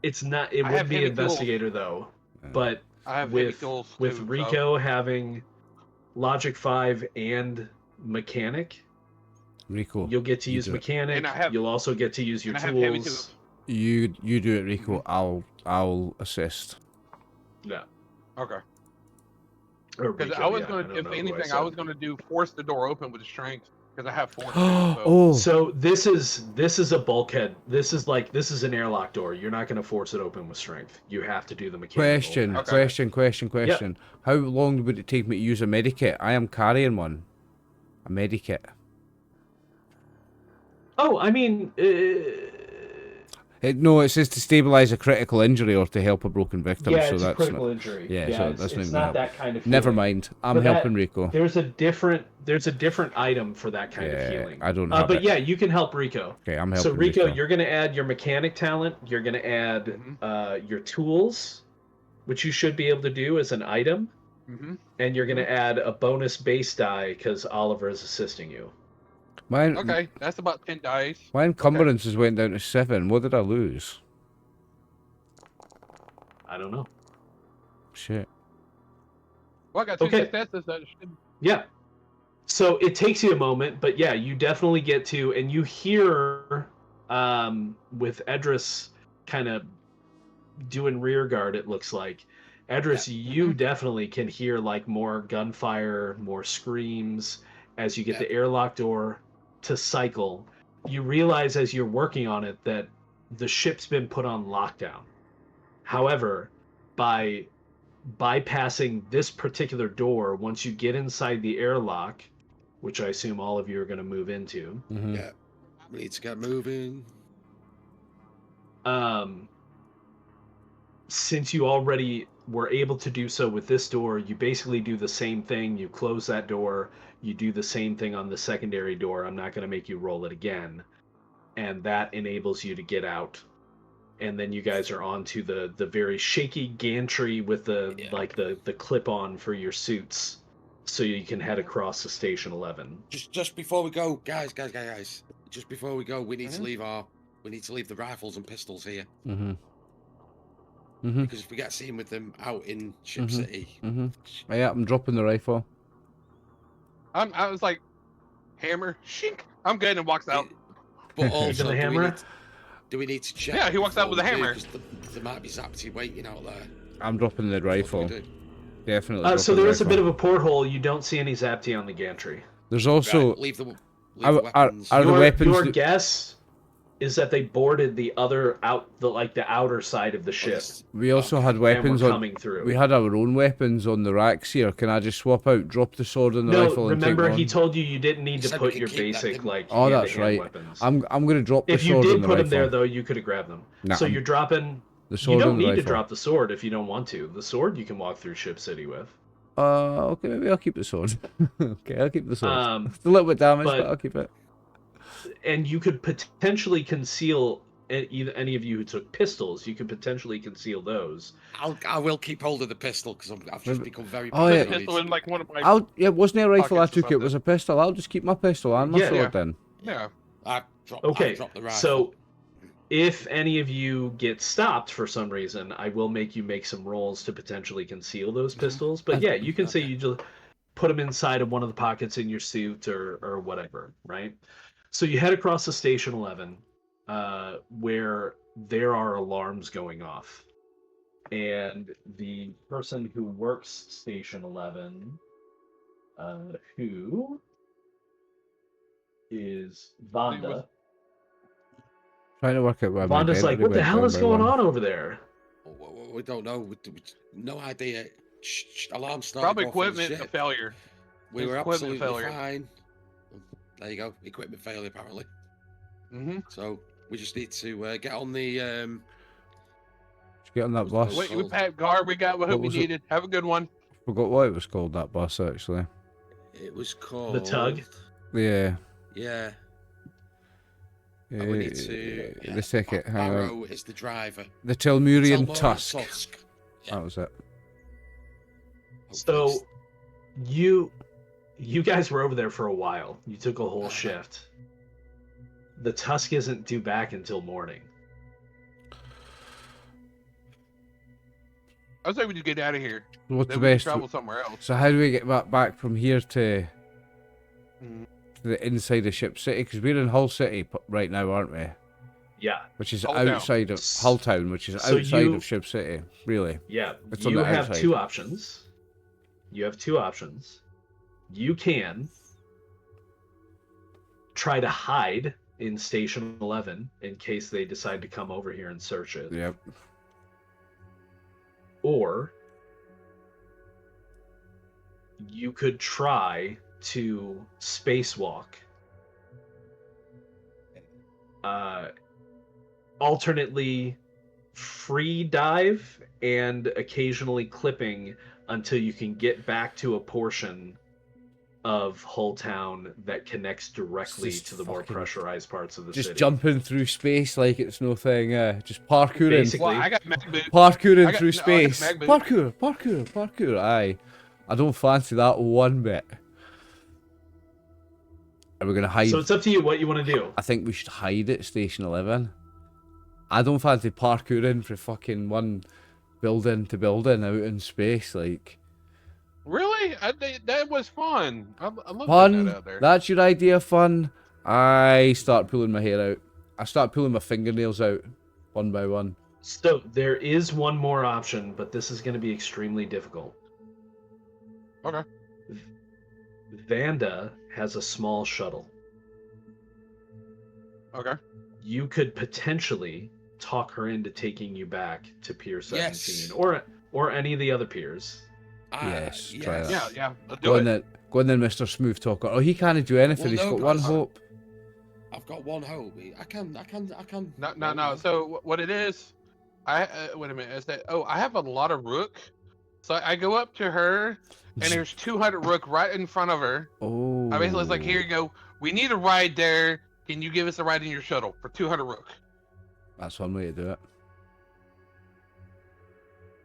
It's not. It I would have be heavy investigator though, but I have heavy with tools with too, so- Rico having logic 5 and mechanic, Rico, you'll get to you use do it. mechanic. And I have- You'll also get to use your and I have heavy tools. You do it, Rico. I'll assist. Yeah. Okay. Or Because Rico, I was yeah, going don't to, if know who anything, I said. was going to do force the door open with strength because I have force. Oh, So this is a bulkhead. This is an airlock door. You're not going to force it open with strength. You have to do the mechanical. question. How long would it take me to use a medikit? I am carrying one. A medikit. Oh, I mean, No, it says to stabilize a critical injury or to help a broken victim. yeah, so it's a that's critical not, injury. yeah, Yeah, so it's, that's it's not not help. that kind of. Never healing. mind. I'm But that- helping Rico. There's a different item for that kind of healing. I don't have But it. yeah, you can help Rico. Okay, I'm helping So Rico, Rico. you're going to add your mechanic talent. You're going to add your tools, which you should be able to do as an item, and you're going to add a bonus base die because Oliver is assisting you. Mine, Okay, that's about 10 dice. my encumbrances went down to 7. What did I lose? I don't know. Shit. Well, I got 2 Okay. successes. That should... Yeah. So it takes you a moment, but yeah, you definitely get to, and you hear with Edris kind of doing rear guard, it looks like. Edris, you definitely can hear like more gunfire, more screams as you get the airlock door to cycle. You realize as you're working on it that the ship's been put on lockdown. However, by bypassing this particular door, once you get inside the airlock, which I assume all of you are going to move into, Yeah. We need to get moving. since you already were able to do so with this door, you basically do the same thing. You close that door. You do the same thing on the secondary door. I'm not going to make you roll it again. And that enables you to get out. And then you guys are onto the very shaky gantry with the the clip on for your suits, so you can head across to Station 11. Just before we go, guys. Just before we go, we need to leave the rifles and pistols here. Because if we get seen with them out in Ship City, Yeah, I'm dropping the rifle. I was like, hammer, shink. I'm good, and walks out. But also, the hammer? Do we need to check? Yeah, he walks out with a hammer. Because there might be Zapi waiting out there. I'm dropping the rifle. Definitely. So there is a bit of a porthole. You don't see any Zapti on the gantry. There's also. Right, leave the weapons. Are the weapons? Your guess is that they boarded the outer side of the ship. We also had weapons and were coming through. We had our own weapons on the racks here. Can I just swap out, drop the sword and the rifle, and take remember one? he told you didn't need to put your basic Oh, that's right. weapons. I'm gonna drop the If sword you and did the put rifle. them there, though, you could have grabbed them. Nah, so you're dropping the sword. You don't and the need to rifle. drop the sword if you don't want to. The sword you can walk through Ship City with. Okay, maybe I'll keep the sword. Okay, I'll keep the sword. It's a little bit damaged, but I'll keep it. And you could potentially conceal any of you who took pistols. You could potentially conceal those. I will keep hold of the pistol because I've just become very. Oh, yeah. Pistol in like one of my. It wasn't a rifle I pockets or took. It was a pistol. I'll just keep my pistol and my sword then. Yeah. I dropped the rifle. So if any of you get stopped for some reason, I will make you make some rolls to potentially conceal those pistols. But yeah, you can say you just put them inside of one of the pockets in your suit or whatever, right? So you head across to Station 11, where there are alarms going off. And the person who works Station 11, who is Vonda. Trying to work out where my Vonda's like, what the hell is going on over there? We don't know. No idea. Alarm started. Probably off on the equipment ship. failure. We were Equipment absolutely failure. fine. There you go. Equipment failure, apparently. So we just need to get on the. Get on that bus. We packed guard. We got what we needed. Have a good one. Forgot what it was called. That bus actually. It was called The Tug. Yeah. Yeah. And we need to. The ticket. Hang on. Barrow is the driver. The Telmurian Telmorian Tusk. Yeah. That was it. So you guys were over there for a while. You took a whole shift. The Tusk isn't due back until morning. I was like, we just get out of here. What's Then the we can best? travel somewhere else. So how do we get back from here to the inside of Ship City? Because we're in Hull City right now, aren't we? Yeah. Which is Hull Town. outside of Hull Town, which is So outside you- of Ship City. Really? Yeah. It's on You the have outside. two options. You have two options. You can try to hide in Station 11 in case they decide to come over here and search it. Yep. Or you could try to spacewalk. Alternately free dive and occasionally clipping until you can get back to a portion of Hull Town that connects directly Just to the more fucking- pressurized parts of the Just city. jumping through space like it's no thing. Just parkouring. Basically. Well, I got mag boot. Parkouring I got- through no, I got space. mag boot. Parkour. Aye. I don't fancy that one bit. Are we gonna hide? So it's up to you what you want to do. I think we should hide at Station 11. I don't fancy parkouring for fucking one building to building out in space. Like, Really? That was fun. I love fun? that out there. That's your idea of fun? I start pulling my hair out. I start pulling my fingernails out one by one. So there is one more option, but this is going to be extremely difficult. Okay. Vanda has a small shuttle. Okay. You could potentially talk her into taking you back to Pier 17 Yes. or any of the other piers. Yes, try that. Yeah. Let's Go do on it. then, Mr. Smooth Talker. Oh, he can't do anything. Well, He's no, got one but- hope. I've got one hope. I can. No. So what it is Wait a minute. Is that? Oh, I have a lot of rook. So I go up to her, and there's 200 rook right in front of her. Oh. I basically was like, "Here you go. We need a ride there. Can you give us a ride in your shuttle for 200 rook?" That's one way to do it.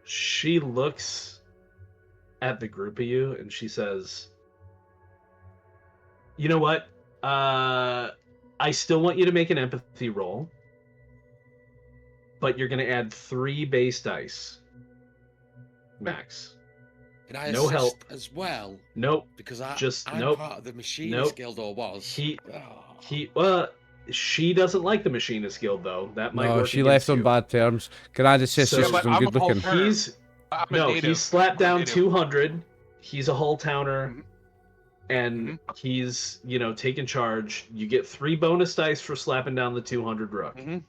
She looks at the group of you and she says, "You know what? I still want you to make an empathy roll, but you're going to add 3 base dice, max. Can I No assist help. as well? Nope. Because Just I'm nope. part of the Machinist Nope. Guild, or was. She doesn't like the Machinist Guild though. That might No, work she against left on you. bad terms. Can I just say So- she's But some I'm good a whole looking? turn. He's I'm a no, native. he slapped I'm a down native. 200. He's a whole towner, Mhm. and he's taking charge. You get 3 bonus dice for slapping down the 200 rook. Mhm.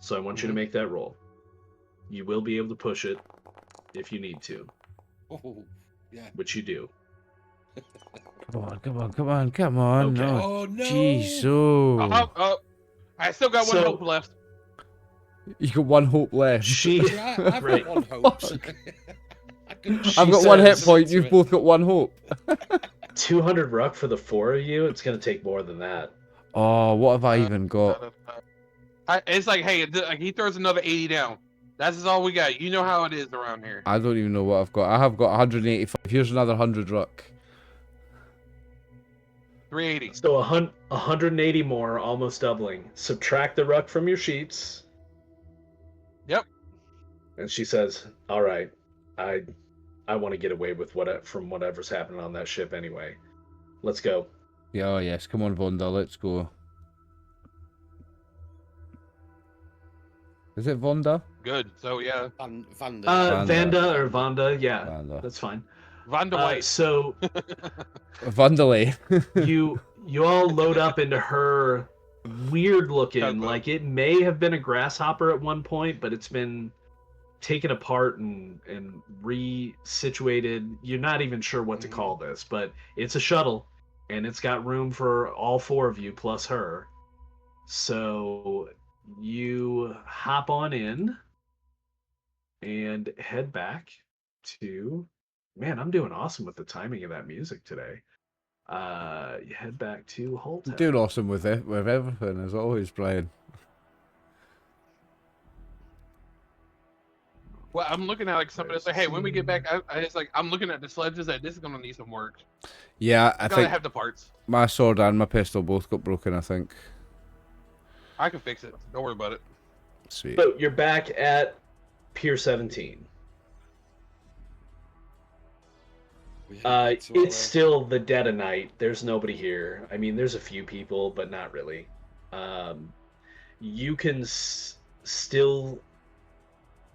So I want you to make that roll. You will be able to push it if you need to, Oh, yeah. which you do. Come on, come on, come on, come on. Okay. No. Oh no! Jeez, oh. I still got one So- hope left. You got one hope left. She Yeah, I've Right. got one hope. I've got one hit says- point. You've both got one hope. 200 ruck for the 4 of you. It's gonna take more than that. Oh, what have I even got? It's like, hey, like he throws another 80 down. That's all we got. You know how it is around here. I don't even know what I've got. I have got 185. Here's another 100 ruck. 380. So 180 more, almost doubling. Subtract the ruck from your sheets. Yep. And she says, "All right, I want to get away with from whatever's happening on that ship anyway. Let's go." Yeah, oh yes. Come on, Vonda. Let's go. Is it Vonda? Good. So yeah, Vanda. Vanda or Vonda, yeah, Vanda. that's fine. Von de White. So Vandalay. you all load up into her weird looking, Tugboat. like it may have been a grasshopper at one point, but it's been taken apart and resituated. You're not even sure what to call this, but it's a shuttle and it's got room for all 4 of you plus her. So you hop on in and head back to, man, I'm doing awesome with the timing of that music today. You head back to Hull. Doing awesome with it, with everything as always, Brian. Well, I'm looking at like somebody say, hey, when we get back, it's like I'm looking at the sledges that this is gonna need some work. Yeah, I Gotta think have the parts. my sword and my pistol both got broken. I think. I can fix it. Don't worry about it. Sweet. So you're back at Pier 17. It's still the dead of night. There's nobody here. I mean, there's a few people, but not really. You can still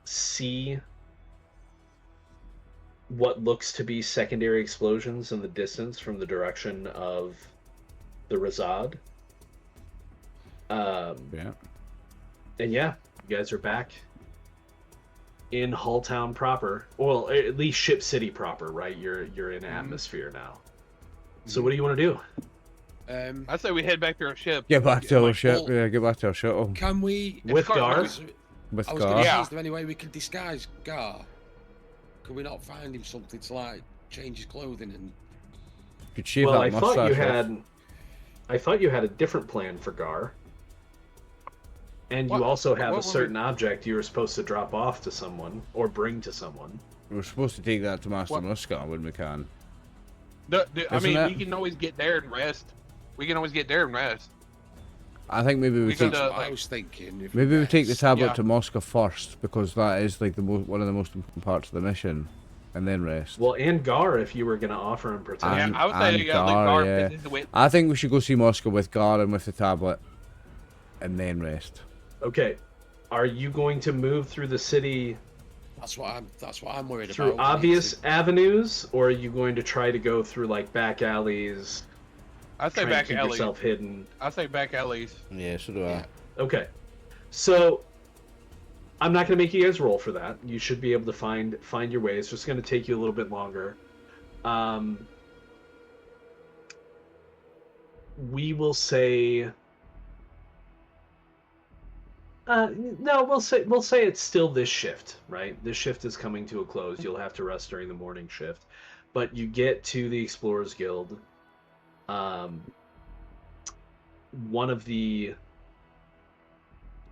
see what looks to be secondary explosions in the distance from the direction of the Razad. Yeah. And yeah, you guys are back in Hulltown proper. Well, at least Ship City proper, right? You're in atmosphere now. So what do you want to do? I say we head back to our ship. Get back to our Like, ship. well- Yeah, get back to our shuttle. Can we? With Gar? With I was going Gar. to Yeah. say, is there any way we can disguise Gar? Can we not find him something to like change his clothing and? Could shave Well, that I thought you mustache off. I thought you had a different plan for Gar. And you What- also have what a were certain object you were supposed to drop off to someone or bring to someone. We're supposed to take that to Master What? Muska when we can. I Isn't mean, it? we can always get there and rest. We can always get there and rest. I think maybe we We take could, That's what I like- was thinking. if maybe we take the rest. tablet Yeah. to Moscow first because that is like one of the most important parts of the mission, and then rest. Well, and Gar, if you were going to offer him protection. Yeah, I would say and you got Gar, Gar yeah. fits into it. I think we should go see Moscow with Gar and with the tablet, and then rest. Okay. Are you going to move through the city That's what I'm worried through about. obvious avenues, or are you going to try to go through like back alleys, I say trying to back keep alleys. yourself hidden? I say back alleys. Yeah, so do I. Yeah. Okay. So I'm not going to make you guys roll for that. You should be able to find your way. It's just going to take you a little bit longer. We will say No, we'll say it's still this shift, right? This shift is coming to a close. You'll have to rest during the morning shift, but you get to the Explorers Guild. One of the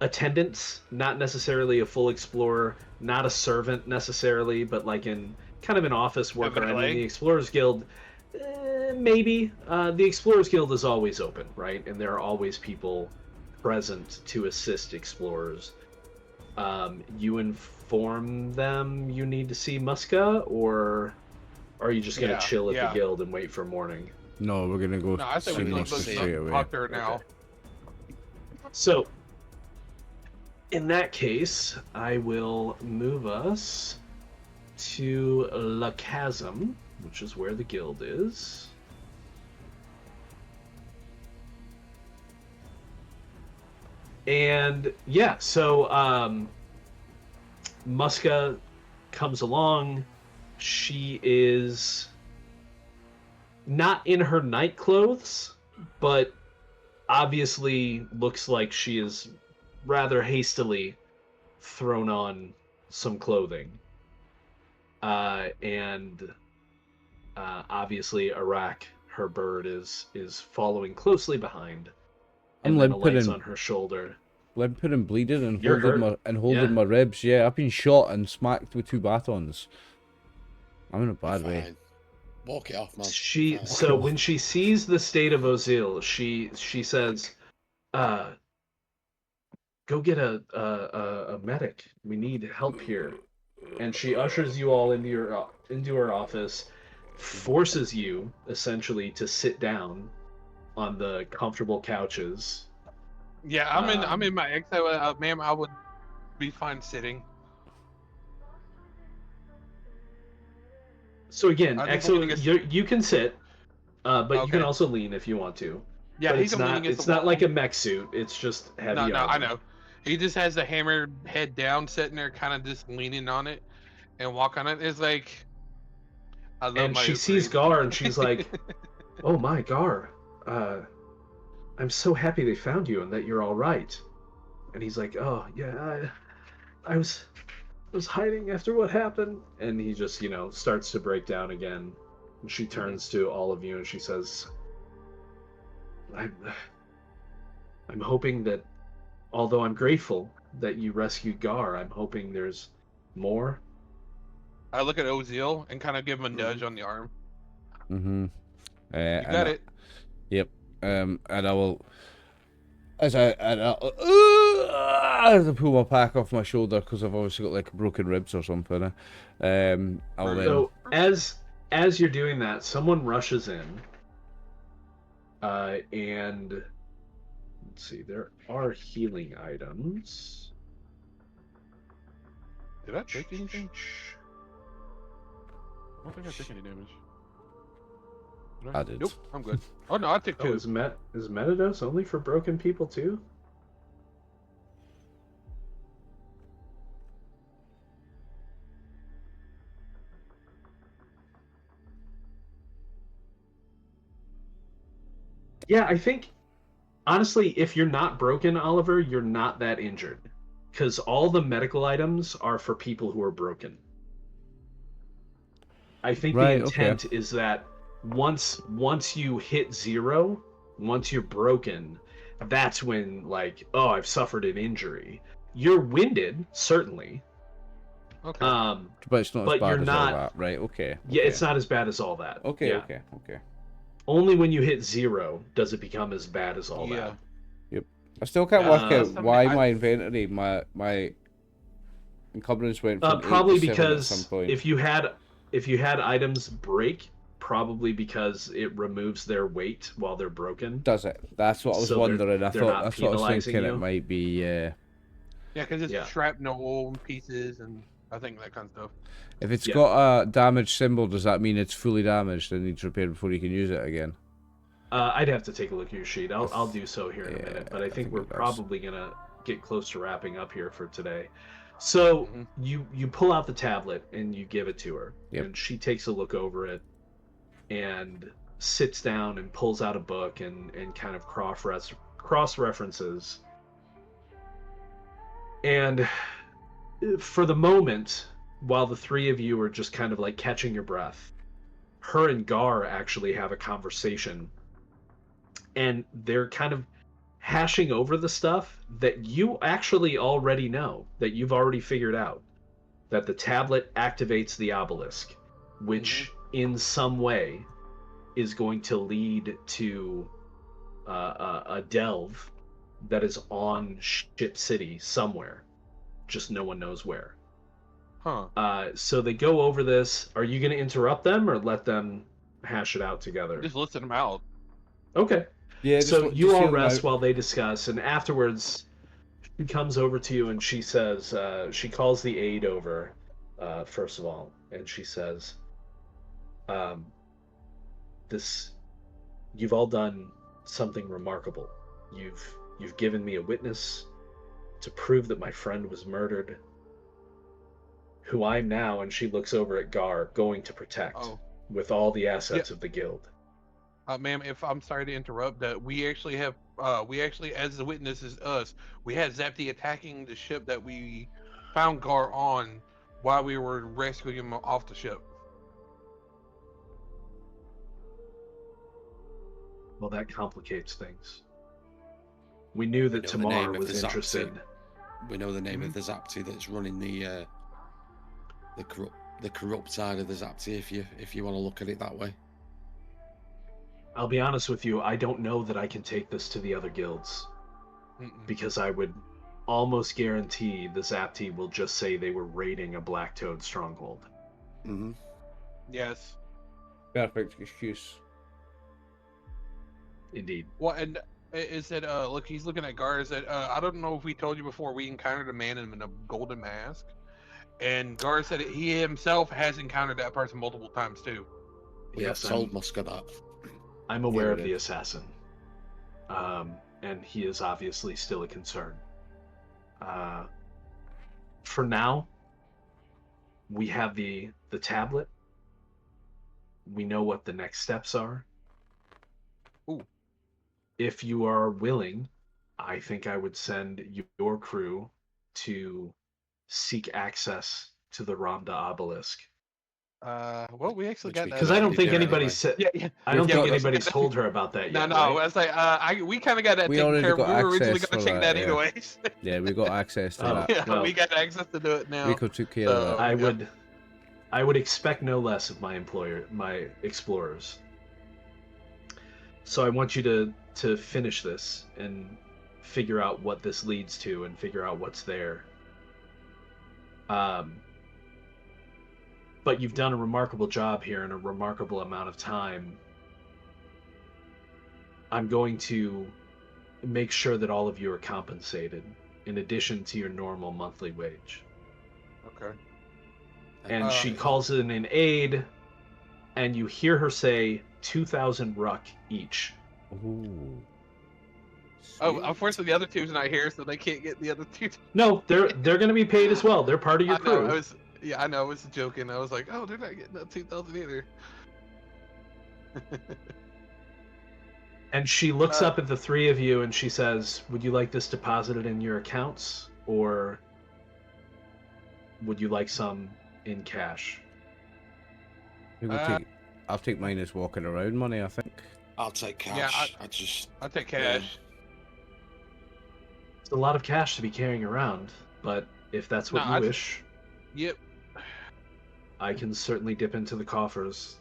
attendants, not necessarily a full explorer, not a servant necessarily, but like in kind of an office worker. I mean, the Explorers Guild, maybe. The Explorers Guild is always open, right? And there are always people present to assist explorers. You inform them you need to see Muska, or are you just gonna chill at the guild and wait for morning? No, we're gonna go. No, I think we need to straight away. talk to her now. Okay. So, in that case, I will move us to La Chasm, which is where the guild is. And yeah, so Muska comes along. She is not in her night clothes, but obviously looks like she is rather hastily thrown on some clothing. And obviously Iraq, her bird, is following closely behind. And then alights on her shoulder. Limping and bleeding and You're holding my ribs. Yeah, I've been shot and smacked with 2 batons. I'm in a bad way. Walk it off, man. When she sees the state of Ozil, she says, "Go get a medic. We need help here." And she ushers you all into her office, forces you essentially to sit down on the comfortable couches. Yeah, I'm in my exile, ma'am. I would be fine sitting. So again, Exo, you can sit, but you can also lean if you want to. Yeah, but it's not like a mech suit. It's just heavy. No, I know. He just has the hammered head down, sitting there, kind of just leaning on it and walk on it. It's like, I love and my she sees Gar, and she's like, "Oh my, Gar, I'm so happy they found you and that you're all right." And he's like, "Oh yeah, I was hiding after what happened." And he just, starts to break down again. And she turns to all of you and she says, I'm hoping that, although I'm grateful that you rescued Gar, I'm hoping there's more." I look at Ozil and kind of give him a nudge on the arm. Mm-hmm. You got it. Yep. And I will, as I pull my pack off my shoulder because I've obviously got like broken ribs or something. So as you're doing that, someone rushes in, and let's see, there are healing items. Did I take anything? I don't think I took any damage. I did. Nope, I'm good. Oh no, I took 2. Is Metadose only for broken people too? Yeah, I think, honestly, if you're not broken, Oliver, you're not that injured. Because all the medical items are for people who are broken. I think the intent is that once you hit 0, once you're broken, that's when, like, oh, I've suffered an injury. You're winded, certainly. Okay. But it's not as bad as all that, right? Okay. Yeah, it's not as bad as all that. Okay, yeah. okay. Only when you hit 0 does it become as bad as all that. Yep. I still can't work out why my inventory, my encumbrance went from probably 8 to 7 because at some point. if you had items break, probably because it removes their weight while they're broken. Does it? That's what I was wondering. I thought that's what I was thinking. It might be. Yeah, because it's shrapnel pieces and I think that kind of stuff. If it's got a damage symbol, does that mean it's fully damaged and needs repaired before you can use it again? I'd have to take a look at your sheet. I'll do so here in a minute, but I think we're probably gonna get close to wrapping up here for today. So you pull out the tablet and you give it to her, and she takes a look over it and sits down and pulls out a book and kind of cross references And for the moment, while the three of you are just kind of like catching your breath, her and Gar actually have a conversation. And they're kind of hashing over the stuff that you actually already know, that you've already figured out. That the tablet activates the obelisk, which in some way is going to lead to a delve that is on Ship City somewhere. Just no one knows where. Huh. So they go over this. Are you going to interrupt them or let them hash it out together? Just listed them out. Okay. Yeah, So just you all hear them rest out. while they discuss, and afterwards, she comes over to you and she says, she calls the aide over, first of all, and she says, "This, you've all done something remarkable. You've given me a witness to prove that my friend was murdered, who I'm now," and she looks over at Gar, "going to protect with all the assets of the guild." Ma'am, if I'm sorry to interrupt, we actually have, as the witness is us, we had Zapi attacking the ship that we found Gar on while we were rescuing him off the ship. Well, that complicates things. We knew that Tamar was interested. We know the name of the Zapi that's running the corrupt side of the Zapi, if you want to look at it that way. I'll be honest with you, I don't know that I can take this to the other guilds. Because I would almost guarantee the Zapti will just say they were raiding a Black Toad stronghold. Mm-hmm. Yes. Perfect excuse. Indeed. Well, and is that, look, he's looking at Gar, is that, I don't know if we told you before, we encountered a man in a golden mask. And Gar said he himself has encountered that person multiple times too. Yes, told Muska that. I'm aware of the assassin. And he is obviously still a concern. For now, we have the tablet. We know what the next steps are. Ooh. If you are willing, I think I would send your crew to seek access to the Ramda obelisk. Well, we actually got that. Because I don't think anybody's said. Yeah. I don't think anybody's told her about that yet. No, right? I was like, we kind of got that taken care of. We were originally going to check that anyways. Yeah, we got access to that. Yeah, well, we got access to do it now. Rico took care of that. I would expect no less of my explorers. So I want you to finish this and figure out what this leads to and figure out what's there. But you've done a remarkable job here in a remarkable amount of time. I'm going to make sure that all of you are compensated in addition to your normal monthly wage. Okay. And she calls in an aide, and you hear her say 2,000 ruck each. Ooh. Oh, unfortunately, the other two's not here, so they can't get the other two. No, they're going to be paid as well. They're part of your crew. I know. I was joking. I was like, oh, they're not getting that 2,000 either. And she looks up at the three of you and she says, "Would you like this deposited in your accounts, or would you like some in cash?" I'll take mine as walking around money, I think. I'll take cash. Yeah, I'll take cash. It's a lot of cash to be carrying around, but if that's what you wish, yep, I can certainly dip into the coffers.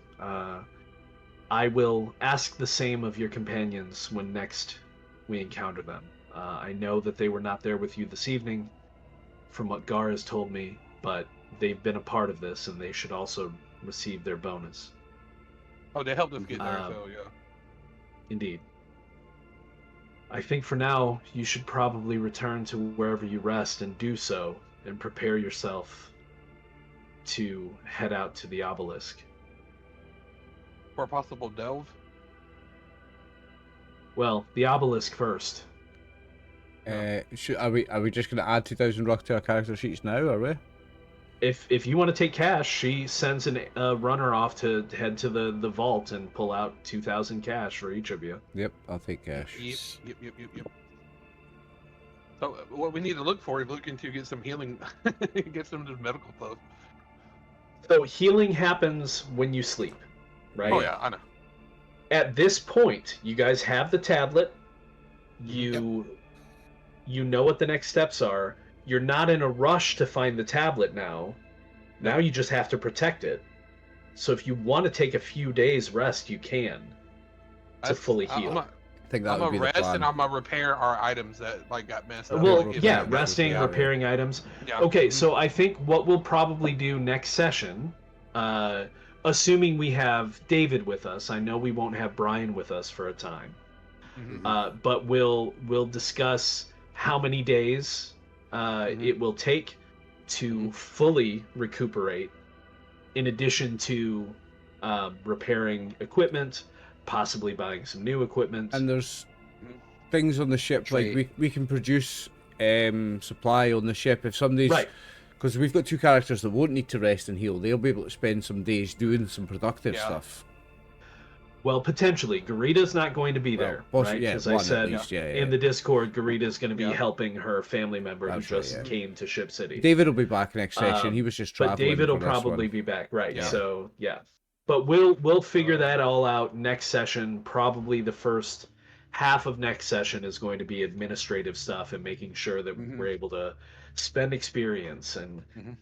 I will ask the same of your companions when next we encounter them. I know that they were not there with you this evening, from what Gar has told me, but they've been a part of this, and they should also receive their bonus. Oh, they helped us get there, so yeah. Indeed. I think for now, you should probably return to wherever you rest and do so, and prepare yourself to head out to the obelisk. For a possible delve? Well, the obelisk first. Are we just going to add 2,000 ruck to our character sheets now, are we? If you want to take cash, she sends a runner off to head to the vault and pull out 2,000 cash for each of you. Yep, I'll take cash. Yep. So what we need to look for is looking to get some healing, get some of the medical stuff. So healing happens when you sleep, right? Oh yeah, I know. At this point, you guys have the tablet. You know what the next steps are. You're not in a rush to find the tablet now. Now you just have to protect it. So if you want to take a few days rest, you can to fully heal. I think that I'm would gonna be the rest plan. and I'm gonna repair our items that like got messed up. Well, Like, yeah, repairing resting, yeah. repairing items. Yeah. Okay, so I think what we'll probably do next session, assuming we have David with us, I know we won't have Brian with us for a time, but we'll discuss how many days it will take to fully recuperate, in addition to repairing equipment, possibly buying some new equipment. And there's things on the ship, like we can produce supply on the ship if somebody's... Right. Because we've got 2 characters that won't need to rest and heal. They'll be able to spend some days doing some productive stuff. Well, potentially. Garita's not going to be there, right? Yeah, Because I said in the Discord, Garita's going to be helping her family member who just came to Ship City. David will be back next session. He was just traveling. But David will probably be back, right? So yeah, but we'll figure that all out next session. Probably the first half of next session is going to be administrative stuff and making sure that we're able to spend experience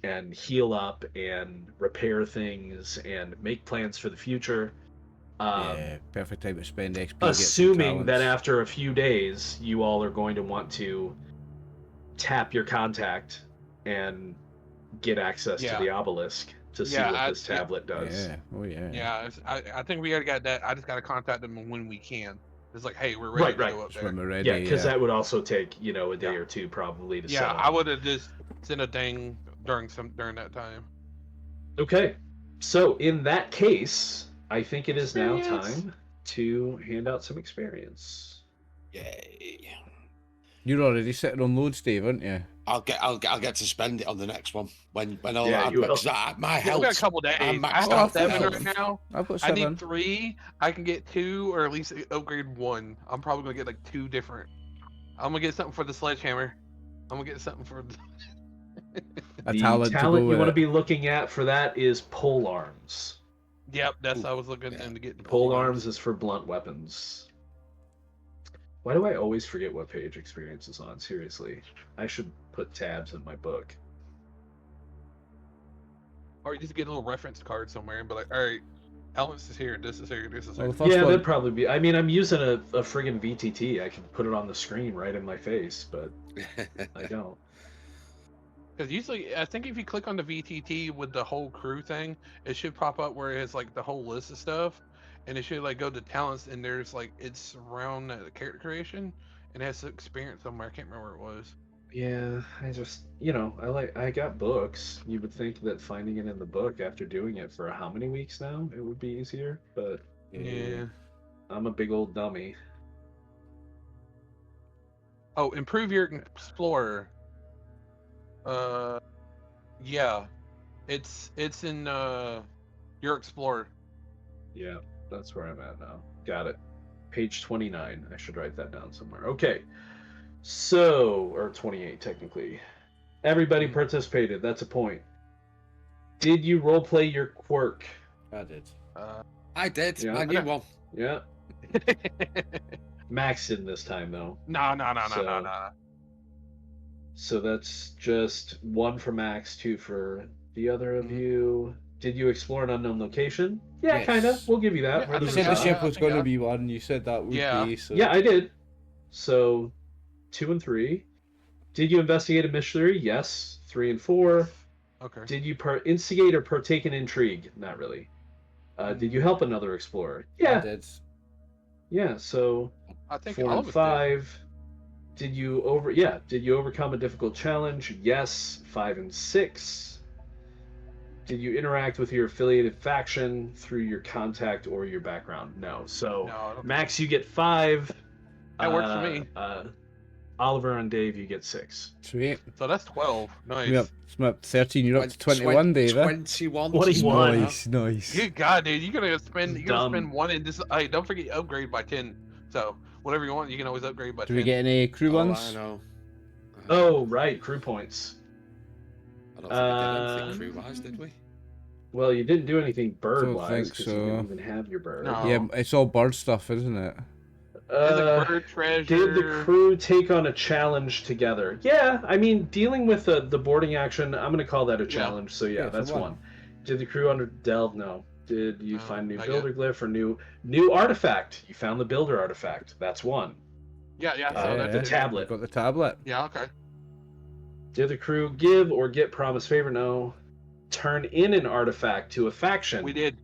and heal up and repair things and make plans for the future. Perfect time to spend XP. Assuming that after a few days, you all are going to want to tap your contact and get access to the obelisk to see what this tablet does. Yeah, I think we already got that. I just got to contact them when we can. It's like, hey, we're ready to go up there. When we're ready, Yeah, because that would also take, a day or two probably to set up. I would have just sent a thing during that time. Okay, so in that case, I think it is now time to hand out some experience. Yay! You're already sitting on loads, Dave, aren't you? I'll get to spend it on the next one when all Yeah, you will. my health. We got a couple days. I'm I maxed have out 7 health. right now. I've got I 7. need 3. I can get 2, or at least upgrade 1. I'm probably gonna get like 2 different. I'm gonna get something for the sledgehammer. I'm gonna get something for A The talent you want to be looking at for that is pole arms. Yep, that's I was looking into getting. Pole arms is for blunt weapons. Why do I always forget what page experience is on? Seriously, I should put tabs in my book. Or you just get a little reference card somewhere and be like, all right, Alex is here, this is here, this is here. Yeah, that'd probably be. I mean, I'm using a friggin' VTT. I can put it on the screen right in my face, but I don't. Because usually, I think if you click on the VTT with the whole crew thing, it should pop up where it has like the whole list of stuff, and it should like go to talents, and there's like it's around the character creation, and it has experience somewhere. I can't remember where it was. Yeah, I just I got books. You would think that finding it in the book after doing it for how many weeks now, it would be easier, but Yeah. I'm a big old dummy. Oh, improve your explorer. Yeah, it's in your explorer. Yeah, that's where I'm at now. Got it. Page 29. I should write that down somewhere. Okay. So, or 28 technically. Everybody participated. That's a point. Did you roleplay your quirk? I did. I did. Yeah. I knew one. Yeah. Max didn't this time though. No. So that's just 1 for Max, 2 for the other of you. Did you explore an unknown location? Yeah, Yes. kind of. We'll give you that. Yeah, You I said the so. ship I was think going to I- be 1. You said that would be. So. Yeah, I did. So 2 and 3. Did you investigate a mystery? Yes. 3 and 4. Okay. Did you instigate or partake in intrigue? Not really. Did you help another explorer? I Yeah. did. Yeah. So I think 4 all and of us 5. Did you overcome a difficult challenge? Yes. 5 and 6. Did you interact with your affiliated faction through your contact or your background? No. So did. No, I don't Max, you get 5. That works for me. Oliver and Dave, you get 6. Sweet. So that's 12. Nice. You're up 13. You're up to 21, Dave. 21. 21. Nice. Good God, dude! You're gonna spend Dumb. 1 in this. Hey, don't forget you upgrade by 10. So whatever you want, you can always upgrade by Do 10. we get any crew Oh, ones? I know. Oh, right, crew points. I don't think we did anything crew-wise, did we? Well, you didn't do anything bird-wise think because so. you didn't even have your bird. No. Yeah, it's all bird stuff, isn't it? There's like bird treasure. Did the crew take on a challenge together? Yeah, I mean, dealing with the boarding action, I'm going to call that a challenge. So yeah, Yeah, that's for one. Did the crew delve? No. Did you No, find new not builder glyph or new artifact? You found the builder artifact. That's one. Yeah. The tablet. Got the tablet. Yeah. Okay. Did the crew give or get promised favor? No. Turn in an artifact to a faction. We did.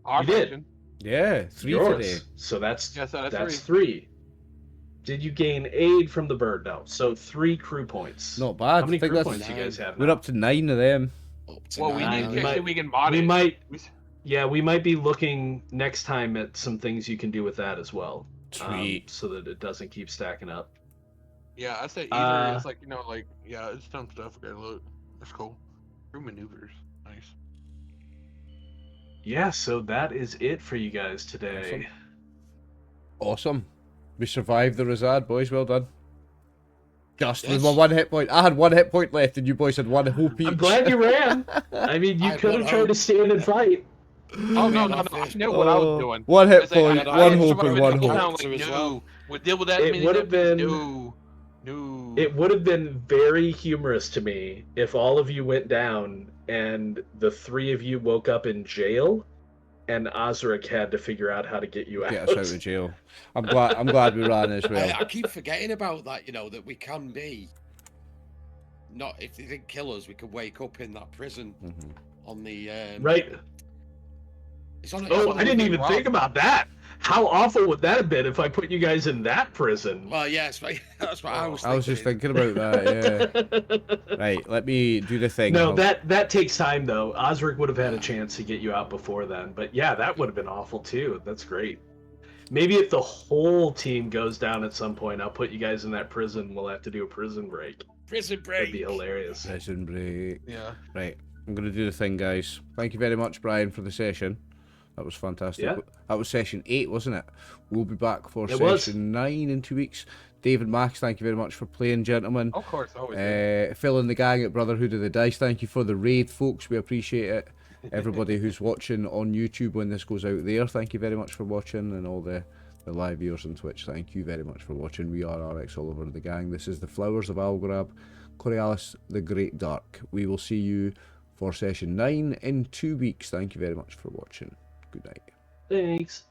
Our You did. faction. Yeah, 3 Yours. today. So that's Yeah, so that's three. three. Did you gain aid from the bird? No. So 3 crew points. Not bad. How many I think crew that's, points do you guys have? we're now? up to 9 of them. Up to Well, we nine need now. to We see might- if we can mod we it. might- Yeah, we might be looking next time at some things you can do with that as well, Sweet. so that it doesn't keep stacking up. Yeah, I say either it's Uh, it's some stuff. Okay, look, that's cool. Crew maneuvers, nice. Yeah, so that is it for you guys today. Awesome. We survived the Razad, boys. Well done. Just with Yes. my 1 hit point. I had 1 hit point left, and you boys had 1 hope each. I'm glad you ran. I mean, you I could have got tried to hope. stand and fight. Oh no, I knew what I was doing. 1 hit I say, point, I 1 didn't hope, survive and it 1 the hope. town, like, As no. well. We deal with that It many would have zombies? been- No. It would have been very humorous to me if all of you went down and the 3 of you woke up in jail, and Osric had to figure out how to get you out. Get us out of jail. I'm glad we ran as well. I keep forgetting about that, that we can be. Not if they didn't kill us, we could wake up in that prison Mhm. on the. Right. It's on. Oh, what I didn't would be even wrong? think about that. How awful would that have been if I put you guys in that prison? Well, yes, that's what I was. I was just thinking about that, yeah. Right, let me do the thing. No, that takes time though. Osric would have had a chance to get you out before then, but yeah, that would have been awful too. That's great. Maybe if the whole team goes down at some point, I'll put you guys in that prison. We'll have to do a prison break. Prison That'd break. be hilarious. Prison break. Yeah. Right, I'm going to do the thing, guys. Thank you very much, Brian, for the session. That was fantastic. Yeah. That was session 8, wasn't it? We'll be back for It was. session 9 in 2 weeks. David Max, thank you very much for playing, gentlemen. Of course, always. Phil and the gang at Brotherhood of the Dice, thank you for the raid, folks. We appreciate it. Everybody who's watching on YouTube when this goes out there, thank you very much for watching, and all the live viewers on Twitch, thank you very much for watching. We are RxOliver the gang. This is the Flowers of Algorab, Coriolis the Greatdark. We will see you for session 9 in 2 weeks. Thank you very much for watching. Good night. Thanks.